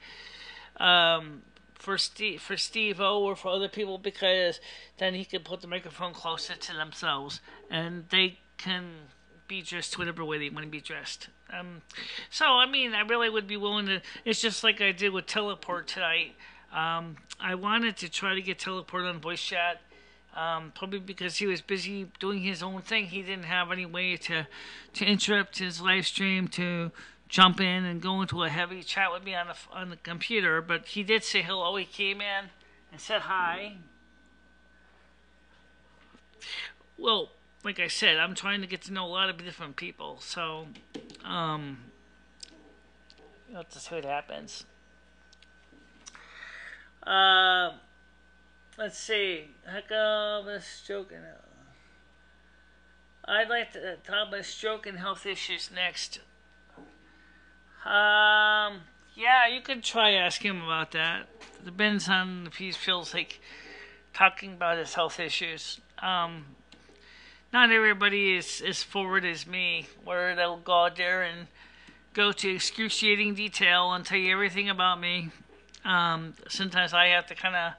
for Steve-O or for other people, because then he can put the microphone closer to themselves, and they can be dressed whatever way they want to be dressed. So, I mean, I really would be willing to... It's just like I did with Teleport tonight. I wanted to try to get Teleport on voice chat. Probably because he was busy doing his own thing. He didn't have any way to interrupt his live stream, to jump in and go into a heavy chat with me on the computer. But he did say hello. He came in and said hi. Well, like I said, I'm trying to get to know a lot of different people. So, let's see what happens. Let's see. Heck of a stroke and I'd like to talk about stroke and health issues next. Yeah, you could try asking him about that. Depends on if he feels like talking about his health issues. Not everybody is as forward as me, where they'll go out there and go to excruciating detail and tell you everything about me. Sometimes I have to kind of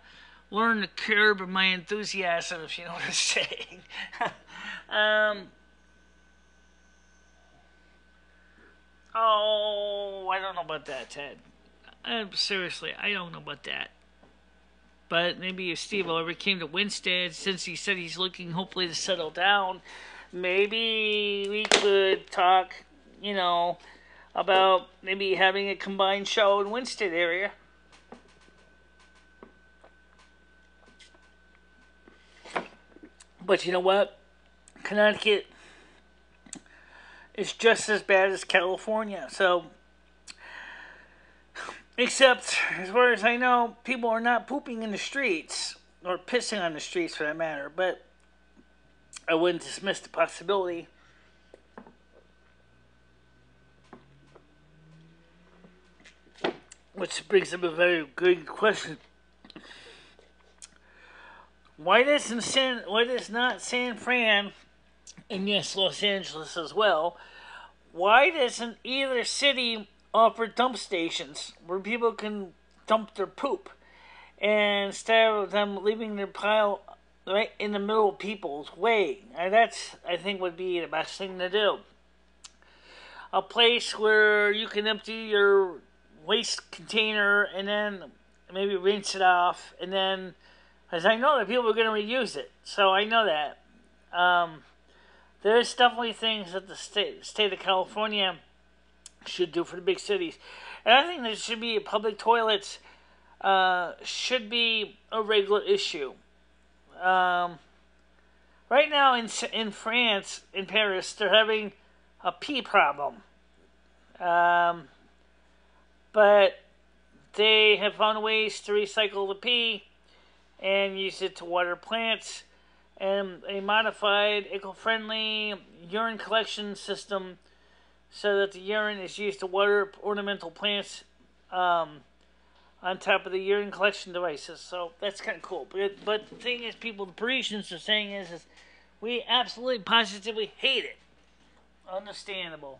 learn to curb my enthusiasm, if you know what I'm saying. Oh, I don't know about that, Ted. Seriously, I don't know about that. But maybe if Steve-O ever came to Winstead, since he said he's looking hopefully to settle down, maybe we could talk, you know, about maybe having a combined show in Winstead area. But you know what? Connecticut is just as bad as California. So, except, as far as I know, people are not pooping in the streets, or pissing on the streets for that matter. But I wouldn't dismiss the possibility. which brings up a very good question. Why does not San Fran, and yes, Los Angeles as well, why doesn't either city offer dump stations where people can dump their poop, and instead of them leaving their pile right in the middle of people's way? And that's, I think, would be the best thing to do. A place where you can empty your waste container and then maybe rinse it off, and then, because I know that people are going to reuse it, so I know that. There's definitely things that the state of California should do for the big cities. And I think there should be public toilets, should be a regular issue. Right now in France, in Paris, they're having a pee problem. But they have found ways to recycle the pee and use it to water plants, and a modified eco-friendly urine collection system so that the urine is used to water ornamental plants on top of the urine collection devices. So that's kind of cool. But the thing is, the Parisians are saying is we absolutely positively hate it. Understandable.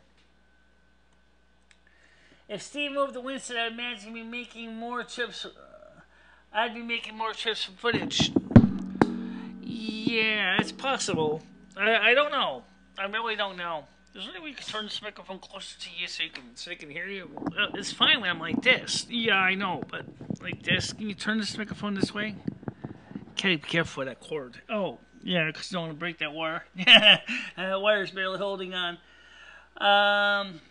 If Steve moved to Winston, I'd imagine he'd be making more trips. I'd be making more trips for footage. Yeah, it's possible. I don't know. I really don't know. Is there any way you can turn this microphone closer to you so they can hear you? It's fine when I'm like this. Yeah, I know, but like this. Can you turn this microphone this way? Okay, be careful with that cord. Oh, yeah, because you don't want to break that wire. Yeah, the wire's barely holding on. I'm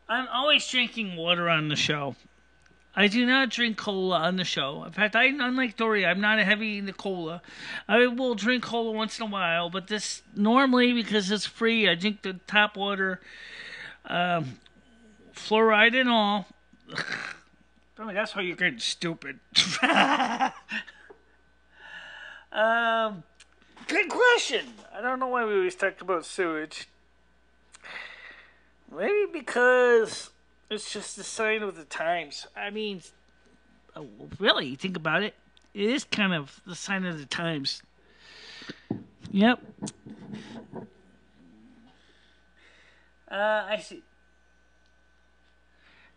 always drinking water on the show. I do not drink cola on the show. In fact, unlike Dory, I'm not a heavy into cola. I will drink cola once in a while, but this normally, because it's free, I drink the tap water, fluoride and all. I mean, that's why you're getting stupid. Good question. I don't know why we always talk about sewage. Maybe because it's just a sign of the times. I mean, really, think about it. It is kind of the sign of the times. Yep. I see.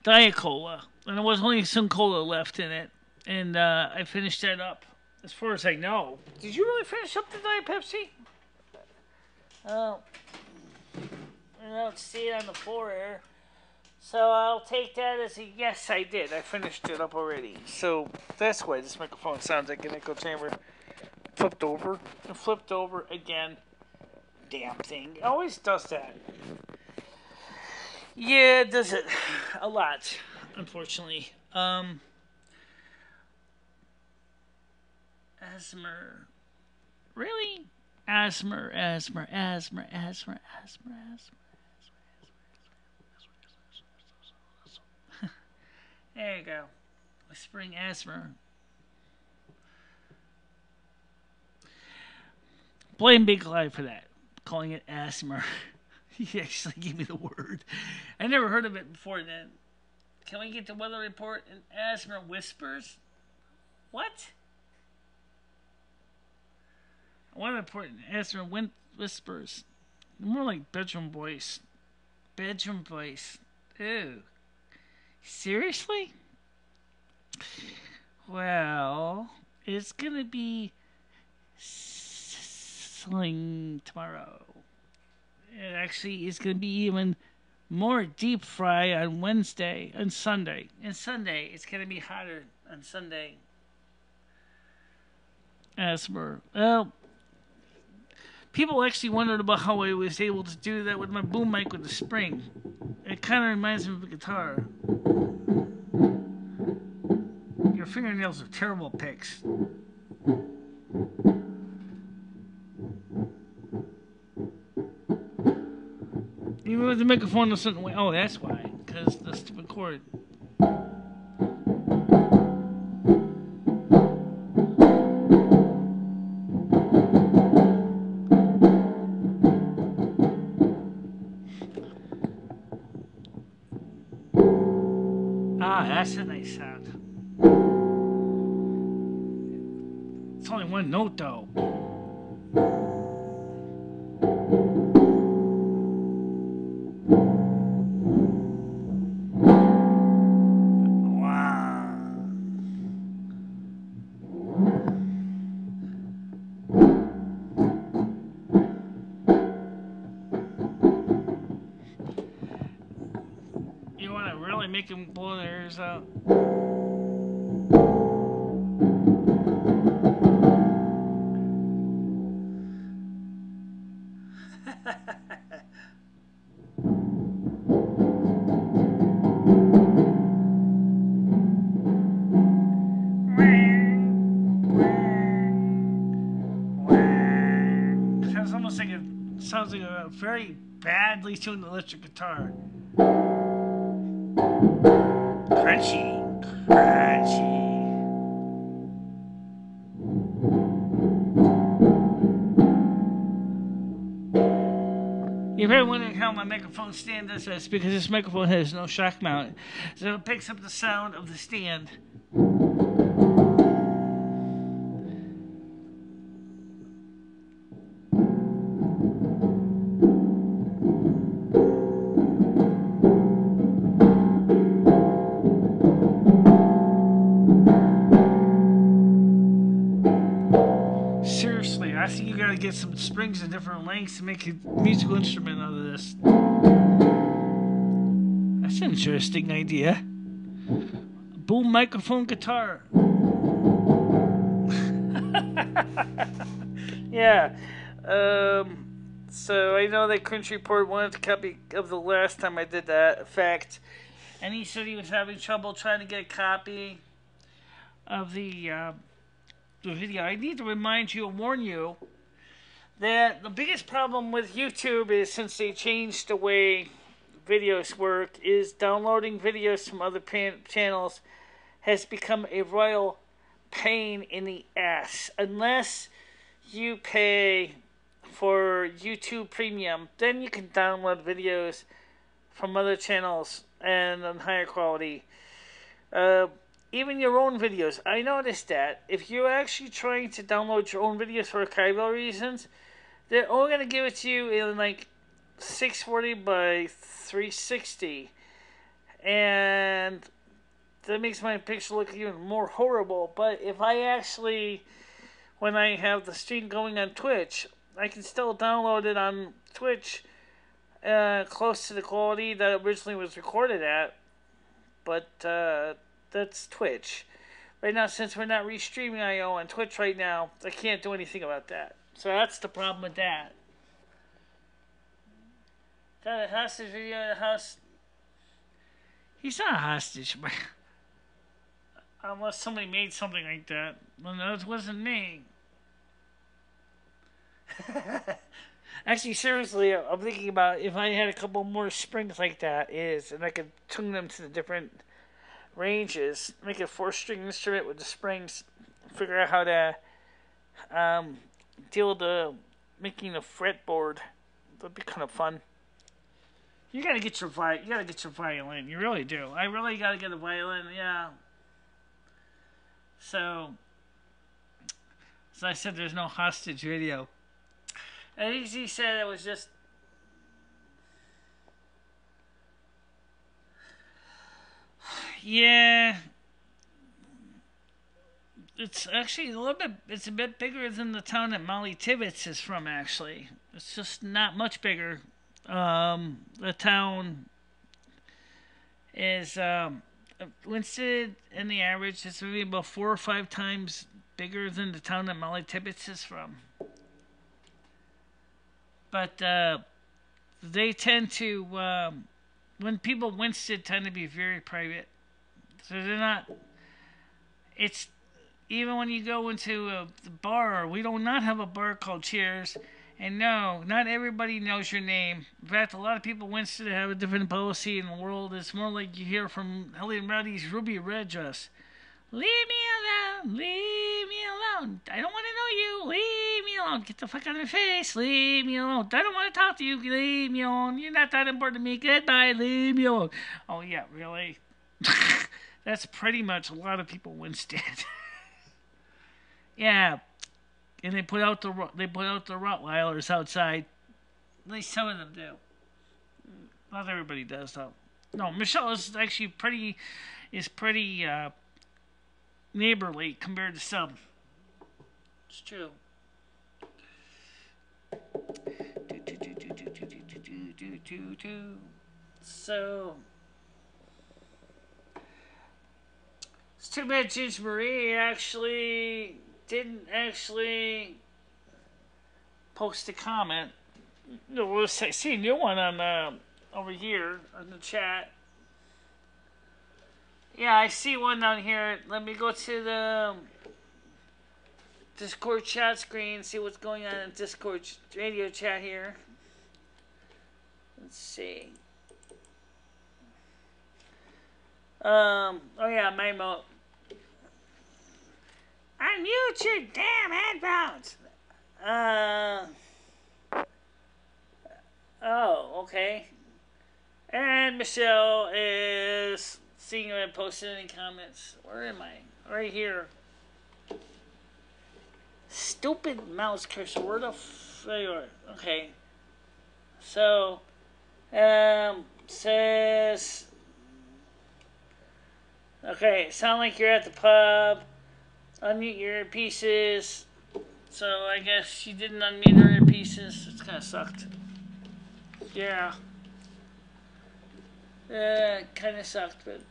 Diet Cola. And there was only some cola left in it. And I finished that up. As far as I know. Did you really finish up the Diet Pepsi? Oh. I don't see it on the floor here. So I'll take that as a yes, I did. I finished it up already. So that's why this microphone sounds like an echo chamber. Flipped over. And flipped over again. Damn thing. It always does that. Yeah, it does it. A lot, unfortunately. Asthma. Really? Asthma. There you go. Whispering asthma. Blame Big Live for that. Calling it asthma. He actually gave me the word. I never heard of it before then. Can we get the weather report and asthma whispers? What? I want to report an asthma whispers. More like bedroom voice. Bedroom voice. Ew. Seriously? Well, it's gonna be sling tomorrow. It actually is gonna be even more deep fry on Wednesday and Sunday. And Sunday, it's gonna be hotter on Sunday. Asthma. Well, people actually wondered about how I was able to do that with my boom mic with the spring. It kind of reminds me of a guitar. Your fingernails are terrible picks. Even with the microphone a certain way. Oh, that's why. Because the stupid cord. It's only one note, though. You want to really make them blow their ears out? Sounds like a very badly tuned electric guitar. Crunchy. You're probably wondering how my microphone stand does this, because this microphone has no shock mount. So it picks up the sound of the stand. Seriously, I think you gotta get some springs in different lengths to make a musical instrument out of this. That's an interesting idea. Boom microphone guitar. Yeah. So I know that Country Report wanted a copy of the last time I did that effect, and he said he was having trouble trying to get a copy of the video. I need to remind you and warn you that the biggest problem with YouTube is, since they changed the way videos work, is downloading videos from other channels has become a royal pain in the ass. Unless you pay for YouTube Premium, then you can download videos from other channels and on higher quality. Even your own videos. I noticed that if you're actually trying to download your own videos for archival reasons, they're only going to give it to you in like 640 by 360. And that makes my picture look even more horrible. But if I actually, when I have the stream going on Twitch, I can still download it on Twitch close to the quality that originally was recorded at. But that's Twitch. Right now, since we're not restreaming I.O. on Twitch right now, I can't do anything about that. So that's the problem with that. Got a hostage video in the house. He's not a hostage, but unless somebody made something like that. Well, no, it wasn't me. Actually, seriously, I'm thinking about if I had a couple more springs like that, and I could tune them to the different ranges, make a 4-string instrument with the springs, figure out how to deal with making a fretboard. That'd be kind of fun. You gotta get your violin. You really do. I really gotta get a violin. Yeah. So as I said, there's no hostage video. And he said it was just. Yeah. It's actually it's a bit bigger than the town that Molly Tibbetts is from, actually. It's just not much bigger. The town is, Winston, in the average, it's maybe about 4 or 5 times bigger than the town that Molly Tibbetts is from. But, they tend to, when people in Winston tend to be very private. So they're not, it's, even when you go into the bar, we do not have a bar called Cheers. And no, not everybody knows your name. In fact, a lot of people in Winston have a different policy in the world. It's more like you hear from Helly and Rowdy's Ruby Red Dress. Leave me alone, leave me alone. I don't want to know you, leave me alone. Get the fuck out of my face, leave me alone. I don't want to talk to you, leave me alone. You're not that important to me, goodbye, leave me alone. Oh yeah, really? That's pretty much a lot of people in Winston. Yeah, and they put out the Rottweilers outside. At least some of them do. Not everybody does though. No, Michelle is actually pretty neighborly compared to some. It's true. So it's too bad Ginger Marie actually didn't post a comment. No, we'll see a new one on over here on the chat. Yeah, I see one down here. Let me go to the Discord chat screen, see what's going on in Discord radio chat here. Let's see. Oh yeah, my remote. Unmute your damn headphones. Oh, okay. And Michelle is seeing if I posted any comments. Where am I? Right here. Stupid mouse cursor. Where the there you are. Okay. So, says. Okay, sound like you're at the pub. Unmute your earpieces. So I guess she didn't unmute her earpieces. It's kind of sucked. Yeah. Kind of sucked, but.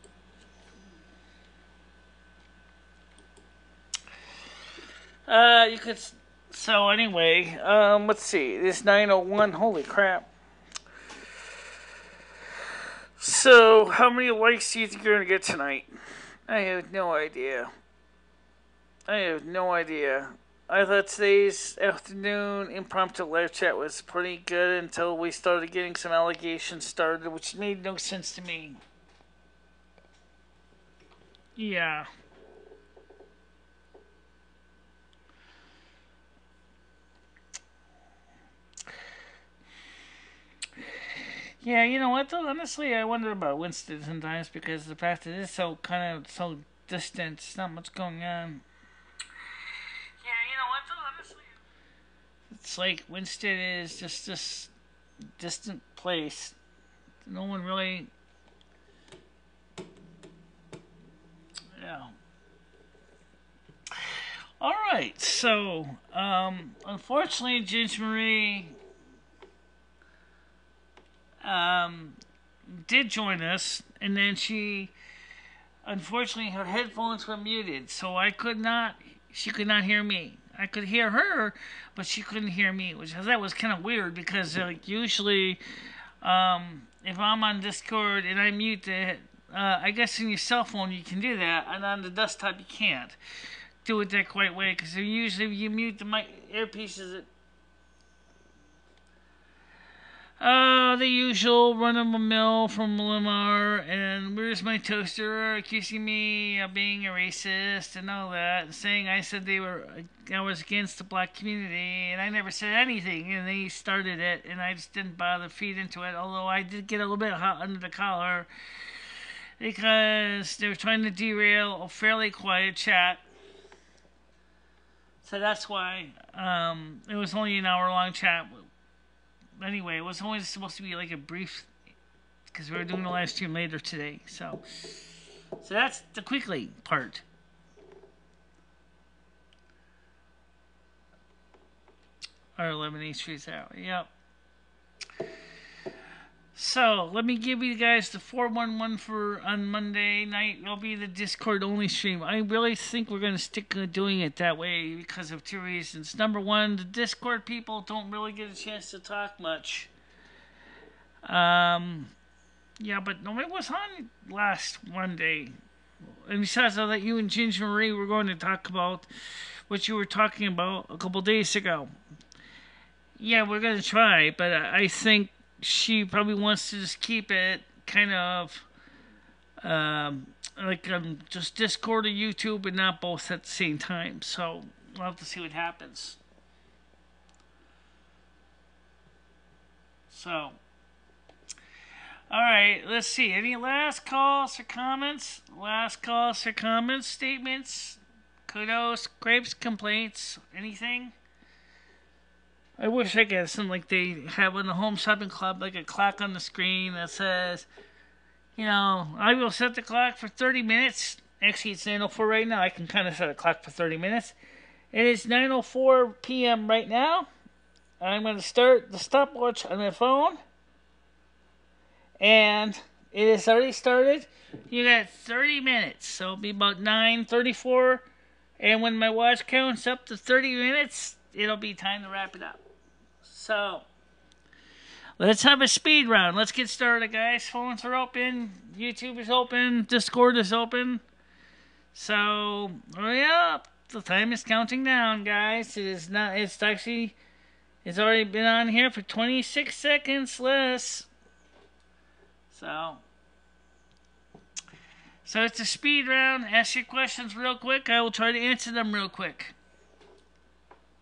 You could. So anyway, let's see. This 901. Holy crap. So, how many likes do you think you're going to get tonight? I have no idea. I thought today's afternoon impromptu live chat was pretty good until we started getting some allegations started, which made no sense to me. Yeah. Yeah, you know what though? Honestly, I wonder about Winston sometimes because the fact that it's so distant, there's not much going on. Yeah, you know what though? Honestly, it's like Winston is just this distant place. No one really. Yeah. All right, so unfortunately, Ginger Marie did join us, and then unfortunately her headphones were muted, so she could not hear me. I could hear her, but she couldn't hear me, that was kind of weird because usually if I'm on Discord and I mute I guess in your cell phone you can do that, and on the desktop you can't do it that quite way because usually you mute the earpieces. The usual run-of-the-mill from Lamar, and where's my toaster accusing me of being a racist and all that, and saying I said I was against the black community, and I never said anything, and they started it, and I just didn't bother to feed into it, although I did get a little bit hot under the collar, because they were trying to derail a fairly quiet chat. So that's why, it was only an hour-long chat. Anyway, it was only supposed to be like a brief, because we were doing the live stream later today. So that's the quickly part. R11 H3's out. Yep. So let me give you guys the 411 for on Monday night. It'll be the Discord only stream. I really think we're going to stick to doing it that way because of two reasons. Number one, the Discord people don't really get a chance to talk much. Yeah, but nobody was on last Monday. And besides all that, you and Ginger Marie were going to talk about what you were talking about a couple days ago. Yeah, we're going to try, but I think she probably wants to just keep it kind of just Discord or YouTube and not both at the same time. So we'll have to see what happens. So, alright, let's see. Any last calls or comments? Statements? kudos, grapes, complaints, anything? I wish I could something like they have in the Home Shopping Club, like a clock on the screen that says, I will set the clock for 30 minutes. Actually, it's 9:04 right now. I can kind of set a clock for 30 minutes. It is 9:04 p.m. right now. I'm going to start the stopwatch on my phone. And it has already started. You got 30 minutes. So it'll be about 9:34. And when my watch counts up to 30 minutes, it'll be time to wrap it up. So, let's have a speed round. Let's get started, guys. Phones are open. YouTube is open. Discord is open. So, hurry up. The time is counting down, guys. It's already been on here for 26 seconds less. So it's a speed round. Ask your questions real quick. I will try to answer them real quick.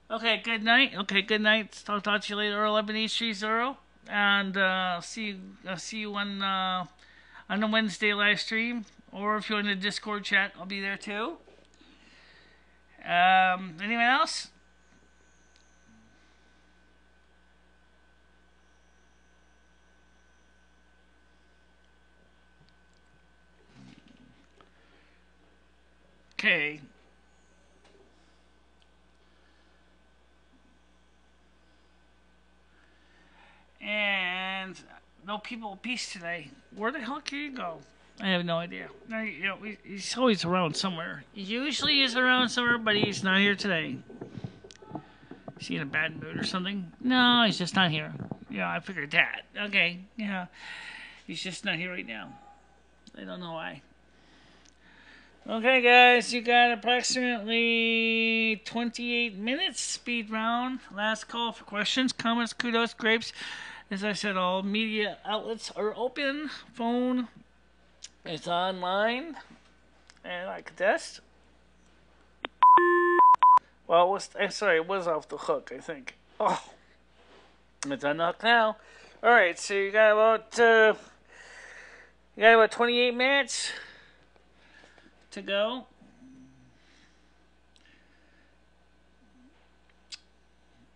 Okay, good night. I'll talk to you later. 11H30. And I'll see you on the Wednesday live stream. Or if you're in the Discord chat, I'll be there too. Anyone else? Okay. And no people of peace today. Where the hell can you go? I have no idea. He's always around somewhere. He usually is around somewhere, but he's not here today. Is he in a bad mood or something? No, he's just not here. Yeah, I figured that. Okay, yeah. He's just not here right now. I don't know why. Okay, guys, you got approximately 28 minutes speed round. Last call for questions, comments, kudos, grapes. As I said, all media outlets are open. Phone is online, and I can test. Well, it was off the hook, I think. Oh, it's unhooked now. All right, so you got about 28 minutes to go.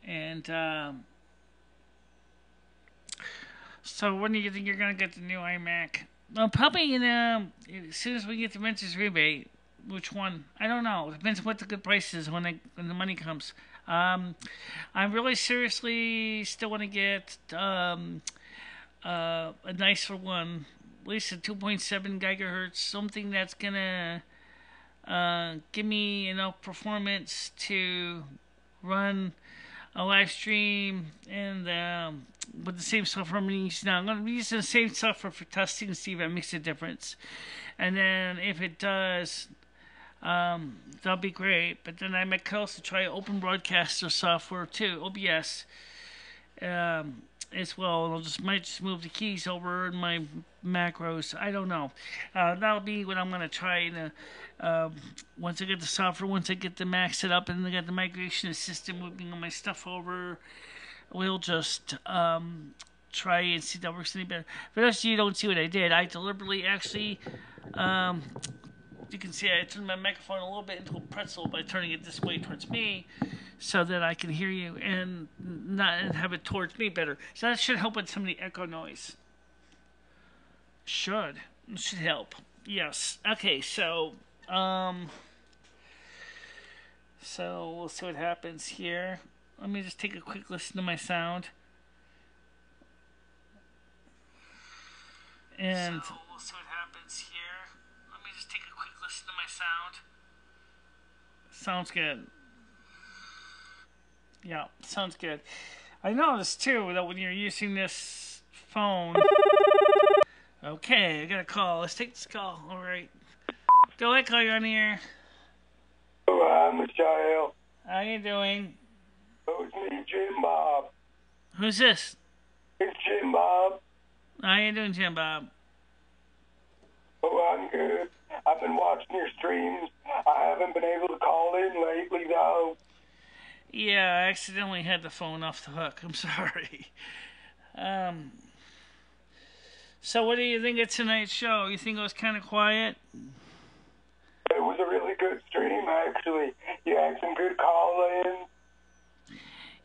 And so when do you think you're gonna get the new iMac? Well, probably as soon as we get the renters rebate. Which one? I don't know. It depends what the good price is when the money comes. I really seriously still want to get a nicer one, at least a 2.7 gigahertz, something that's gonna give me enough performance to run a live stream and with the same software I'm using now. I'm going to be using the same software for testing and see if it makes a difference. And then if it does, that'll be great. But then I might also try Open Broadcaster software too, OBS, as well. And might just move the keys over in my macros. I don't know. That'll be what I'm going to try. Once I get the software, once I get the Mac set up, and I got the migration assistant moving all my stuff over, we'll just try and see if that works any better. For those of you who don't see what I did, I deliberately actually, you can see I turned my microphone a little bit into a pretzel by turning it this way towards me, so that I can hear you and not have it towards me better. So that should help with some of the echo noise. It should help. Yes. Okay. So we'll see what happens here. Let me just take a quick listen to my sound. And we'll see what happens here. Let me just take a quick listen to my sound. Sounds good. Yeah, sounds good. I noticed too that when you're using this phone. Okay, I got a call. Let's take this call. All right. Go ahead, call you on the air. Oh, hi, Michele. How you doing? Oh, it's me, Jim Bob. Who's this? It's Jim Bob. How you doing, Jim Bob? Oh, I'm good. I've been watching your streams. I haven't been able to call in lately, though. Yeah, I accidentally had the phone off the hook. I'm sorry. So what do you think of tonight's show? You think it was kind of quiet? It was a really good stream, actually. You had some good call-ins.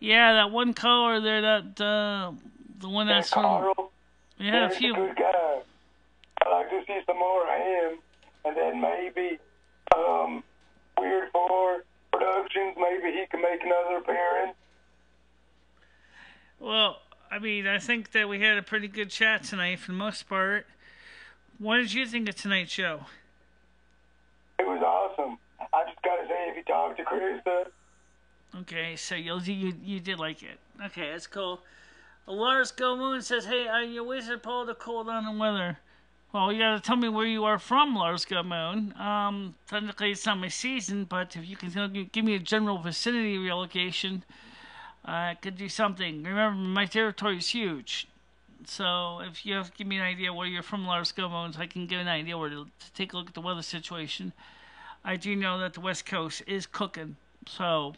Yeah, that one caller there, the one that's from... Carl. Yeah, a He's few... a good guy. I'd like to see some more of him. And then maybe, Weird 4 Productions, maybe he can make another appearance. Well, I mean, I think that we had a pretty good chat tonight for the most part. What did you think of tonight's show? It was awesome. I just gotta say, if you talk to Krista... Okay, so you did like it. Okay, that's cool. Lars Go Moon says, hey, are you Wizard Paul to cool down the weather? Well, you gotta tell me where you are from, Lars Go Moon. Technically it's not my season, but if you can give me a general vicinity relocation, I could do something. Remember, my territory is huge. So if you have to give me an idea where you're from, Lars Go Moon, so I can get an idea where to take a look at the weather situation. I do know that the West Coast is cooking, so...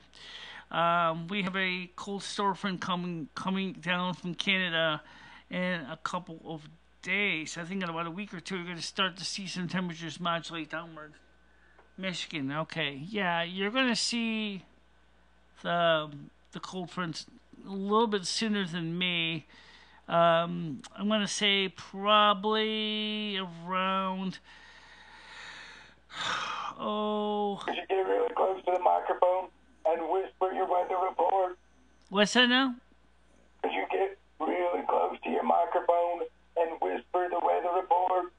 we have a cold storefront coming down from Canada in a couple of days. I think in about a week or two, we're going to start to see some temperatures modulate downward. Michigan, okay. Yeah, you're going to see the cold fronts a little bit sooner than me. I'm going to say probably around... Oh... You should get really close to the microphone and whisper your weather report. What's that now? Could you get really close to your microphone and whisper the weather report?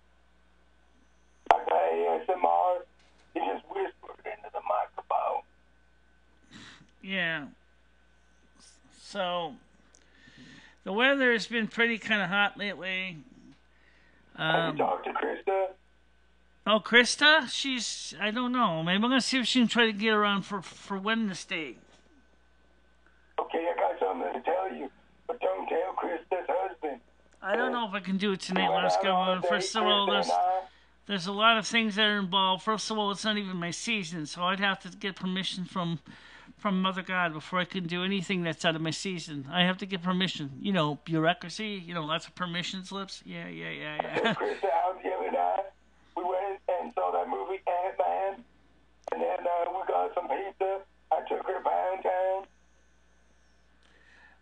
Like the ASMR, you just whisper it into the microphone. Yeah. So, the weather has been pretty kind of hot lately. Have you talked to Krista? Oh, Krista? She's, I don't know. Maybe I'm going to see if she can try to get around for Wednesday. Okay, I got something to tell you, but don't tell Krista's husband. I don't know if I can do it tonight. Let's go on. First of all, there's a lot of things that are involved. First of all, it's not even my season, so I'd have to get permission from Mother God before I can do anything that's out of my season. I have to get permission. You know, bureaucracy, lots of permission slips. Yeah. Krista out the other night. We went and saw that movie Ant-Man, and then we got some pizza. I took her to Pound Town.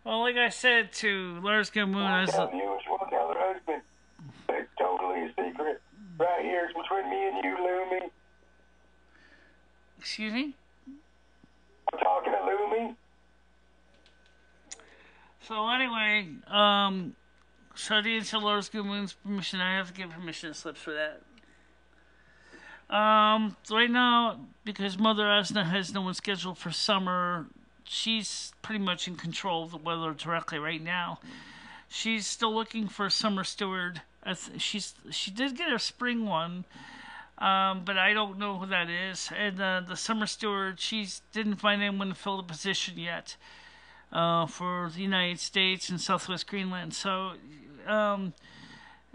Well, like I said to Lars Go Moon, I tell you and she won't tell her husband. It's totally a secret. Right here, it's between me and you, Lumi. Excuse me? I'm talking to Lumi. So anyway, so to answer Lars Go Moon's permission, I have to give permission slips for that. Right now, because Mother Asna has no one scheduled for summer, she's pretty much in control of the weather directly right now. She's still looking for a summer steward. She did get her spring one, but I don't know who that is. And the summer steward, she didn't find anyone to fill the position yet for the United States and Southwest Greenland. So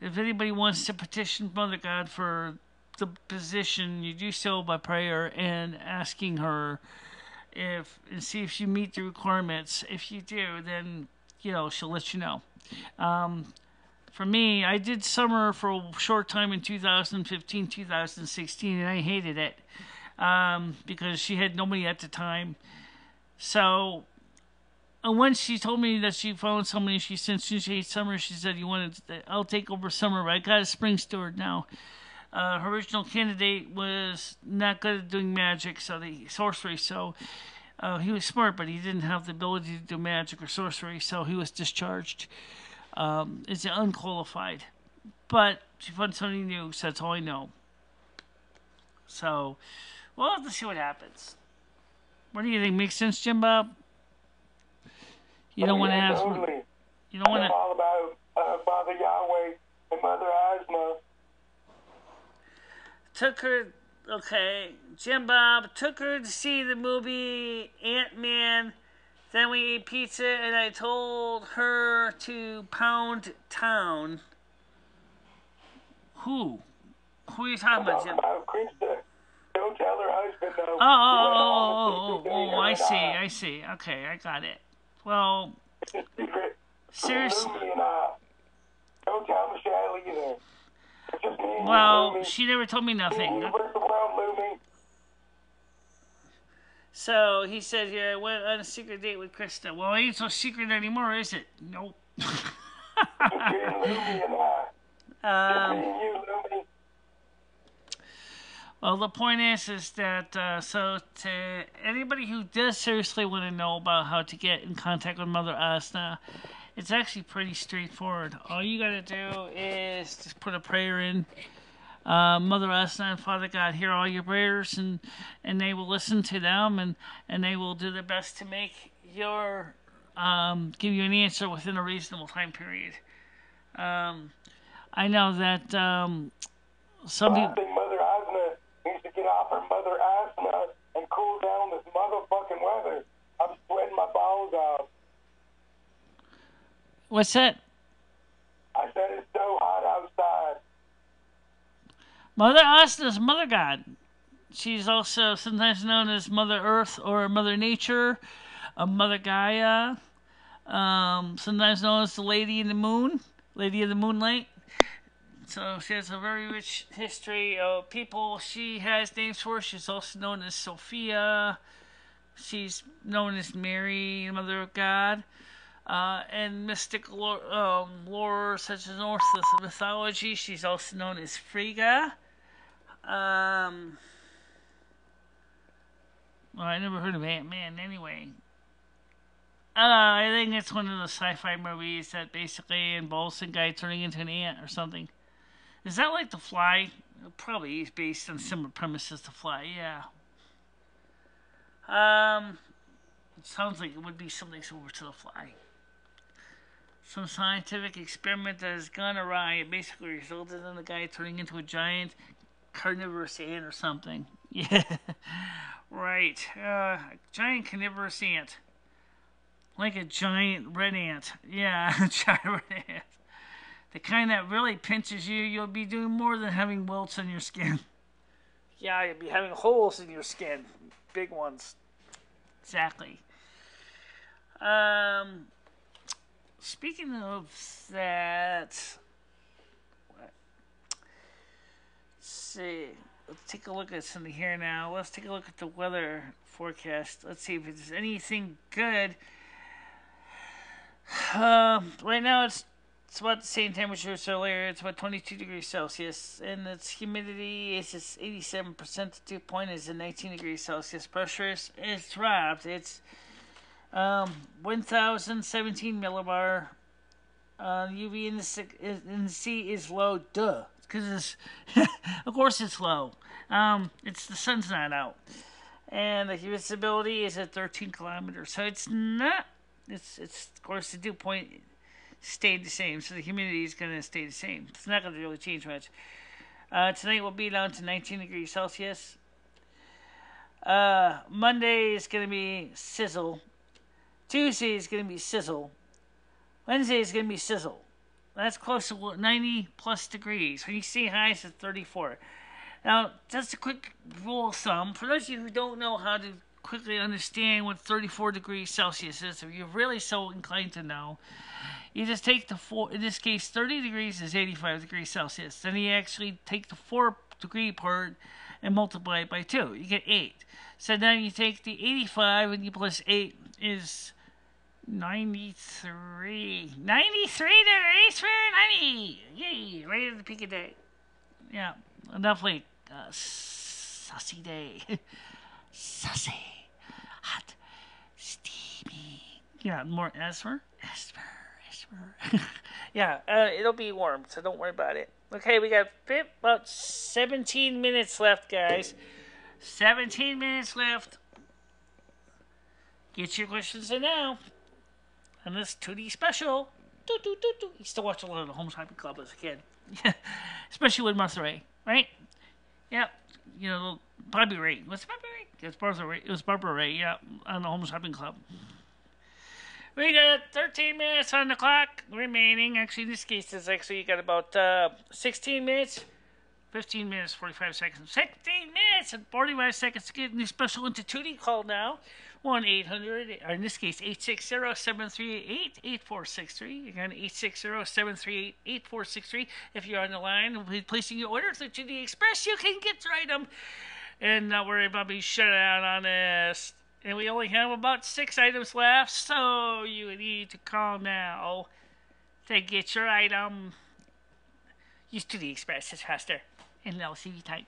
if anybody wants to petition Mother God for the position, you do so by prayer and asking her and see if you meet the requirements. If you do, then she'll let you know. For me, I did summer for a short time in 2015, 2016, and I hated it because she had nobody at the time. So when she told me that she found somebody, since she hates summer, she said, I'll take over summer, but I got a spring steward now. Her original candidate was not good at doing magic, sorcery, so he was smart, but he didn't have the ability to do magic or sorcery, so he was discharged. Is unqualified. But she found something new, so that's all I know. So, we'll have to see what happens. What do you think? Makes sense, Jim Bob? You don't want to ask... Totally. You don't want to... I'm all about Father Yahweh and Mother Asma. Jim Bob took her to see the movie Ant-Man. Then we ate pizza, and I told her to Pound Town. Who? Who are you talking about, Jim? Krista. Don't tell her husband, though. Oh, I see. Okay, I got it. Well, seriously. Don't tell Michele either. It's just me and well, you, she never told me nothing. You versus the world, Lumi. So he said here, I went on a secret date with Krista. Well, it ain't so secret anymore, is it? Nope. Between Lumi and I. Between you, Lumi. Well, the point is that, so to anybody who does seriously want to know about how to get in contact with Mother Asna, it's actually pretty straightforward. All you gotta do is just put a prayer in. Mother Asna and Father God hear all your prayers, and they will listen to them, and they will do their best to make your, give you an answer within a reasonable time period. I know that, some people... I think Mother Asna needs to get off her Mother Asna and cool down this motherfucking weather. I'm sweating my balls out. What's that? I said it's so hot outside. Mother Asna's Mother God. She's also sometimes known as Mother Earth or Mother Nature, Mother Gaia, sometimes known as the Lady in the Moon, Lady of the Moonlight. So she has a very rich history of people she has names for. She's also known as Sophia. She's known as Mary, Mother of God. And mystical lore such as Norse mythology, she's also known as Frigga. Well, I never heard of Ant-Man anyway. I think it's one of the sci-fi movies that basically involves some guy turning into an ant or something. Is that like The Fly? It probably is based on similar premises to Fly, yeah. It sounds like it would be something similar to The Fly. Some scientific experiment that has gone awry. It basically resulted in the guy turning into a giant carnivorous ant or something. Yeah, right. A giant carnivorous ant. Like a giant red ant. Yeah, a giant red ant. The kind that really pinches you. You'll be doing more than having welts on your skin. Yeah, you'll be having holes in your skin. Big ones. Exactly. Speaking of that, let's see. Let's take a look at something here now. Let's take a look at the weather forecast. Let's see if there's anything good. Right now it's about the same temperature as earlier. It's about 22 degrees Celsius, and its humidity is just 87%. The dew point is at 19 degrees Celsius. Pressure is dropped. It's 1,017 millibar. UV in the sea is low. Duh, because it's of course it's low. It's the sun's not out, and the visibility is at 13 kilometers. So it's not. It's of course the dew point stayed the same, so the humidity is going to stay the same. It's not going to really change much. Tonight will be down to 19 degrees Celsius. Monday is going to be sizzle. Tuesday is going to be sizzle. Wednesday is going to be sizzle. That's close to 90 plus degrees. When you see highs at 34. Now, just a quick rule of thumb. For those of you who don't know how to quickly understand what 34 degrees Celsius is, if you're really so inclined to know, you just take the 4, in this case 30 degrees is 85 degrees Celsius. Then you actually take the 4 degree part and multiply it by 2. You get 8. So then you take the 85 and you plus 8 is 93. 93 degrees Fahrenheit! Yay! Right at the peak of day. Yeah, definitely a sussy day. Sussy. Hot. Steamy. Yeah, more Esper. Yeah, it'll be warm, so don't worry about it. Okay, we got about 17 minutes left, guys. 17 minutes left. Get your questions in now. On this 2D special. Used to watch a lot of the Home Shopping Club as a kid. Especially with Martha Ray, right? Yeah. You know, Bobby Ray. What's Bobby Ray? It was Barbara Ray, yeah, on the Home Shopping Club. We got 13 minutes on the clock remaining. Actually, in this case, you got about 16 minutes. 15 minutes, 45 seconds. 16 minutes and 45 seconds to get a new special into 2D call now. 1-800, or in this case, 860-738-8463. Again, 860-738-8463. If you're on the line and placing your order through 2D Express, you can get to item. And not worry about being shut out on this. And we only have about 6 items left, so you need to call now to get your item. Used to the Express, it's faster. And LCD type.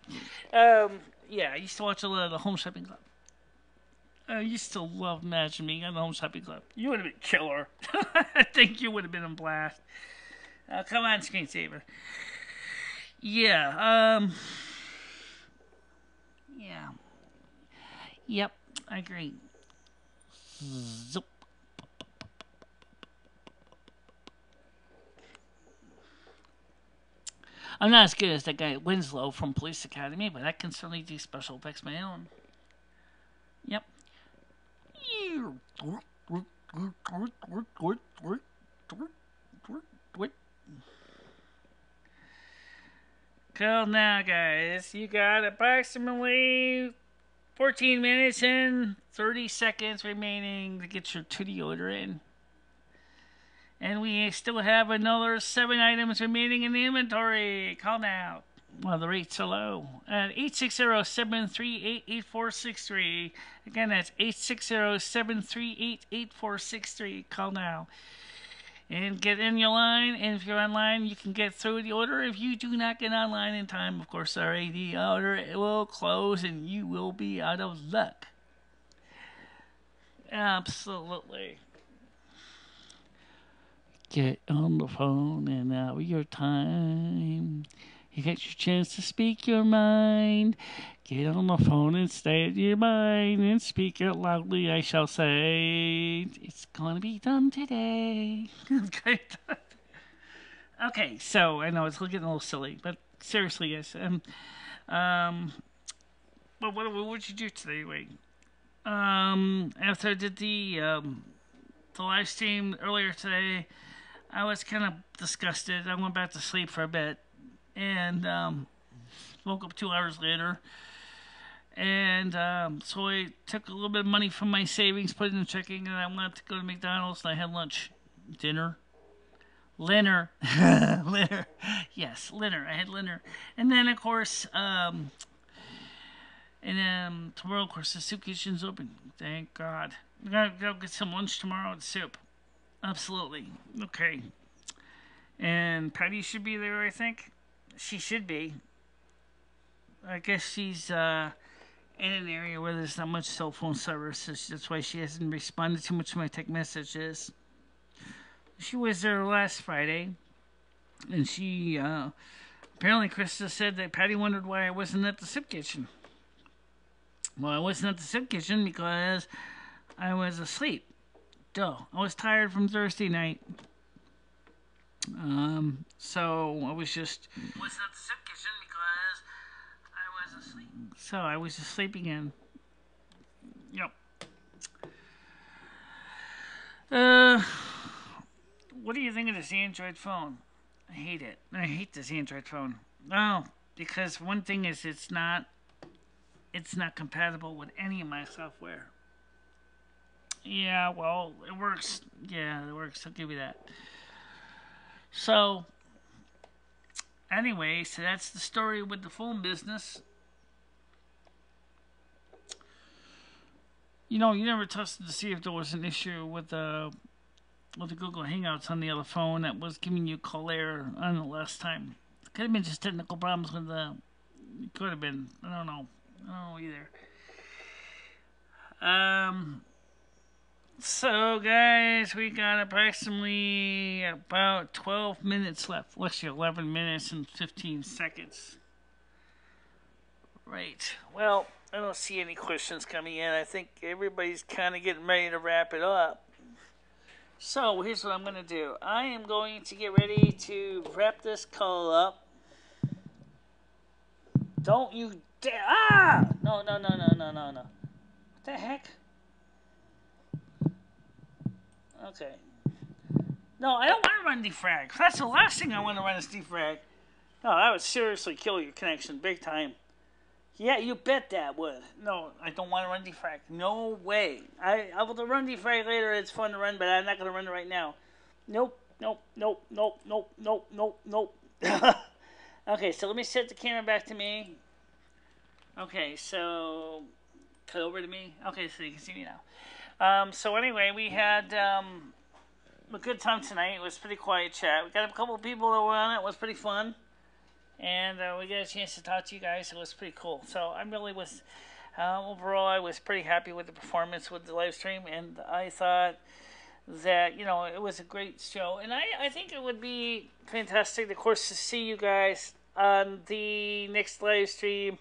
Yeah, I used to watch a lot of the Home Shopping Club. I used to love Imagine Me on the Home Shopping Club. You would have been killer. I think you would have been a blast. Come on, screensaver. Yeah, yeah. Yep, I agree. Zoop. I'm not as good as that guy Winslow from Police Academy, but I can certainly do special effects my own. Yep. Cool now, guys. You got approximately 14 minutes and 30 seconds remaining to get your 2D order in. And we still have another 7 items remaining in the inventory. Call now. Well, the rates are low. At 860-738-8463. Again, that's 860-738-8463. Call now. And get in your line. And if you're online, you can get through the order. If you do not get online in time, of course, sorry, the order will close and you will be out of luck. Absolutely. Get on the phone and now your time. You get your chance to speak your mind. Get on the phone and state your mind and speak it loudly. I shall say, it's gonna be done today. Okay, so I know it's getting a little silly, but seriously, yes. But what would you do today, anyway? After I did the live stream earlier today, I was kind of disgusted. I went back to sleep for a bit and woke up 2 hours later. And so I took a little bit of money from my savings, put it in checking, and I went to go to McDonald's and I had lunch. Dinner. Dinner. Yes, dinner. I had dinner. And then, of course, tomorrow, of course, the soup kitchen's open. Thank God. I'm going to go get some lunch tomorrow at soup. Absolutely. Okay. And Patty should be there, I think. She should be. I guess she's in an area where there's not much cell phone service. So that's why she hasn't responded too much to my text messages. She was there last Friday. And she, apparently Krista said that Patty wondered why I wasn't at the soup kitchen. Well, I wasn't at the soup kitchen because I was asleep. Duh. I was tired from Thursday night. So I was just wasn't at the soup kitchen because I was asleep. So I was just sleeping in. Yep. What do you think of this Android phone? I hate it. I hate this Android phone. Oh, because one thing is it's not compatible with any of my software. Yeah, well, it works. Yeah, it works. I'll give you that. So, anyway, so that's the story with the phone business. You know, you never tested to see if there was an issue with the Google Hangouts on the other phone that was giving you call error on the last time. It could have been just technical problems with the. It could have been. I don't know either. So, guys, we got approximately about 12 minutes left. Well, actually, 11 minutes and 15 seconds. Right. Well, I don't see any questions coming in. I think everybody's kind of getting ready to wrap it up. So, here's what I'm going to do. I am going to get ready to wrap this call up. Don't you dare. Ah! No. What the heck? Okay. No, I don't want to run defrag. That's the last thing I want to run is defrag. No, that would seriously kill your connection big time. Yeah, you bet that would. No, I don't want to run defrag. No way. I will run defrag later. It's fun to run, but I'm not going to run it right now. Nope. Okay, so let me set the camera back to me. Okay, so cut over to me? Okay, so you can see me now. So anyway, we had a good time tonight. It was a pretty quiet chat. We got a couple of people that were on it. It was pretty fun. And we got a chance to talk to you guys. It was pretty cool. So I really was, overall, I was pretty happy with the performance with the live stream. And I thought that, you know, it was a great show. And I think it would be fantastic, of course, to see you guys on the next live stream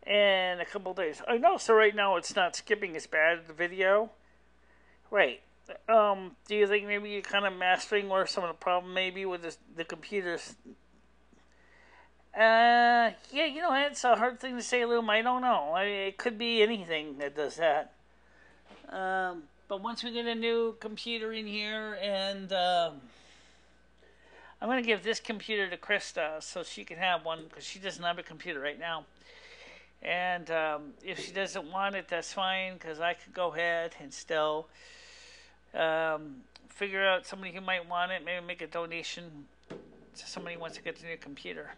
in a couple of days. I know, so right now it's not skipping as bad, the video. Right. Do you think maybe you're kind of mastering where some of the problem maybe with the computers? Yeah, you know, it's a hard thing to say, Loom. I don't know. It could be anything that does that. But once we get a new computer in here, and I'm going to give this computer to Krista so she can have one, because she doesn't have a computer right now. And if she doesn't want it, that's fine, because I could go ahead and still figure out somebody who might want it, maybe make a donation to somebody who wants to get the new computer.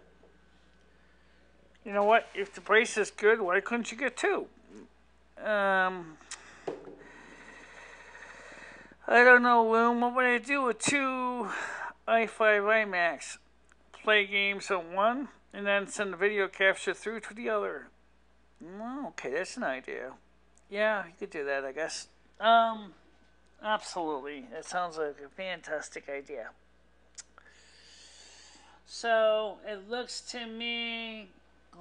You know what? If the price is good, why couldn't you get two? I don't know, Loom. What would I do with two i5 iMacs? Play games on one, and then send the video capture through to the other. Okay, that's an idea. Yeah, you could do that, I guess. Absolutely. That sounds like a fantastic idea. So, it looks to me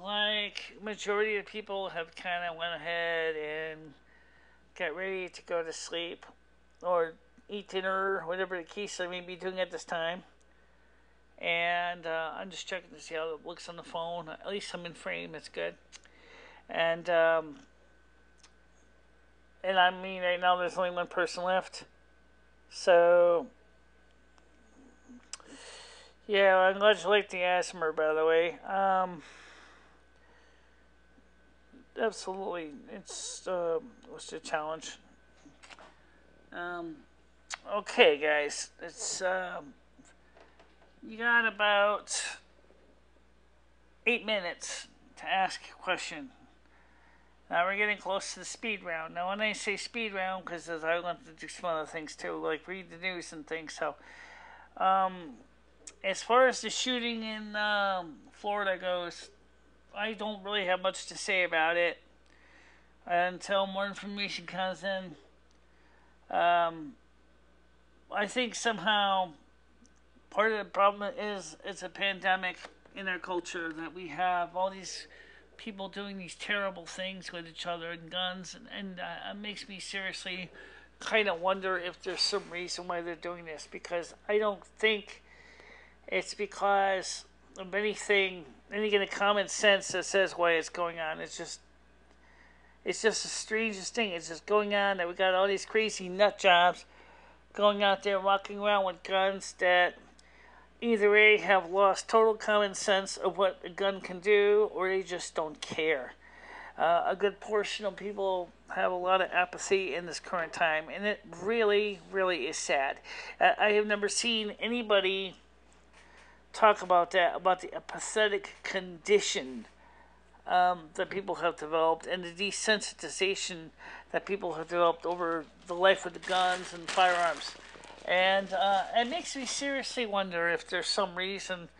like majority of people have kind of went ahead and got ready to go to sleep or eat dinner, whatever the case I may be doing at this time. And I'm just checking to see how it looks on the phone. At least I'm in frame. That's good. And I mean, right now there's only one person left. So, yeah, I'm glad you like the asthma, by the way. Absolutely, it's a challenge. Okay, guys, it's you got about 8 minutes to ask a question. Now we're getting close to the speed round. Now when I say speed round, because I want to do some other things too, like read the news and things. So, as far as the shooting in Florida goes, I don't really have much to say about it until more information comes in. I think somehow part of the problem is it's a pandemic in our culture, that we have all these people doing these terrible things with each other and guns, and it makes me seriously kind of wonder if there's some reason why they're doing this, because I don't think it's because of anything, any kind of common sense that says why it's going on. It's just the strangest thing. It's just going on that we got all these crazy nut jobs going out there walking around with guns that either A, have lost total common sense of what a gun can do, or they just don't care. A good portion of people have a lot of apathy in this current time, and it really, really is sad. I have never seen anybody talk about that, about the pathetic condition that people have developed, and the desensitization that people have developed over the life of the guns and firearms. And it makes me seriously wonder if there's some reason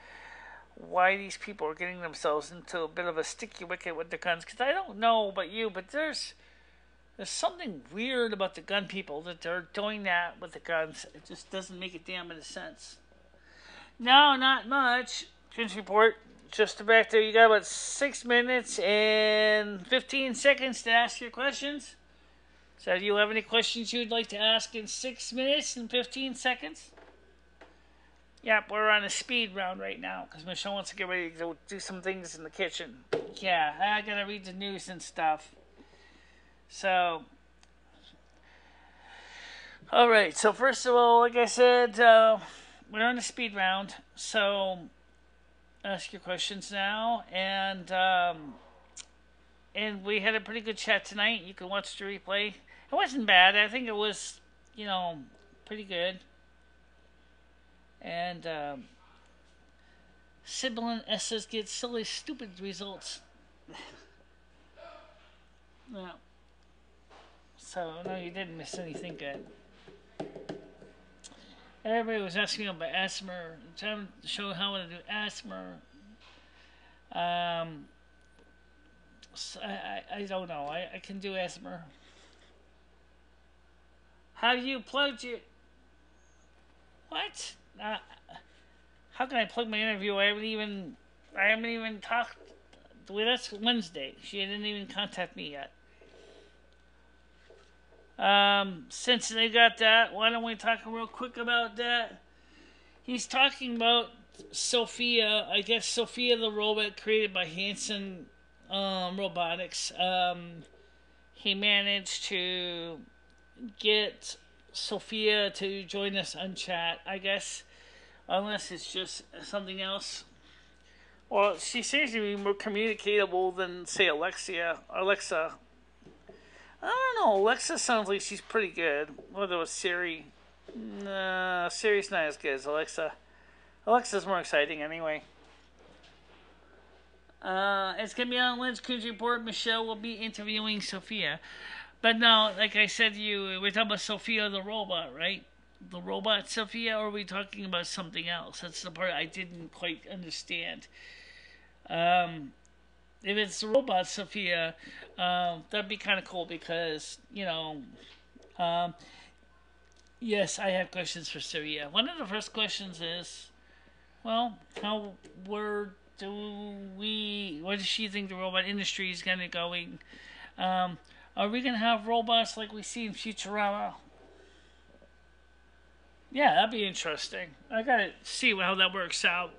why these people are getting themselves into a bit of a sticky wicket with the guns. Because I don't know about you, but there's something weird about the gun people, that they're doing that with the guns. It just doesn't make a damn bit of sense. No, not much. Finish report. Just the back there, you got about 6 minutes and 15 seconds to ask your questions. So do you have any questions you'd like to ask in 6 minutes and 15 seconds? Yep, we're on a speed round right now, because Michelle wants to get ready to do some things in the kitchen. Yeah, I gotta read the news and stuff. So, alright, so first of all, like I said, we're on a speed round, so ask your questions now, and we had a pretty good chat tonight. You can watch the replay. It wasn't bad. I think it was, you know, pretty good. And Sibyl S's get silly, stupid results. Yeah. So, no, you didn't miss anything good. Everybody was asking me about asthma. I'm trying to show how to do asthma. So I don't know. I can do asthma. Have you plugged your... What? How can I plug my interview? I haven't even talked... Well, that's Wednesday. She didn't even contact me yet. Since they got that, why don't we talk real quick about that? He's talking about Sophia. I guess Sophia the robot created by Hanson Robotics. He managed to get Sophia to join us on chat, I guess. Unless it's just something else. Well, she seems to be more communicatable than, say, Alexa. I don't know. Alexa sounds like she's pretty good. Whether it was Siri. Nah, Siri's not as good as Alexa. Alexa's more exciting anyway. It's going to be on Lynn's Cruise Report. Michelle will be interviewing Sophia. But now, like I said to you, we're talking about Sophia the robot, right? The robot Sophia, or are we talking about something else? That's the part I didn't quite understand. If it's the robot Sophia, that'd be kind of cool because, yes, I have questions for Sophia. One of the first questions is, well, what does she think the robot industry is going to going? Are we going to have robots like we see in Futurama? Yeah, that'd be interesting. I gotta see how that works out.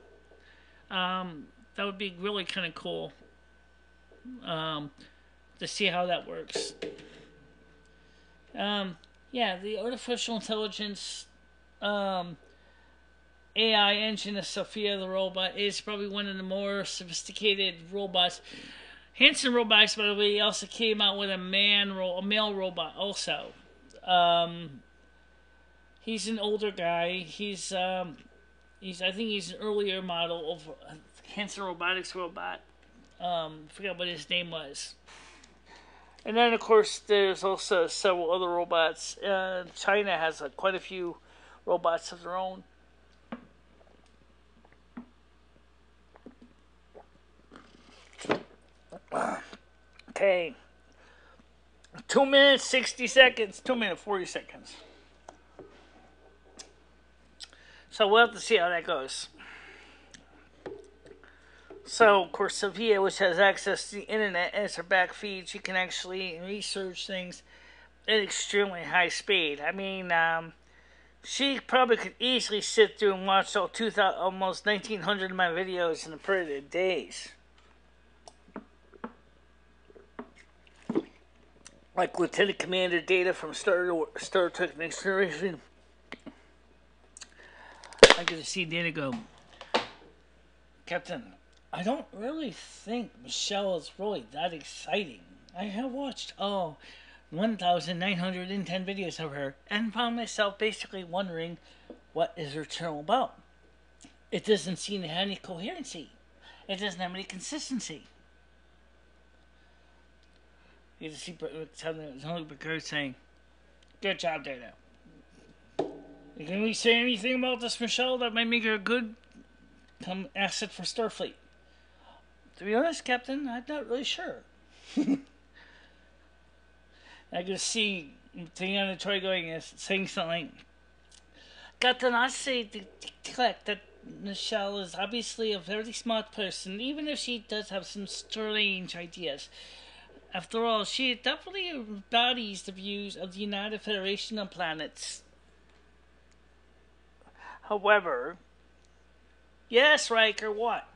That would be really kind of cool. To see how that works. Yeah, the artificial intelligence AI engine of Sophia the robot is probably one of the more sophisticated robots. Hanson Robotics, by the way, also came out with a male robot also. He's an older guy. I think he's an earlier model of Hanson Robotics robot. Forgot what his name was. And then, of course, there's also several other robots. China has quite a few robots of their own. Okay. 2 minutes, 60 seconds. 2 minutes, 40 seconds. So we'll have to see how that goes. So, of course, Sophia, which has access to the internet as her back feed, she can actually research things at extremely high speed. I mean, she probably could easily sit through and watch almost 1,900 of my videos in a period of days. Like Lieutenant Commander Data from Star Trek Next Generation. I get to see Data go, Captain, I don't really think Michelle is really that exciting. I have watched 1,910 videos of her and found myself basically wondering what is her channel about. It doesn't seem to have any coherency. It doesn't have any consistency. You get to see Tony Picard saying, good job, Data. Can we say anything about this, Michelle, that might make her a good asset for Starfleet? To be honest, Captain, I'm not really sure. I can see Tiana Troy saying something. Captain, I say that Michelle is obviously a very smart person, even if she does have some strange ideas. After all, she definitely embodies the views of the United Federation of Planets. However, yes, Riker, what?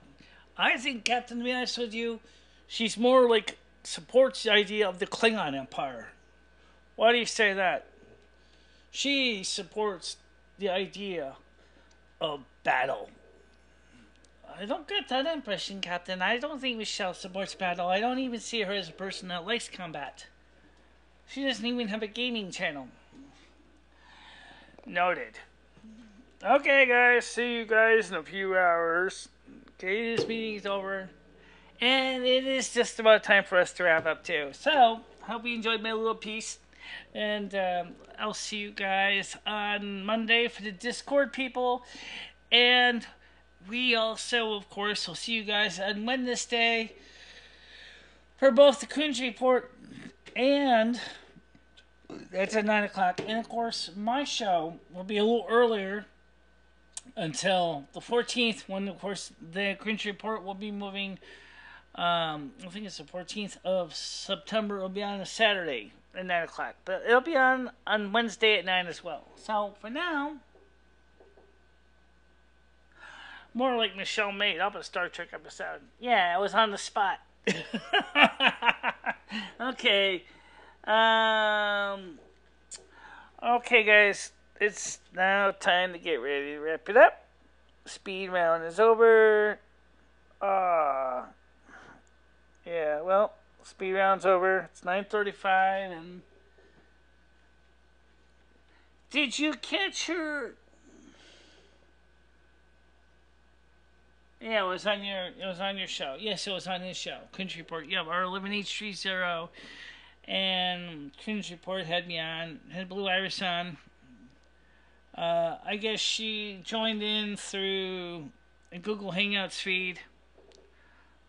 I think, Captain, to be honest with you, she's more like supports the idea of the Klingon Empire. Why do you say that? She supports the idea of battle. I don't get that impression, Captain. I don't think Michelle supports battle. I don't even see her as a person that likes combat. She doesn't even have a gaming channel. Noted. Okay, guys. See you guys in a few hours. Okay, this meeting's over. And it is just about time for us to wrap up, too. So, hope you enjoyed my little piece. And I'll see you guys on Monday for the Discord people. And we also, of course, will see you guys on Wednesday for both the Coons Report and that's at 9 o'clock. And, of course, my show will be a little earlier until the 14th when, of course, the Coons Report will be moving. I think it's the 14th of September. It'll be on a Saturday at 9 o'clock. But it'll be on Wednesday at 9 as well. So, for now, more like Michelle made up a Star Trek episode. Yeah, I was on the spot. Okay. Okay, guys. It's now time to get ready to wrap it up. Speed round is over. Yeah, well, speed round's over. It's 9:35, and did you catch her? Yeah, it was on your show. Yes, it was on his show. Coons Report. Yeah, R11H30, and Coons Report had me on. Had Blue Iris on. I guess she joined in through a Google Hangouts feed.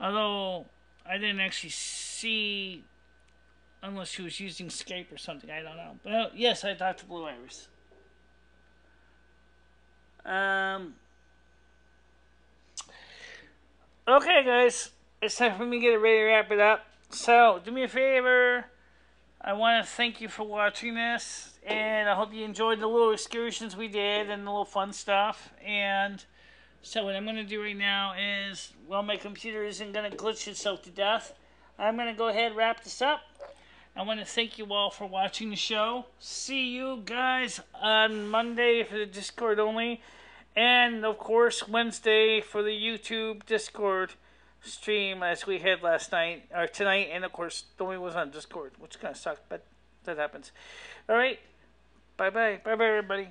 Although I didn't actually see, unless she was using Skype or something. I don't know. But yes, I talked to Blue Iris. Okay, guys. It's time for me to get ready to wrap it up. So, do me a favor. I want to thank you for watching this. And I hope you enjoyed the little excursions we did and the little fun stuff. And so what I'm going to do right now is, well, my computer isn't going to glitch itself to death. I'm going to go ahead and wrap this up. I want to thank you all for watching the show. See you guys on Monday for the Discord only. And, of course, Wednesday for the YouTube Discord stream as we had last night, or tonight. And, of course, the only was on Discord, which kind of sucked, but that happens. All right. Bye-bye. Bye-bye, everybody.